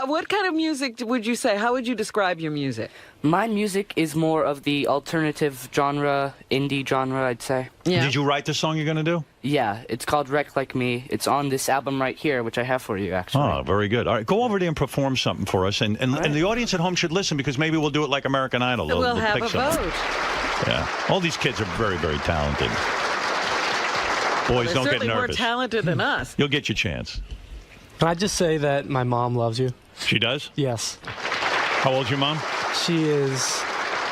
Speaker 5: What kind of music would you say? How would you describe your music?
Speaker 15: My music is more of the alternative genre, indie genre, I'd say.
Speaker 5: Yeah.
Speaker 3: Did you write the song you're going to do?
Speaker 15: Yeah, it's called Wreck Like Me. It's on this album right here, which I have for you, actually.
Speaker 3: Oh, very good. All right, go over there and perform something for us. And the audience at home should listen because maybe we'll do it like American Idol.
Speaker 5: We'll have
Speaker 3: pick
Speaker 5: a
Speaker 3: someone.
Speaker 5: vote.
Speaker 3: Yeah. All these kids are very, very talented. Boys,
Speaker 5: They're
Speaker 3: don't get
Speaker 5: certainly more
Speaker 3: nervous.
Speaker 5: talented than us.
Speaker 3: You'll get your chance.
Speaker 16: Can I just say that my mom loves you?
Speaker 3: She does?
Speaker 16: Yes.
Speaker 3: How old's your mom?
Speaker 16: She is,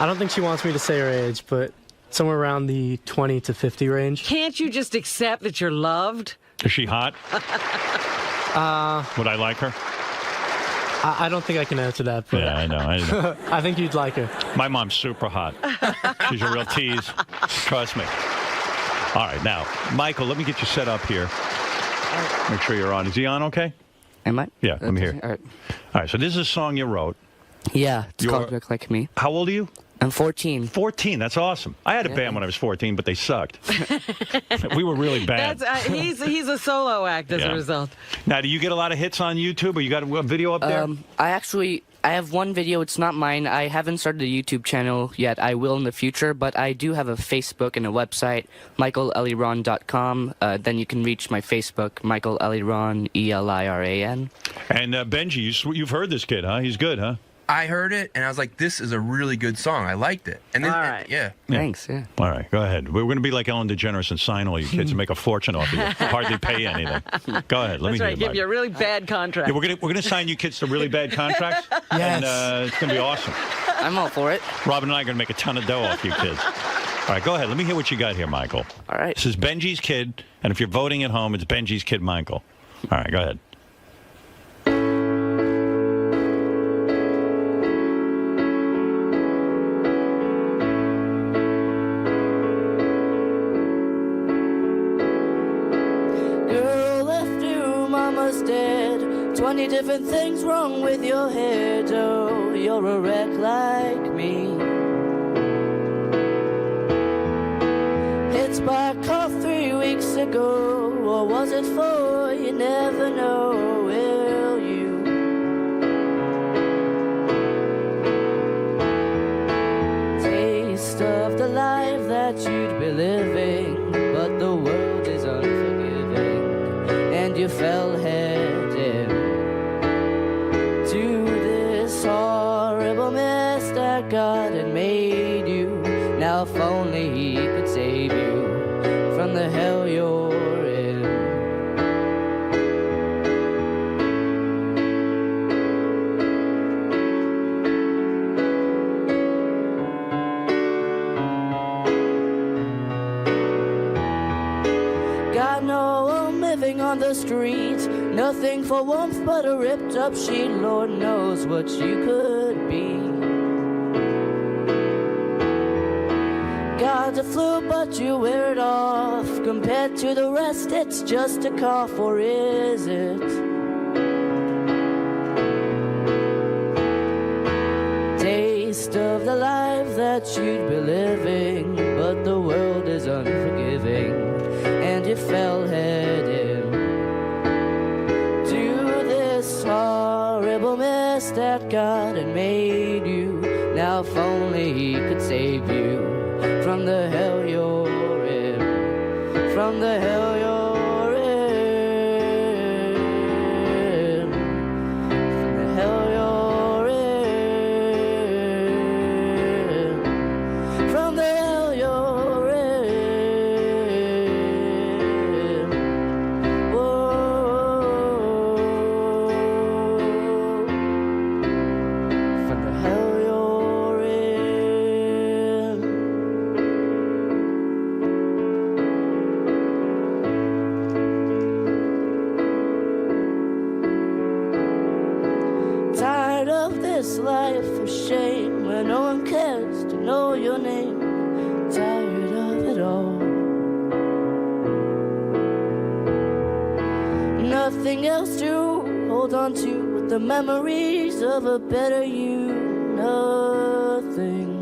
Speaker 16: I don't think she wants me to say her age, but somewhere around the 20 to 50 range.
Speaker 5: Can't you just accept that you're loved?
Speaker 3: Is she hot? Would I like her?
Speaker 16: I don't think I can answer that. But
Speaker 3: Yeah, I know.
Speaker 16: I think you'd like her.
Speaker 3: My mom's super hot. She's a real tease. Trust me. All right, now, Michael, let me get you set up here. Make sure you're on. Is he on okay?
Speaker 15: Am I?
Speaker 3: Yeah, let me hear.
Speaker 15: All right.
Speaker 3: All right, so this is a song you wrote.
Speaker 15: Yeah, it's called Look Like Me.
Speaker 3: How old are you?
Speaker 15: I'm 14.
Speaker 3: 14, that's awesome. I had a band when I was 14, but they sucked. We were really bad.
Speaker 5: He's a solo act as a result.
Speaker 3: Now, do you get a lot of hits on YouTube, or you got a video up there?
Speaker 15: I have one video. It's not mine. I haven't started a YouTube channel yet. I will in the future, but I do have a Facebook and a website, michaeleliron.com. Then you can reach my Facebook, Michael Eliron, Eliran.
Speaker 3: And Benji, you've heard this kid, huh? He's good, huh?
Speaker 7: I heard it, and I was like, this is a really good song. I liked it. And then,
Speaker 5: all right.
Speaker 7: Yeah.
Speaker 15: Thanks, yeah.
Speaker 3: All right, go ahead. We're going to be like Ellen DeGeneres and sign all you kids and make a fortune off of you. Hardly pay anything. Go ahead. Let me hear it,
Speaker 5: give
Speaker 3: Mike.
Speaker 5: you a really bad contract.
Speaker 3: Yeah, we're gonna sign you kids to really bad contracts.
Speaker 15: Yes.
Speaker 3: And it's going to be awesome.
Speaker 15: I'm all for it.
Speaker 3: Robin and I are going to make a ton of dough off you kids. All right, go ahead. Let me hear what you got here, Michael.
Speaker 15: All right.
Speaker 3: This is Benji's Kid, and if you're voting at home, it's Benji's Kid, Michael. All right, go ahead.
Speaker 15: Girl, if your mama's dead, 20 different things wrong with your head. Oh, you're a wreck like me. Hit by a car 3 weeks ago, or was it 4? You never know, will you? Taste of the life that you'd be living, but the world is unforgiving, and you fell head in to this horrible mess that God had made you. Now if only He could save you from the hell you're in. God, no, I'm living on the street. Nothing for warmth but a ripped up sheet. Lord knows what you could be. Got the flu, but you wear it off. Compared to the rest, it's just a cough, or is it? Taste of the life that you'd be living, but the world is unforgiving, and you fell head in to this horrible mess that God had made you. Now if only He could save you from the hell you're in, from the hell you're in, from the hell you're in, from the hell you're in. Whoa, from the hell you're in. Tired of this life of shame where no one cares to know your name. Tired of it all. Nothing else to hold on to but the memories of a better you. Nothing.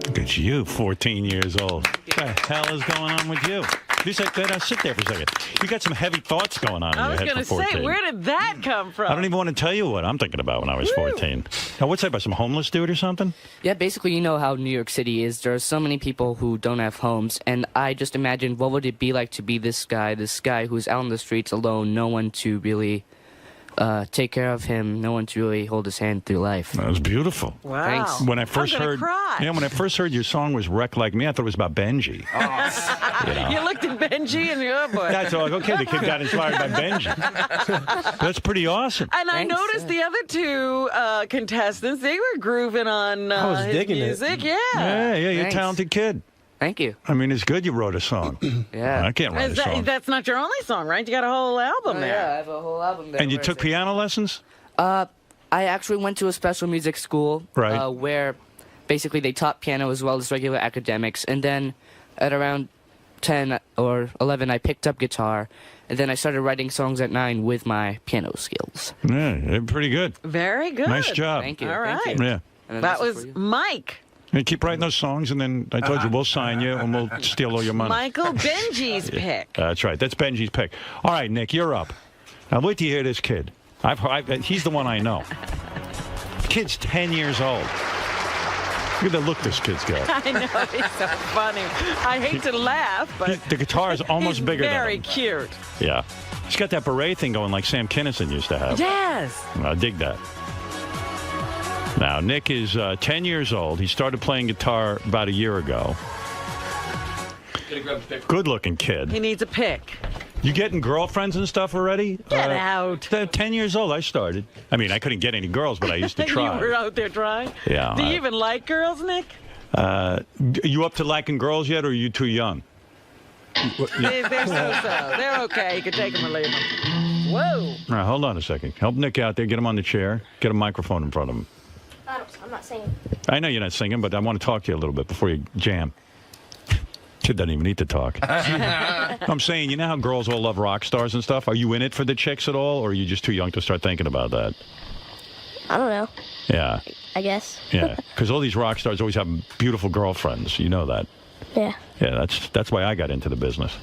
Speaker 3: Look at you, 14 years old. What the hell is going on with you? Sit there for a second. You got some heavy thoughts going on in
Speaker 5: I
Speaker 3: your
Speaker 5: was
Speaker 3: head
Speaker 5: going to
Speaker 3: for 14.
Speaker 5: say, where did that come from?
Speaker 3: I don't even want to tell you what I'm thinking about when I was 14. Now, what's that about, some homeless dude or something?
Speaker 15: Yeah, basically, you know how New York City is. There are so many people who don't have homes, and I just imagined what would it be like to be this guy who's out on the streets alone, no one to really take care of him, no one to really hold his hand through life.
Speaker 3: That was beautiful.
Speaker 5: Wow.
Speaker 15: Thanks.
Speaker 3: When I first
Speaker 5: I'm gonna
Speaker 3: heard,
Speaker 5: cry.
Speaker 3: yeah, when I first heard your song was "Wreck Like Me," I thought it was about Benji. You know?
Speaker 5: You looked at Benji and oh boy.
Speaker 3: Yeah, so like, okay, the kid got inspired by Benji. That's pretty awesome.
Speaker 5: And I noticed the other two contestants, they were grooving on his music. Yeah.
Speaker 3: Yeah, you're a talented kid.
Speaker 15: Thank you.
Speaker 3: I mean, it's good you wrote a song.
Speaker 15: Yeah.
Speaker 3: I can't write a song.
Speaker 5: That's not your only song, right? You got a whole album there.
Speaker 15: Yeah, I have a whole album there.
Speaker 3: And you took piano lessons?
Speaker 15: I actually went to a special music school
Speaker 3: Right.
Speaker 15: where basically they taught piano as well as regular academics. And then at around 10 or 11, I picked up guitar. And then I started writing songs at 9 with my piano skills.
Speaker 3: Yeah, pretty good.
Speaker 5: Very good.
Speaker 3: Nice job.
Speaker 15: Thank you.
Speaker 5: All right.
Speaker 15: Thank you.
Speaker 3: Yeah.
Speaker 5: That was Mike.
Speaker 3: And keep writing those songs, and then I told you we'll sign you and we'll steal all your money.
Speaker 5: Michael Benji's pick.
Speaker 3: That's right. That's Benji's pick. All right, Nick, you're up. Now wait till you hear this kid. He's the one I know. The kid's 10 years old. Look at the look this kid's got.
Speaker 5: I know, he's so funny. I hate to laugh, but
Speaker 3: The guitar is almost
Speaker 5: he's
Speaker 3: bigger than him.
Speaker 5: very cute.
Speaker 3: Yeah. He's got that beret thing going like Sam Kinison used to have.
Speaker 5: Yes.
Speaker 3: I dig that. Now, Nick is 10 years old. He started playing guitar about a year ago. Good-looking kid.
Speaker 5: He needs a pick.
Speaker 3: You getting girlfriends and stuff already?
Speaker 5: Get out.
Speaker 3: They're 10 years old. I started. I mean, I couldn't get any girls, but I used to try.
Speaker 5: You were out there trying?
Speaker 3: Yeah.
Speaker 5: Do you even like girls, Nick?
Speaker 3: You up to liking girls yet, or are you too young?
Speaker 5: They're so-so. They're okay. You can take them or leave them. Whoa.
Speaker 3: All right, hold on a second. Help Nick out there. Get him on the chair. Get a microphone in front of him.
Speaker 10: I'm not singing.
Speaker 3: I know you're not singing, but I want to talk to you a little bit before you jam. Kid doesn't even need to talk. I'm saying, you know how girls all love rock stars and stuff? Are you in it for the chicks at all, or are you just too young to start thinking about that?
Speaker 10: I don't know.
Speaker 3: Yeah.
Speaker 10: I guess.
Speaker 3: Yeah, because all these rock stars always have beautiful girlfriends. You know that.
Speaker 10: Yeah.
Speaker 3: Yeah, that's why I got into the business.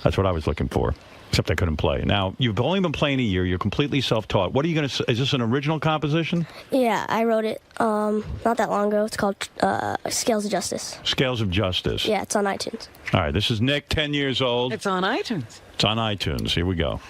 Speaker 3: That's what I was looking for, except I couldn't play. Now, you've only been playing a year. You're completely self-taught. What are you going to... Is this an original composition?
Speaker 10: Yeah, I wrote it not that long ago. It's called Scales of Justice.
Speaker 3: Scales of Justice.
Speaker 10: Yeah, it's on iTunes.
Speaker 3: All right, this is Nick, 10 years old.
Speaker 5: It's on iTunes.
Speaker 3: It's on iTunes. Here we go.